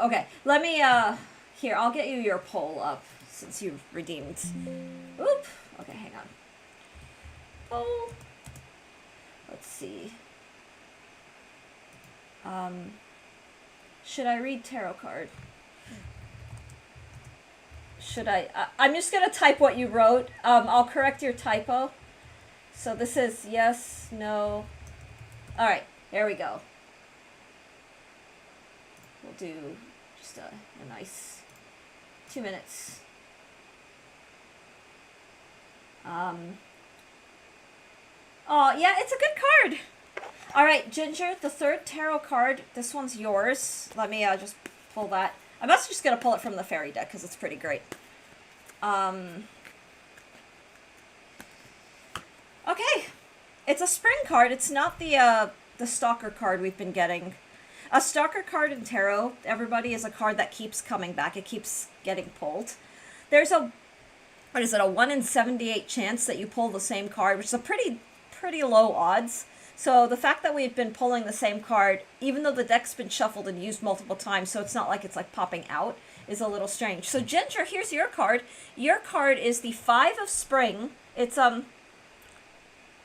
Speaker 1: Okay, let me, here, I'll get you your poll up since you've redeemed. Oop, okay, hang on. Poll. Let's see. Should I read tarot card? Should I? I'm just gonna type what you wrote. I'll correct your typo. So this is yes, no. All right, there we go. We'll do just a nice 2 minutes. Oh, yeah, it's a good card. All right, Ginger, the third tarot card. This one's yours. Let me just pull that. I'm also just going to pull it from the fairy deck because it's pretty great. Okay. It's a spring card. It's not the stalker card we've been getting. A stalker card in tarot, everybody, is a card that keeps coming back. It keeps getting pulled. There's a 1 in 78 chance that you pull the same card, which is a pretty low odds. So the fact that we've been pulling the same card, even though the deck's been shuffled and used multiple times, so it's not like it's like popping out, is a little strange. So Ginger, here's your card. Your card is the 5 of Spring. It's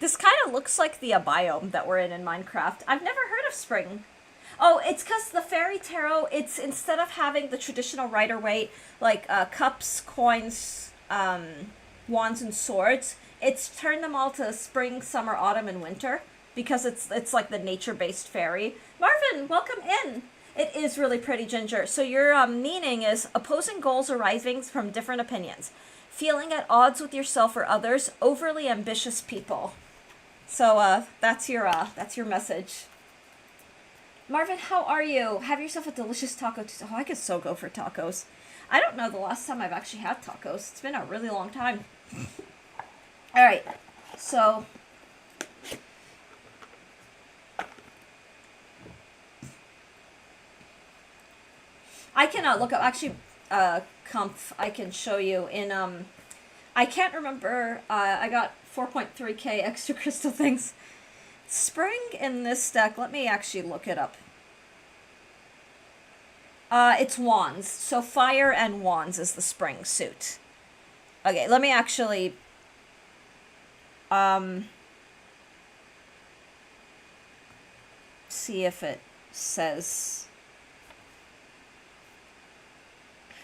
Speaker 1: this kind of looks like the biome that we're in Minecraft. I've never heard of Spring. Oh, it's because the Fairy Tarot, it's instead of having the traditional Rider-Waite, like cups, coins, wands, and swords, it's turned them all to spring, summer, autumn, and winter, because it's like the nature-based fairy. Marvin, welcome in. It is really pretty, Ginger. So your meaning is opposing goals arising from different opinions, feeling at odds with yourself or others, overly ambitious people. So that's your message. Marvin, how are you? Have yourself a delicious taco. Oh, I could so go for tacos. I don't know the last time I've actually had tacos. It's been a really long time. All right, so I can look up, actually, Comf, I can show you in, I can't remember, I got 4.3k extra crystal things. Spring in this deck, let me actually look it up. It's wands, so fire and wands is the spring suit. Okay, let me actually, see if it says,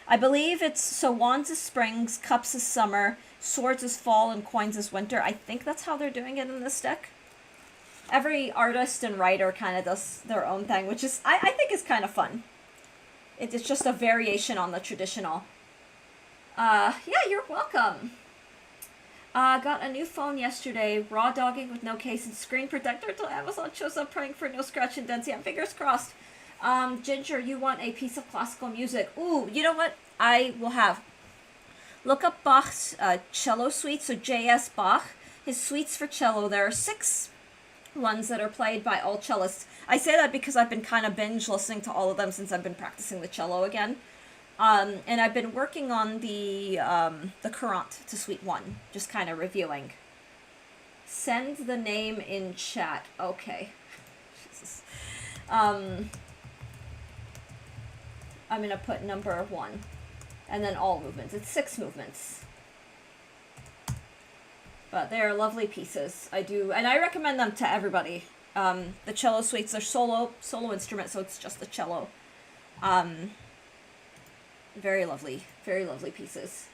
Speaker 1: I believe it's, so wands is springs, cups is summer, swords is fall, and coins is winter. I think that's how they're doing it in this deck. Every artist and writer kind of does their own thing, which is, I think is kind of fun. It's just a variation on the traditional. Yeah, you're welcome. Got a new phone yesterday, raw dogging with no case and screen protector until Amazon shows up, praying for no scratch and dents. Yeah, fingers crossed. Ginger, you want a piece of classical music. Ooh, you know what I will have? Look up Bach's cello suite, so J.S. Bach. His suites for cello, there are 6 ones that are played by all cellists. I say that because I've been kind of binge listening to all of them since I've been practicing the cello again. And I've been working on the Courant to Suite 1, just kind of reviewing. Send the name in chat. Okay. Jesus. I'm going to put number 1. And then all movements. It's 6 movements. But they are lovely pieces. I do, and I recommend them to everybody. The cello suites are solo instrument, so it's just the cello. Very lovely pieces.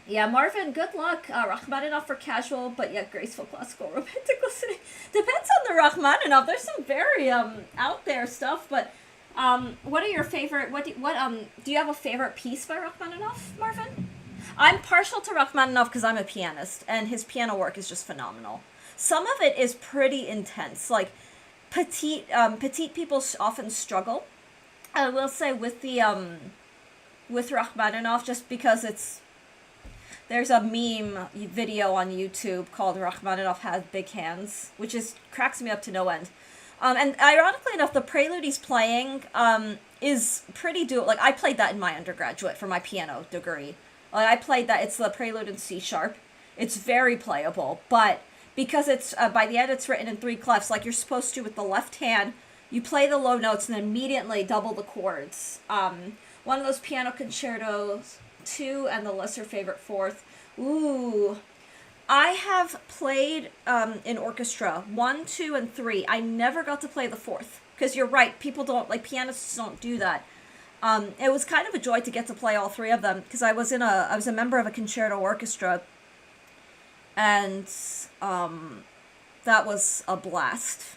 Speaker 1: Yeah, Marvin, good luck. Rachmaninoff for casual, but yet graceful, classical, romantic listening. Depends on the Rachmaninoff. There's some very out there stuff, but what are your favorite? Do you have a favorite piece by Rachmaninoff, Marvin? I'm partial to Rachmaninoff because I'm a pianist, and his piano work is just phenomenal. Some of it is pretty intense. Like, petite people often struggle, I will say, with the with Rachmaninoff, just because there's a meme video on YouTube called Rachmaninoff Has Big Hands, which cracks me up to no end. And ironically enough, the prelude he's playing is pretty like, I played that in my undergraduate for my piano degree. Like, I played that. It's the prelude in C sharp. It's very playable, but because it's by the end it's written in 3 clefs, like you're supposed to with the left hand, you play the low notes and then immediately double the chords. One of those piano concertos, 2, and the lesser favorite 4th. Ooh, I have played in orchestra 1, 2, and 3. I never got to play the 4th because you're right. People don't, like, pianists don't do that. It was kind of a joy to get to play all 3 of them because I was a member of a concerto orchestra, and that was a blast.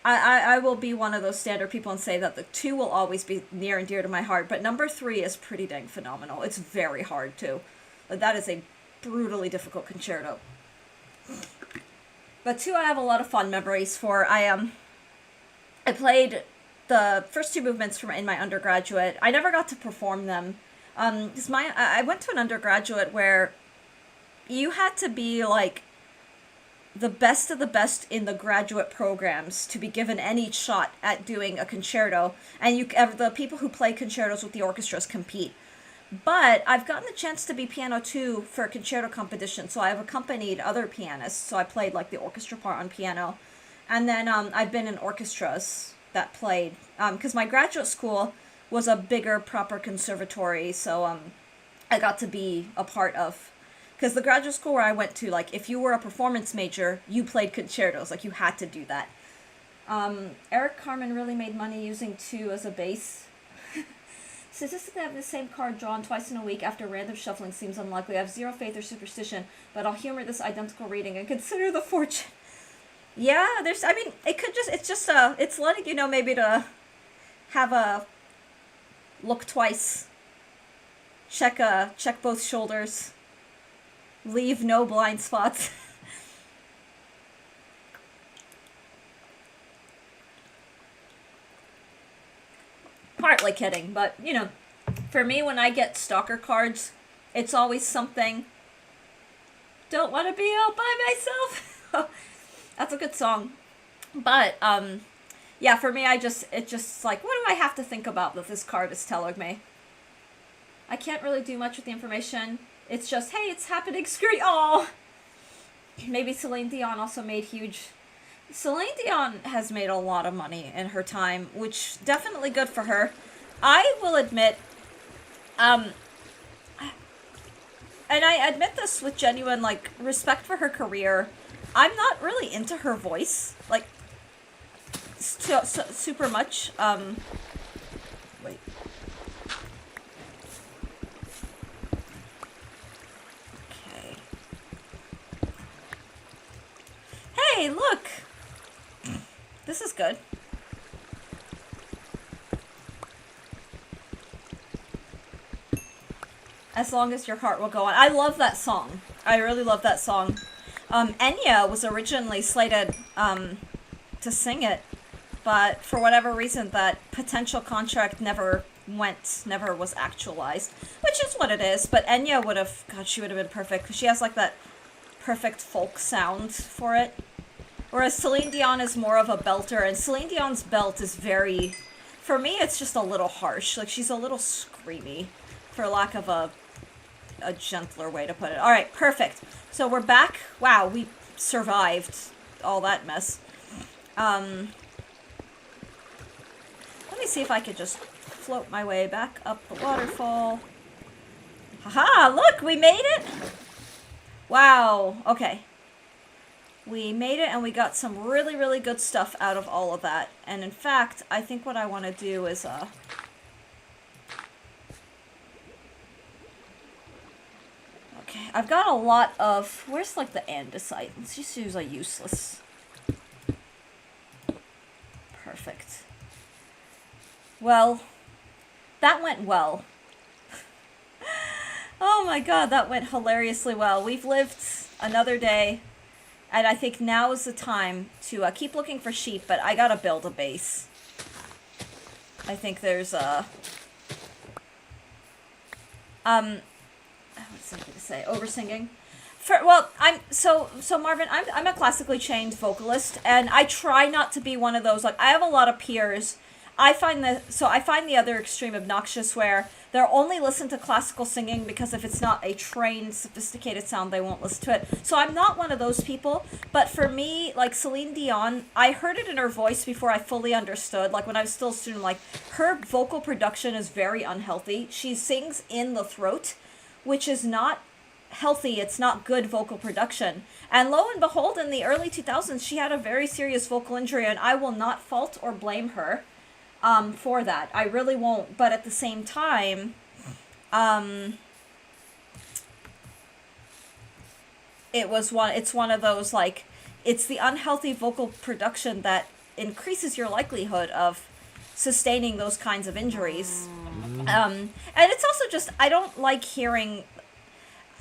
Speaker 1: I will be one of those standard people and say that the 2 will always be near and dear to my heart, but number 3 is pretty dang phenomenal. It's very hard too. That is a brutally difficult concerto. But 2 I have a lot of fond memories for. I played the first 2 movements from in my undergraduate. I never got to perform them. Because I went to an undergraduate where you had to be like the best of the best in the graduate programs to be given any shot at doing a concerto, and the people who play concertos with the orchestras compete. But I've gotten the chance to be piano 2 for a concerto competition, so I've accompanied other pianists. So I played like the orchestra part on piano, and then I've been in orchestras that played, because my graduate school was a bigger proper conservatory, so I got to be a part of. Because the graduate school where I went to, like, if you were a performance major, you played concertos. Like, you had to do that. Eric Carmen really made money using 2 as a bass. Statistically, having the same card drawn twice in a week after random shuffling seems unlikely. I have zero faith or superstition, but I'll humor this identical reading and consider the fortune. Yeah, it's letting you know maybe to have a look twice. Check both shoulders. Leave no blind spots. Partly kidding, but, you know, for me, when I get stalker cards, it's always something. Don't want to be out by myself. That's a good song. But, yeah, for me, it's just like, what do I have to think about that this card is telling me? I can't really do much with the information. It's just, hey, it's happening, screw you. Oh! Maybe Celine Dion also made huge... Celine Dion has made a lot of money in her time, which definitely good for her. I will admit, and I admit this with genuine, like, respect for her career, I'm not really into her voice, like, super much. Wait. Hey, look! This is good. As long as your heart will go on. I love that song. I really love that song. Enya was originally slated to sing it, but for whatever reason that potential contract never was actualized. Which is what it is, but Enya she would have been perfect, because she has like that perfect folk sound for it. Whereas Celine Dion is more of a belter, and Celine Dion's belt is very... For me, it's just a little harsh. Like, she's a little screamy, for lack of a gentler way to put it. Alright, perfect. So we're back. Wow, we survived all that mess. Let me see if I could just float my way back up the waterfall. Haha, look, we made it! Wow, okay. We made it, and we got some really, really good stuff out of all of that. And in fact, I think what I want to do is, okay, I've got a lot of... Where's, like, the andesite? Let's just use a useless. Perfect. Well, that went well. Oh my god, that went hilariously well. We've lived another day. And I think now is the time to keep looking for sheep, but I gotta build a base. I think there's what's I gonna say? Over-singing? So Marvin, I'm a classically trained vocalist, and I try not to be one of those, like, I have a lot of peers. I find the other extreme obnoxious, where they'll only listen to classical singing because if it's not a trained, sophisticated sound, they won't listen to it. So I'm not one of those people, but for me, like Celine Dion, I heard it in her voice before I fully understood. Like, when I was still a student, like, her vocal production is very unhealthy. She sings in the throat, which is not healthy. It's not good vocal production. And lo and behold, in the early 2000s, she had a very serious vocal injury, and I will not fault or blame her for that. I really won't. But at the same time, it's one of those, like, it's the unhealthy vocal production that increases your likelihood of sustaining those kinds of injuries. And it's also just, I don't like hearing,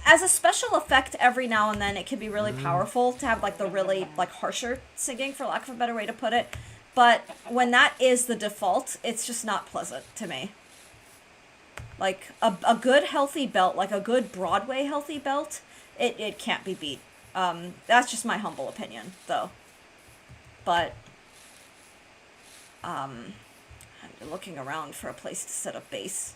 Speaker 1: as a special effect, every now and then it can be really powerful to have like the really like harsher singing, for lack of a better way to put it. But when that is the default, it's just not pleasant to me. Like a good healthy belt, like a good Broadway healthy belt, it can't be beat. That's just my humble opinion, though. But I'm looking around for a place to set up base.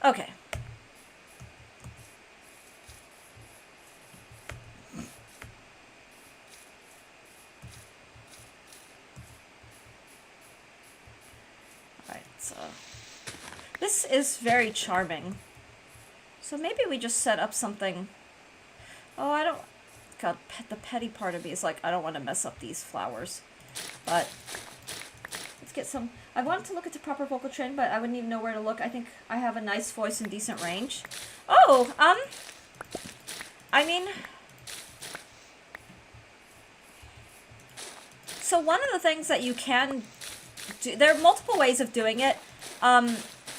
Speaker 1: Okay. Alright, so this is very charming. So maybe we just set up something. Oh, I don't... God, the petty part of me is like, I don't want to mess up these flowers. But let's get some... I wanted to look at the proper vocal train, but I wouldn't even know where to look. I think I have a nice voice and decent range. Oh, I mean... So one of the things that you can do... There are multiple ways of doing it.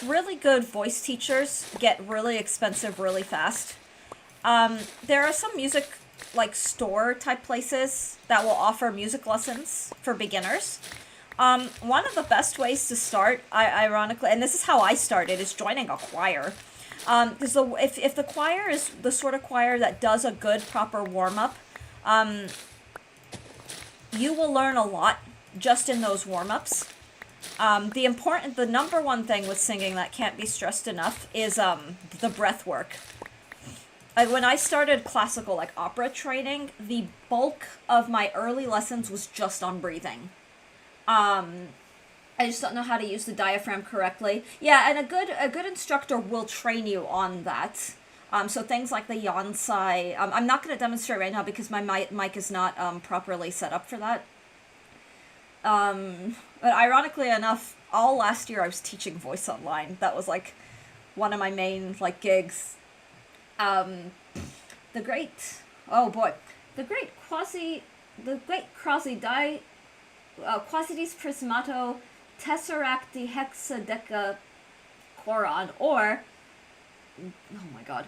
Speaker 1: Really good voice teachers get really expensive really fast. There are some music, like, store type places that will offer music lessons for beginners. One of the best ways to start, ironically, and this is how I started, is joining a choir. Because if the choir is the sort of choir that does a good, proper warm-up, you will learn a lot just in those warm-ups. The number one thing with singing that can't be stressed enough is the breath work. Like when I started classical, like opera training, the bulk of my early lessons was just on breathing. I just don't know how to use the diaphragm correctly. Yeah, and a good instructor will train you on that. So things like the Yonsei. I'm not going to demonstrate right now because my mic is not properly set up for that. But ironically enough, all last year I was teaching voice online. That was like one of my main like gigs. The great Quasidis Prismato Tesseracti Hexadecacoron, or, oh my god,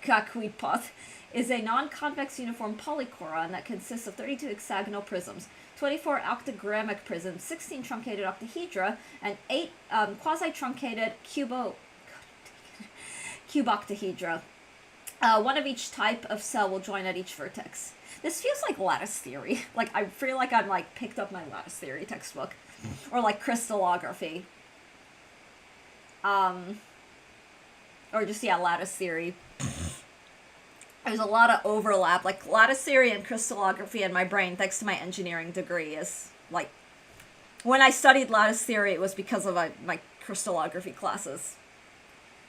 Speaker 1: Kakuipoth, is a non-convex uniform polychoron that consists of 32 hexagonal prisms, 24 octagrammic prisms, 16 truncated octahedra, and 8 quasi-truncated cuboctahedra. One of each type of cell will join at each vertex. This feels like lattice theory. Like, I feel like I'm, like, picked up my lattice theory textbook. Or, like, crystallography. Or just, yeah, lattice theory. There's a lot of overlap. Like, lattice theory and crystallography in my brain, thanks to my engineering degree, is, like... When I studied lattice theory, it was because of my crystallography classes.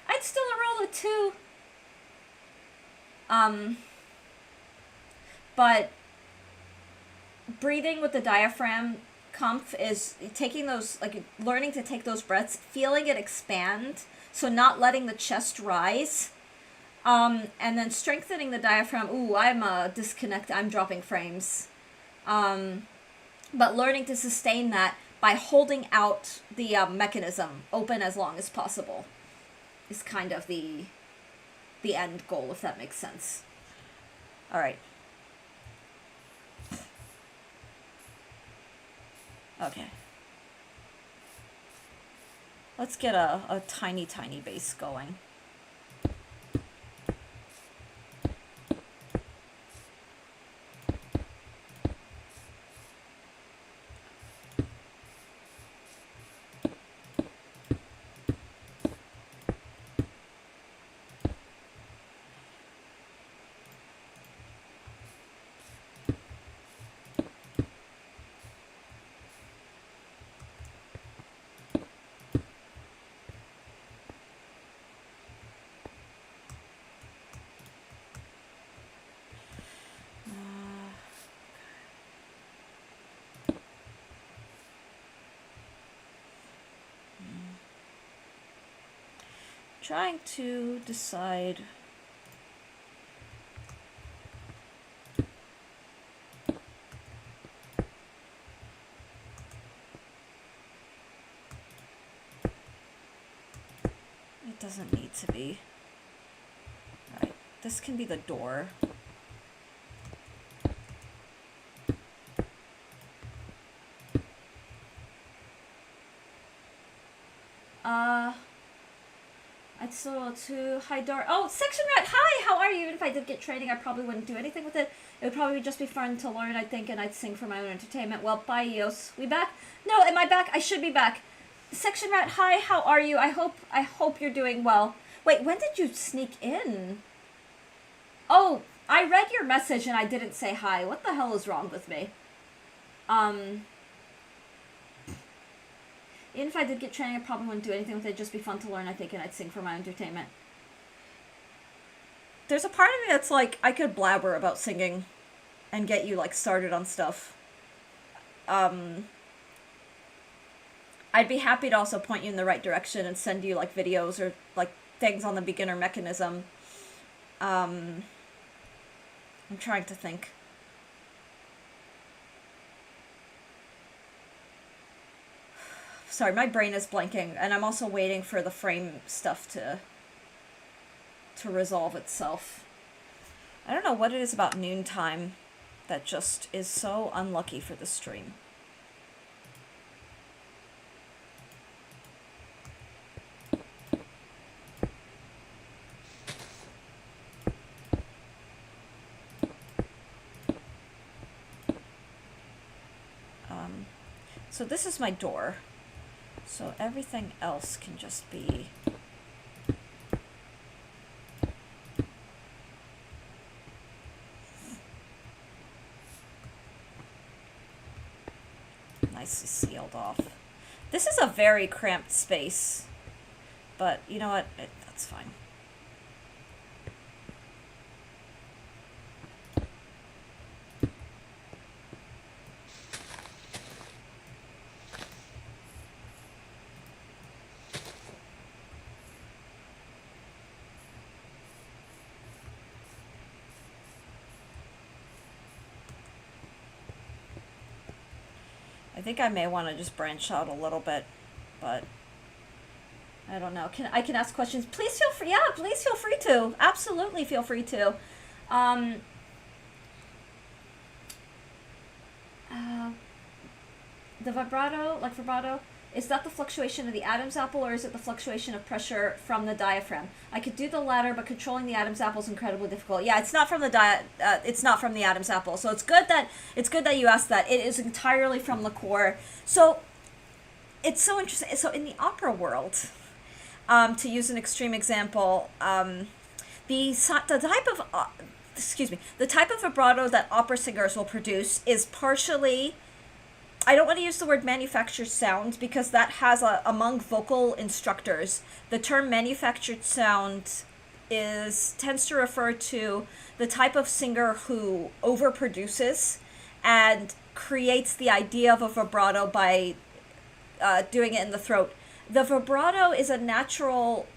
Speaker 1: I'd still roll a 2. But breathing with the diaphragm, Kampf, is taking those, like, learning to take those breaths, feeling it expand, so not letting the chest rise, and then strengthening the diaphragm. Ooh, I'm dropping frames. But learning to sustain that by holding out the mechanism open as long as possible is kind of the end goal, if that makes sense. All right. Okay. Let's get a tiny, tiny bass going. trying to decide. It doesn't need to be. Alright, this can be the door. I'd still to hi Dar. Oh, Section Rat. Hi, how are you? Even if I did get training, I probably wouldn't do anything with it. It would probably just be fun to learn, I think, and I'd sing for my own entertainment. Well, bye, Eos. We back? No, am I back? I should be back. Section Rat. Hi, how are you? I hope you're doing well. Wait, when did you sneak in? Oh, I read your message and I didn't say hi. What the hell is wrong with me? Even if I did get training, I probably wouldn't do anything with it. It'd just be fun to learn, I think, and I'd sing for my entertainment. There's a part of me that's like, I could blabber about singing and get you, like, started on stuff. I'd be happy to also point you in the right direction and send you, like, videos or, like, things on the beginner mechanism. I'm trying to think. Sorry, my brain is blanking, and I'm also waiting for the frame stuff to resolve itself. I don't know what it is about noontime that just is so unlucky for the stream. So this is my door. So everything else can just be nicely sealed off. This is a very cramped space, but you know what? That's fine. I think I may want to just branch out a little bit, but I don't know. I can ask questions. Please feel free. Yeah, please feel free to. Absolutely feel free to. The vibrato, like vibrato, is that the fluctuation of the Adam's apple, or is it the fluctuation of pressure from the diaphragm? I could do the latter, but controlling the Adam's apple is incredibly difficult. Yeah, it's not from the it's not from the Adam's apple. So it's good that you asked that. It is entirely from the core. So it's so interesting. So in the opera world, to use an extreme example, the type of vibrato that opera singers will produce is partially, I don't want to use the word manufactured sound because that has among vocal instructors, the term manufactured sound tends to refer to the type of singer who overproduces and creates the idea of a vibrato by doing it in the throat. The vibrato is a natural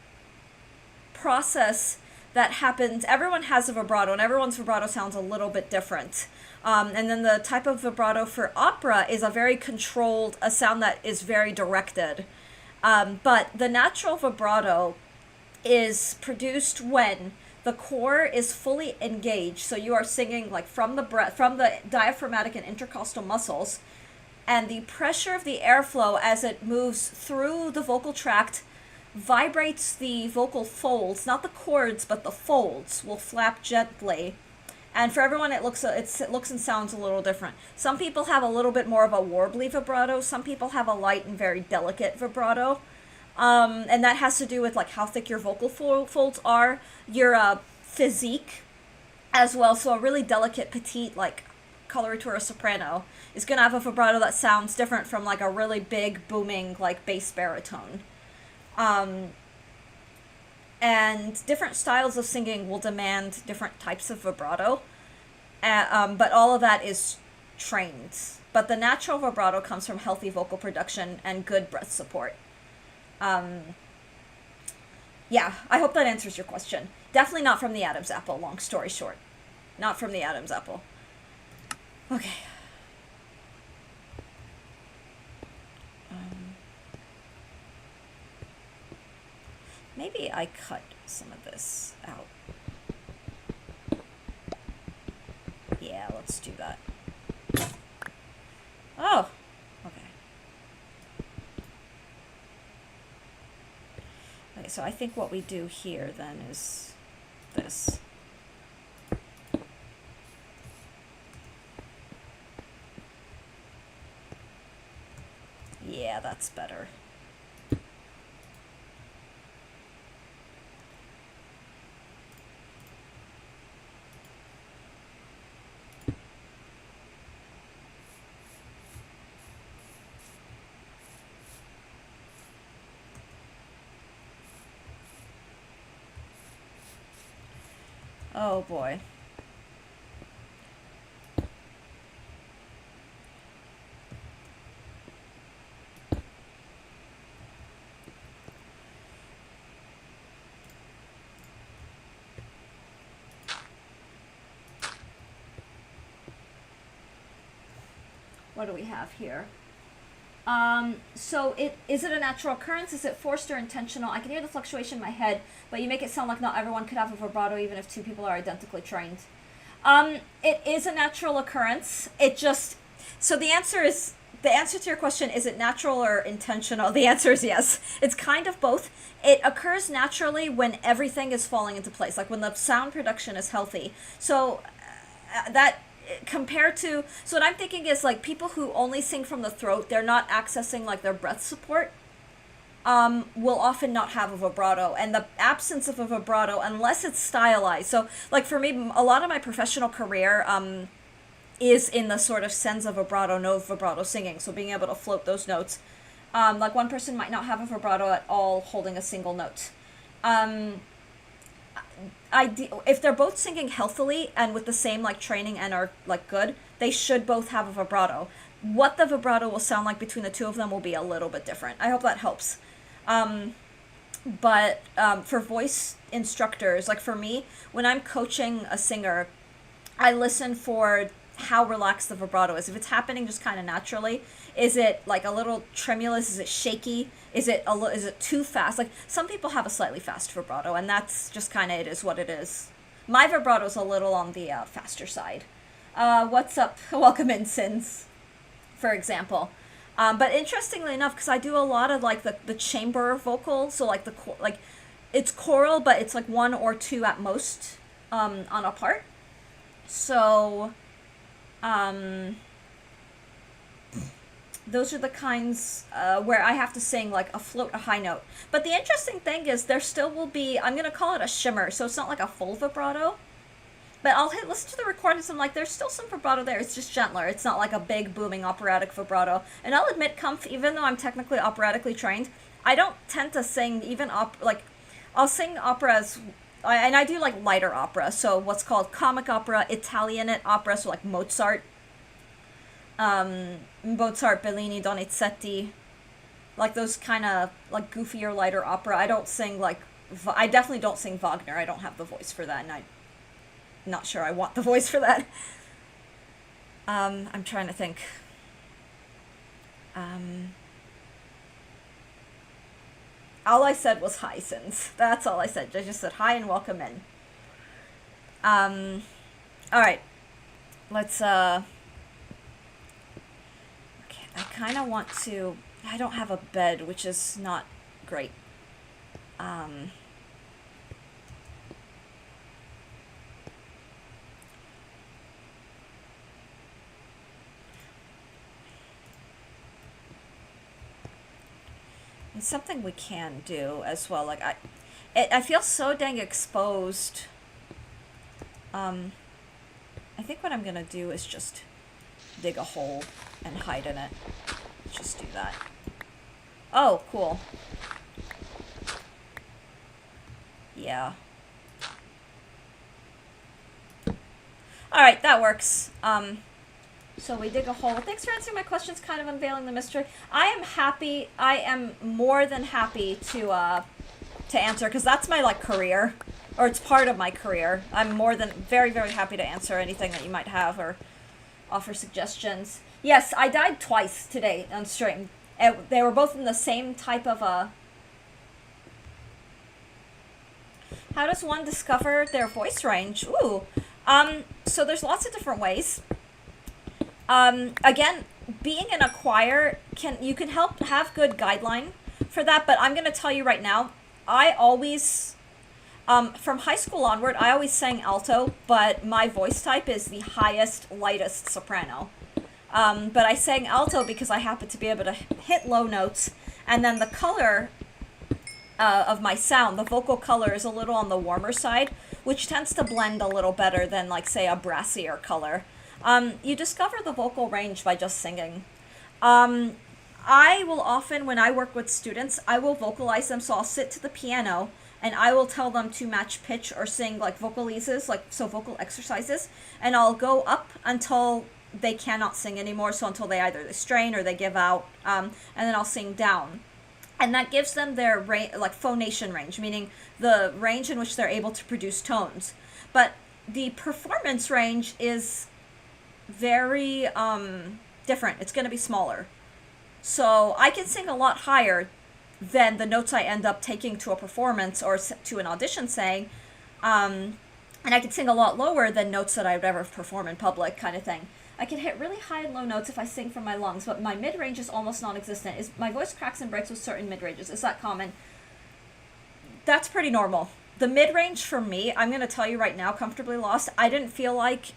Speaker 1: process that happens. Everyone has a vibrato, and everyone's vibrato sounds a little bit different. And then the type of vibrato for opera is a sound that is very directed. But the natural vibrato is produced when the core is fully engaged. So you are singing like from the diaphragmatic and intercostal muscles, and the pressure of the airflow as it moves through the vocal tract vibrates the vocal folds, not the cords, but the folds will flap gently. And for everyone, it looks and sounds a little different. Some people have a little bit more of a warbly vibrato. Some people have a light and very delicate vibrato. And that has to do with like how thick your vocal folds are, your physique as well. So a really delicate, petite, like coloratura soprano is going to have a vibrato that sounds different from like a really big, booming, like bass baritone. And different styles of singing will demand different types of vibrato, but all of that is trained. But the natural vibrato comes from healthy vocal production and good breath support. Yeah, I hope that answers your question. Definitely not from the Adam's apple, long story short. Not from the Adam's apple. Okay. Maybe I cut some of this out. Yeah, let's do that. Oh, okay. Okay, so I think what we do here then is this. Yeah, that's better. Oh boy. What do we have here? So is it a natural occurrence? Is it forced or intentional? I can hear the fluctuation in my head, but you make it sound like not everyone could have a vibrato even if two people are identically trained. It is a natural occurrence. So the answer to your question, is it natural or intentional? The answer is yes. It's kind of both. It occurs naturally when everything is falling into place, like when the sound production is healthy. So that compared to, so what I'm thinking is like people who only sing from the throat, they're not accessing like their breath support, will often not have a vibrato, and the absence of a vibrato, unless it's stylized. So like for me, a lot of my professional career is in the sort of sense of vibrato, no vibrato singing, so being able to float those notes. Like one person might not have a vibrato at all holding a single note. If they're both singing healthily and with the same like training and are like good, they should both have a vibrato. What the vibrato will sound like between the two of them will be a little bit different. I hope that helps. But for voice instructors, like for me, when I'm coaching a singer, I listen for how relaxed the vibrato is. If it's happening just kind of naturally, is it like a little tremulous? Is it shaky? Is it too fast? Like some people have a slightly fast vibrato, and that's just kind of, it is what it is. My vibrato's a little on the faster side. What's up? Welcome in, Sins, for example. But interestingly enough, because I do a lot of like the chamber vocal, so like it's choral, but it's like one or two at most on a part. So those are the kinds where I have to sing like float a high note. But the interesting thing is there still will be, I'm going to call it a shimmer, so it's not like a full vibrato. But I'll listen to the recordings, I'm like, there's still some vibrato there, it's just gentler. It's not like a big booming operatic vibrato. And I'll admit, even though I'm technically operatically trained, I don't tend to sing even I'll sing operas, and I do like lighter opera, so what's called comic opera, Italianate opera, so like Mozart, Bellini, Donizetti, like those kind of like goofier, lighter opera. I don't sing like, I definitely don't sing Wagner. I don't have the voice for that, and I'm not sure I want the voice for that. I'm trying to think. All I said was hi, Sins. That's all I said. I just said hi and welcome in. Alright. Let's, okay, I kind of want to, I don't have a bed, which is not great. And something we can do as well, like I feel so dang exposed. I think what I'm gonna do is just dig a hole and hide in it. Let's just do that. Oh, cool. Yeah. Alright, that works. So we dig a hole. Thanks for answering my questions, kind of unveiling the mystery. I am more than happy to to answer because that's my like career, or it's part of my career. I'm more than very, very happy to answer anything that you might have or offer suggestions. Yes, I died twice today on stream. They were both in the same type of How does one discover their voice range? Ooh, so there's lots of different ways. Again, being in a choir you can help have good guideline for that, but I'm gonna tell you right now, I always, from high school onward, I always sang alto, but my voice type is the highest, lightest soprano. But I sang alto because I happen to be able to hit low notes, and then the color of my sound, the vocal color is a little on the warmer side, which tends to blend a little better than, like, say, a brassier color. You discover the vocal range by just singing. I will often, when I work with students, I will vocalize them, so I'll sit to the piano, and I will tell them to match pitch or sing, like, vocalises, like, so vocal exercises, and I'll go up until they cannot sing anymore, so until they either strain or they give out, and then I'll sing down. And that gives them their like phonation range, meaning the range in which they're able to produce tones. But the performance range is very different. It's going to be smaller. So I can sing a lot higher than the notes I end up taking to a performance or to an audition saying. And I can sing a lot lower than notes that I would ever perform in public, kind of thing. I can hit really high and low notes if I sing from my lungs, but my mid-range is almost non-existent. My voice cracks and breaks with certain mid-ranges. Is that common? That's pretty normal. The mid-range for me, I'm going to tell you right now, comfortably lost, I didn't feel like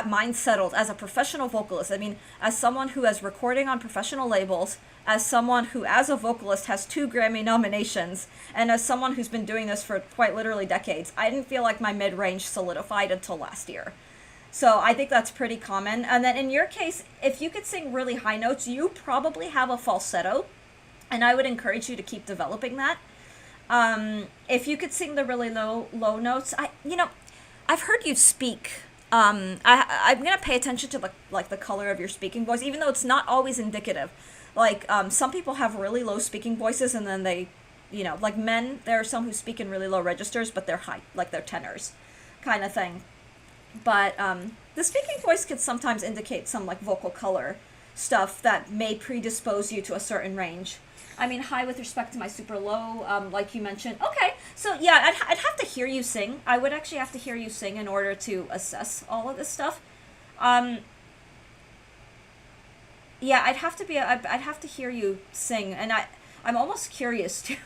Speaker 1: mine settled as a professional vocalist. I mean, as someone who is recording on professional labels, as someone who, as a vocalist, has 2 Grammy nominations, and as someone who's been doing this for quite literally decades, I didn't feel like my mid-range solidified until last year. So I think that's pretty common. And then in your case, if you could sing really high notes, you probably have a falsetto, and I would encourage you to keep developing that. If you could sing the really low notes, I've heard you speak. I'm gonna pay attention to the color of your speaking voice, even though it's not always indicative. Like some people have really low speaking voices, and then they, like men, there are some who speak in really low registers, but they're high, like they're tenors, kind of thing. But the speaking voice could sometimes indicate some like vocal color stuff that may predispose you to a certain range. I mean, high with respect to my super low, like you mentioned. Okay, so yeah, I'd have to hear you sing. I would actually have to hear you sing in order to assess all of this stuff. Yeah, I'd have to hear you sing, and I'm almost curious too.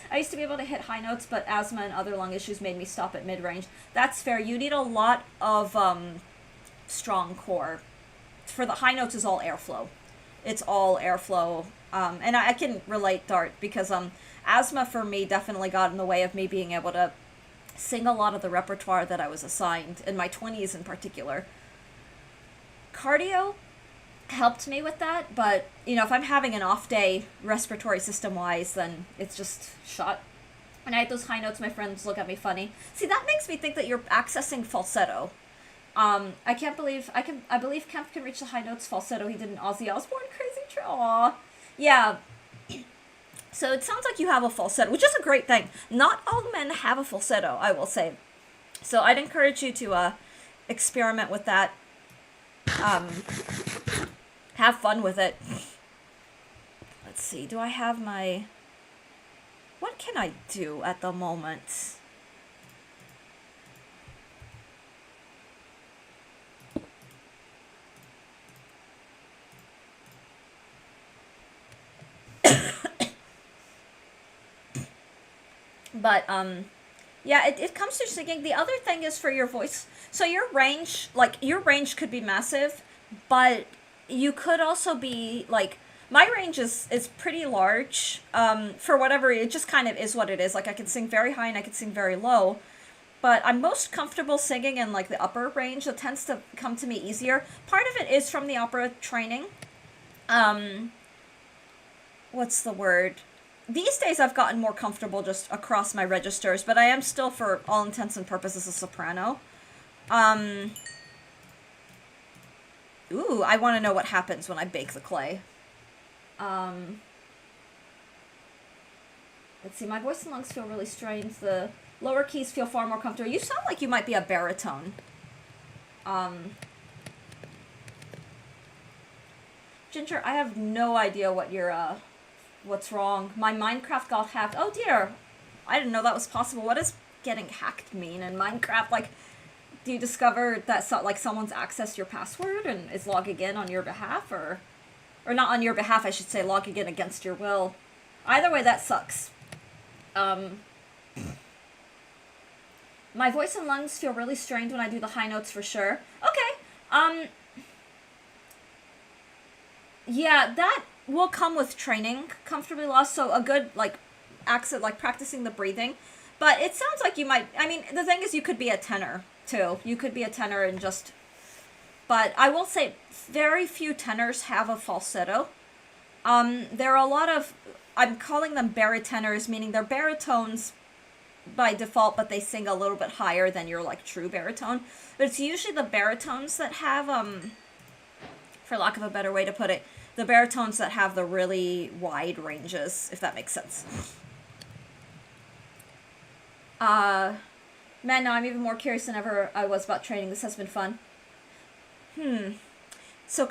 Speaker 1: I used to be able to hit high notes, but asthma and other lung issues made me stop at mid-range. That's fair. You need a lot of strong core. For the high notes is all airflow. It's all airflow. And I can relate, Dart, because asthma for me definitely got in the way of me being able to sing a lot of the repertoire that I was assigned, in my 20s in particular. Cardio helped me with that, but if I'm having an off day respiratory system wise, then it's just shot. And I hit those high notes, my friends look at me funny. See, that makes me think that you're accessing falsetto. I believe Kemp can reach the high notes falsetto. He did an Ozzy Osbourne Crazy Train. Aww. Yeah. So it sounds like you have a falsetto, which is a great thing. Not all men have a falsetto, I will say. So I'd encourage you to experiment with that. Have fun with it. Let's see, do I have my... What can I do at the moment? But, yeah, it comes to singing. The other thing is for your voice. So your range could be massive, but you could also be, like, my range is pretty large, for whatever, it just kind of is what it is. Like, I can sing very high and I can sing very low, but I'm most comfortable singing in, like, the upper range. That tends to come to me easier. Part of it is from the opera training. What's the word? These days I've gotten more comfortable just across my registers, but I am still, for all intents and purposes, a soprano. Ooh, I want to know what happens when I bake the clay. Let's see, my voice and lungs feel really strained. The lower keys feel far more comfortable. You sound like you might be a baritone. Ginger, I have no idea what what's wrong. My Minecraft got hacked. Oh dear. I didn't know that was possible. What does getting hacked mean in Minecraft? Like, do you discover that someone's accessed your password and is logging in on your behalf, or not on your behalf, I should say, logging in against your will? Either way, that sucks. My voice and lungs feel really strained when I do the high notes for sure. Okay. Yeah, that will come with training, comfortably lost, so a good, accent, practicing the breathing. But it sounds like you might, I mean, the thing is you could be a tenor, too. You could be a tenor and just, but I will say very few tenors have a falsetto. There are a lot of, I'm calling them baritenors, meaning they're baritones by default, but they sing a little bit higher than your, true baritone. But it's usually the baritones that have, for lack of a better way to put it, the baritones that have the really wide ranges, if that makes sense. Man, now I'm even more curious than ever I was about training. This has been fun. So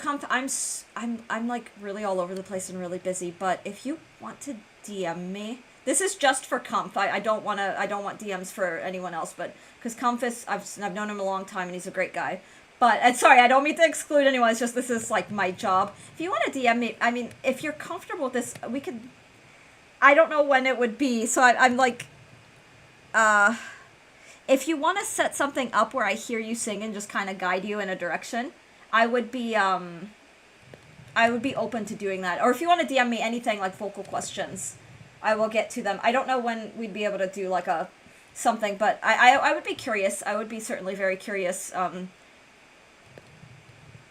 Speaker 1: I'm like really all over the place and really busy, but if you want to DM me, this is just for Comf. I don't want DMs for anyone else, but because Comf is, I've known him a long time and he's a great guy. But, and sorry, I don't mean to exclude anyone, it's just this is like my job. If you want to DM me, I mean, if you're comfortable with this, we could, I don't know when it would be, so I'm like, if you want to set something up where I hear you sing and just kind of guide you in a direction, I would be open to doing that. Or if you want to DM me anything like vocal questions, I will get to them. I don't know when we'd be able to do like something, but I would be curious. I would be certainly very curious,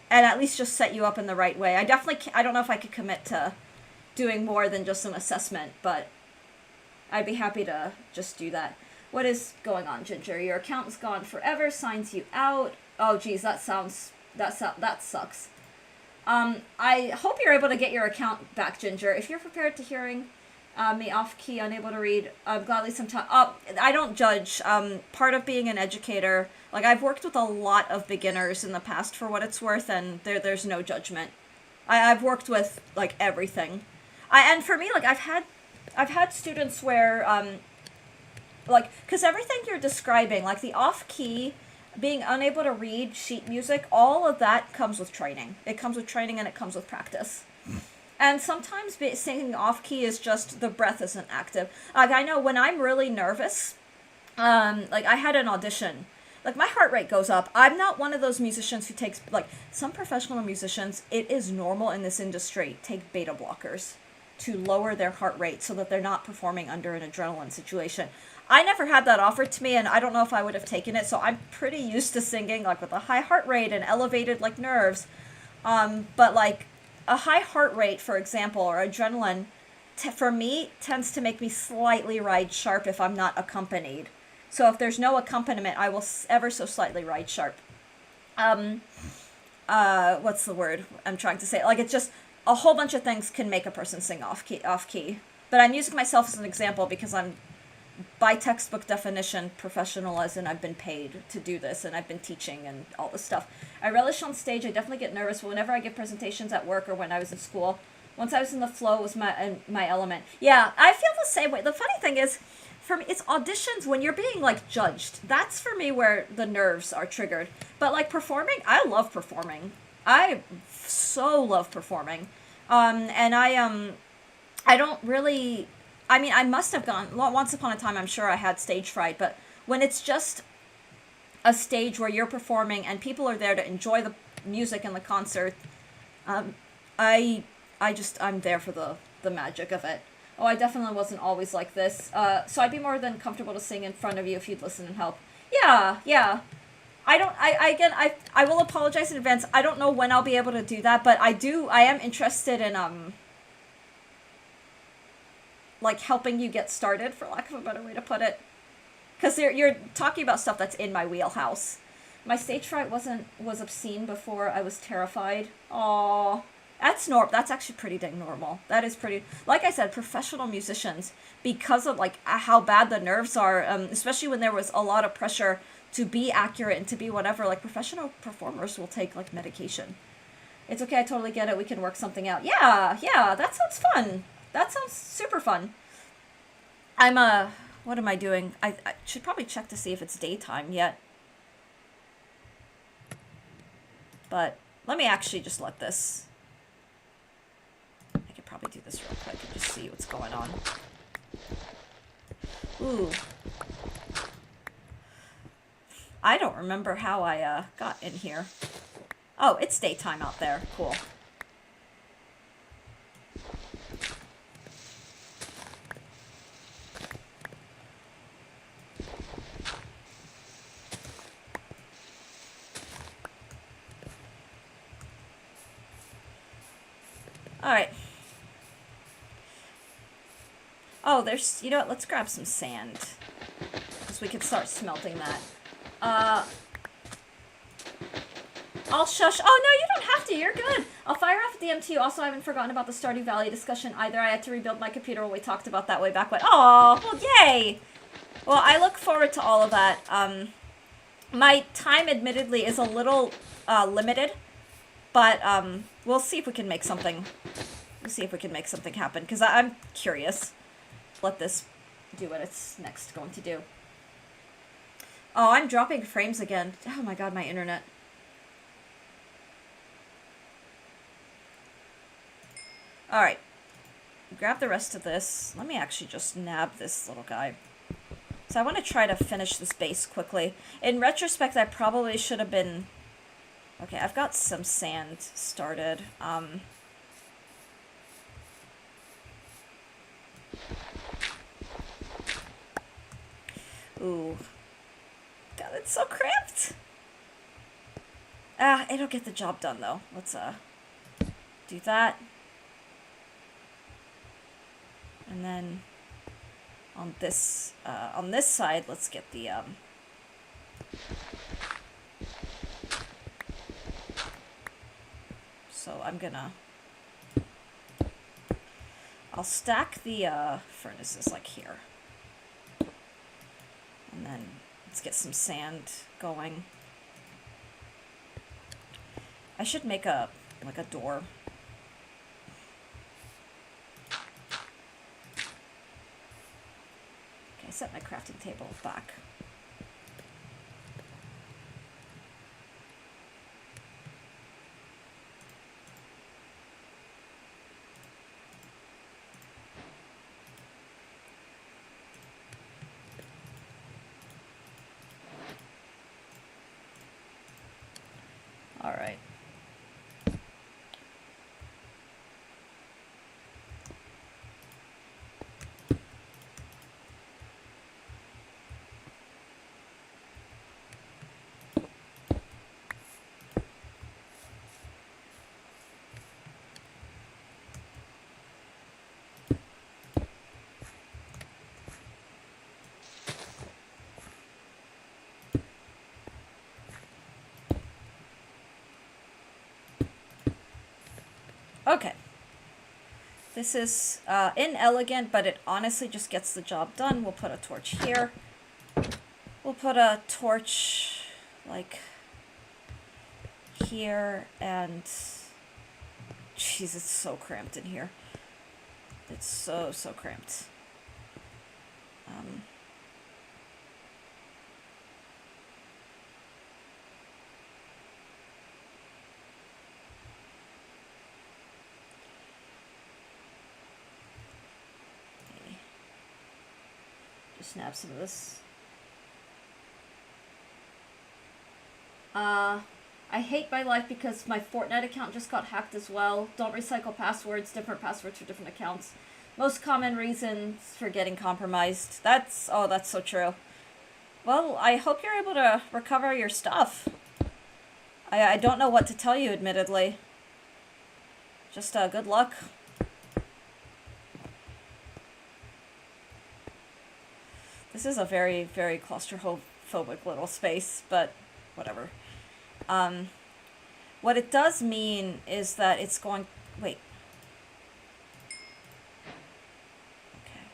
Speaker 1: and at least just set you up in the right way. I don't know if I could commit to doing more than just an assessment, but I'd be happy to just do that. What is going on, Ginger? Your account is gone forever, signs you out. Oh, geez, that sucks. I hope you're able to get your account back, Ginger. If you're prepared to hearing me off-key, unable to read, gladly sometime. I don't judge. Part of being an educator, I've worked with a lot of beginners in the past for what it's worth, and there's no judgment. I've worked with, everything. And for me, I've had students where, because everything you're describing, the off-key, being unable to read sheet music, all of that comes with training. It comes with training and it comes with practice. And sometimes singing off-key is just the breath isn't active. I know when I'm really nervous, I had an audition. My heart rate goes up. I'm not one of those musicians who takes, some professional musicians, it is normal in this industry, take beta blockers to lower their heart rate so that they're not performing under an adrenaline situation. I never had that offered to me, and I don't know if I would have taken it, so I'm pretty used to singing, with a high heart rate and elevated, nerves. But, a high heart rate, for example, or adrenaline, for me, tends to make me slightly ride sharp if I'm not accompanied. So if there's no accompaniment, I will ever so slightly ride sharp. What's the word I'm trying to say? It's just a whole bunch of things can make a person sing off key. But I'm using myself as an example because I'm, by textbook definition, professional, as in I've been paid to do this and I've been teaching and all this stuff. I relish on stage. I definitely get nervous whenever I give presentations at work or when I was in school. Once I was in the flow, it was my element. Yeah, I feel the same way. The funny thing is, for me, it's auditions when you're being judged. That's for me where the nerves are triggered. But performing, I love performing. I so love performing. And I don't really, I mean, I must have gone, once upon a time, I'm sure I had stage fright, but when it's just a stage where you're performing and people are there to enjoy the music and the concert, I'm there for the magic of it. Oh, I definitely wasn't always like this. So I'd be more than comfortable to sing in front of you if you'd listen and help. Yeah. I will apologize in advance. I don't know when I'll be able to do that, but I am interested in, helping you get started, for lack of a better way to put it. Because you're talking about stuff that's in my wheelhouse. My stage fright was obscene before I was terrified. Aww. That's actually pretty dang normal. That is pretty, like I said, professional musicians, because of like how bad the nerves are, especially when there was a lot of pressure to be accurate and to be whatever, like professional performers will take like medication. It's okay, I totally get it. We can work something out. Yeah, yeah, that sounds fun. That sounds super fun. I'm what am I doing? I should probably check to see if it's daytime yet. But let me actually just let this. I could probably do this real quick and just see what's going on. Ooh. I don't remember how I got in here. Oh, it's daytime out there. Cool. Alright. Oh, there's... You know what? Let's grab some sand. Because we can start smelting that. I'll shush. Oh, no, you don't have to. You're good. I'll fire off at the MTU. Also, I haven't forgotten about the Stardew Valley discussion either. I had to rebuild my computer when we talked about that way back when. Oh, well, yay! Well, I look forward to all of that. My time, admittedly, is a little limited. But we'll see if we can make something. We'll see if we can make something happen. Because I'm curious. Let this do what it's next going to do. Oh, I'm dropping frames again. Oh my god, my internet. Alright. Grab the rest of this. Let me actually just nab this little guy. So I want to try to finish this base quickly. In retrospect, I probably should have been... Okay, I've got some sand started. Ooh. God, it's so cramped! It'll get the job done, though. Let's, do that. And then on this side, let's get the, so I'm gonna, I'll stack the, furnaces like here. And then let's get some sand going. I should make a door. Okay, set my crafting table back. All right. Okay. This is inelegant, but it honestly just gets the job done. We'll put a torch here. We'll put a torch, like, here, and... Jeez, it's so cramped in here. It's so cramped. Snap some of this. I hate my life because my Fortnite account just got hacked as well. Don't recycle passwords, different passwords for different accounts. Most common reasons for getting compromised. That's so true. Well, I hope you're able to recover your stuff. I don't know what to tell you, admittedly. Just good luck. This is a very, very claustrophobic little space, but whatever. What it does mean is that it's going... wait. Okay.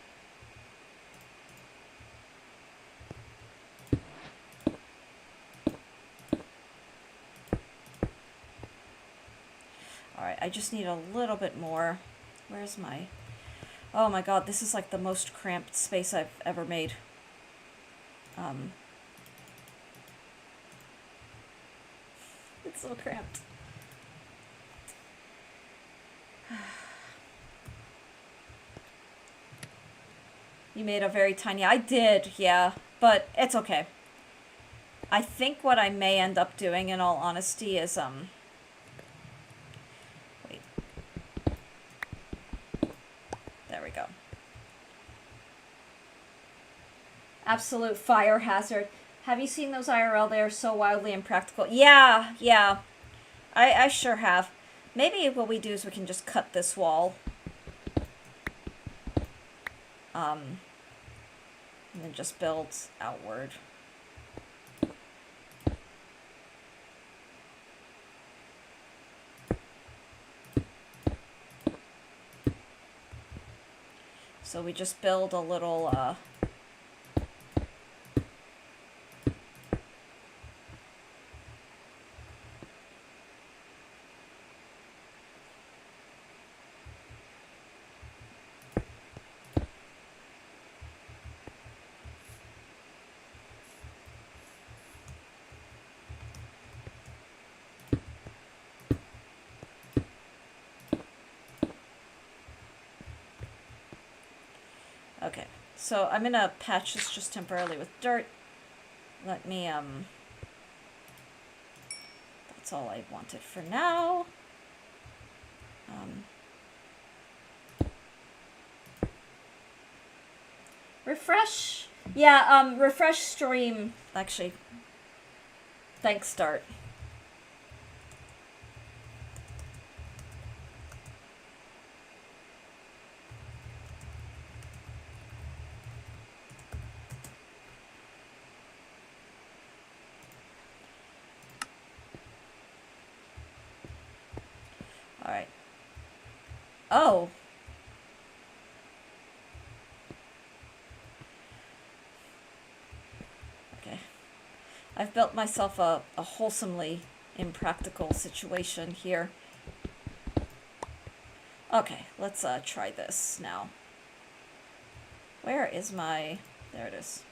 Speaker 1: Alright, I just need a little bit more. Where's my... Oh my god, this is like the most cramped space I've ever made. It's so cramped. You made a very tiny... I did, yeah. But it's okay. I think what I may end up doing, in all honesty, is, wait. There we go. Absolute fire hazard. Have you seen those IRL? They are so wildly impractical. Yeah, yeah. I sure have. Maybe what we do is we can just cut this wall. And then just build outward. So we just build a little, okay, so I'm gonna patch this just temporarily with dirt. Let me, that's all I wanted for now. Refresh? Yeah, refresh stream. Actually, thanks, start. Alright. Oh. Okay. I've built myself a wholesomely impractical situation here. Okay, let's try this now. Where is my... There it is.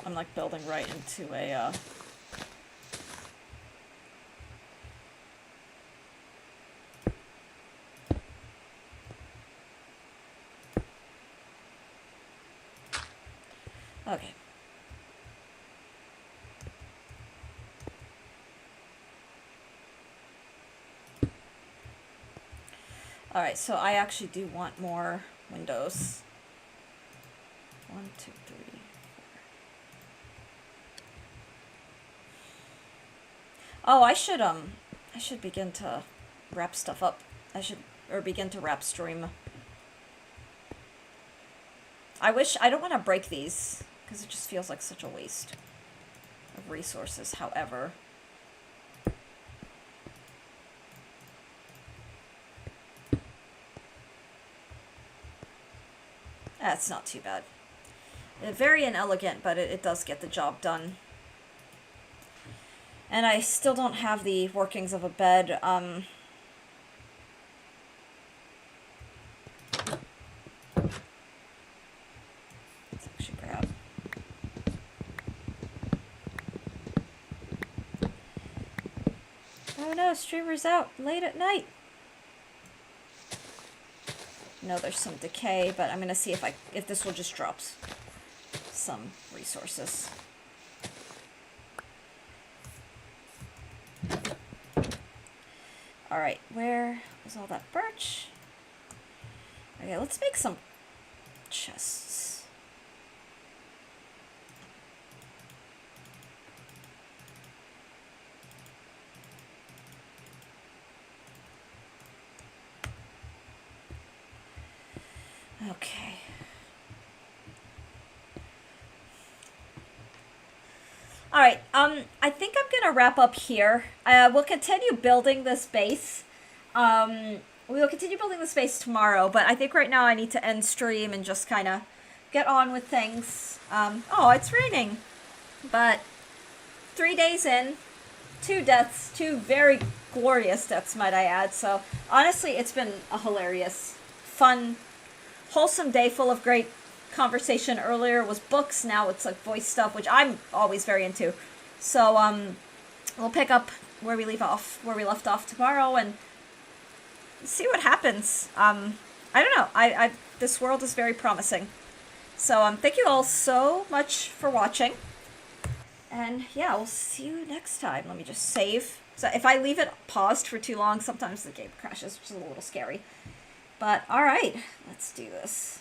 Speaker 1: I'm like building right into a okay. Alright, so I actually do want more windows. 1, 2, 3, 4. Oh, I should begin to wrap stuff up. Or begin to wrap stream. I don't want to break these, because it just feels like such a waste of resources, however. That's not too bad. Very inelegant, but it does get the job done. And I still don't have the workings of a bed. Let's actually grab. Oh no, streamer's out late at night. No, there's some decay, but I'm gonna see if this will just drop some resources. Alright, where was all that birch? Okay, let's make some chests. Okay. All right. I think I'm gonna wrap up here. We'll continue building this base. We will continue building this base tomorrow, but I think right now I need to end stream and just kind of get on with things. Oh, it's raining, but 3 days in, 2 deaths, 2 very glorious deaths, might I add. So honestly, it's been a hilarious, fun, wholesome day full of great conversation. Earlier was books, now it's like voice stuff, which I'm always very into. So we'll pick up where we left off tomorrow and see what happens. I don't know. I this world is very promising. So thank you all so much for watching. And yeah, we'll see you next time. Let me just save. So if I leave it paused for too long, sometimes the game crashes, which is a little scary. But alright, let's do this.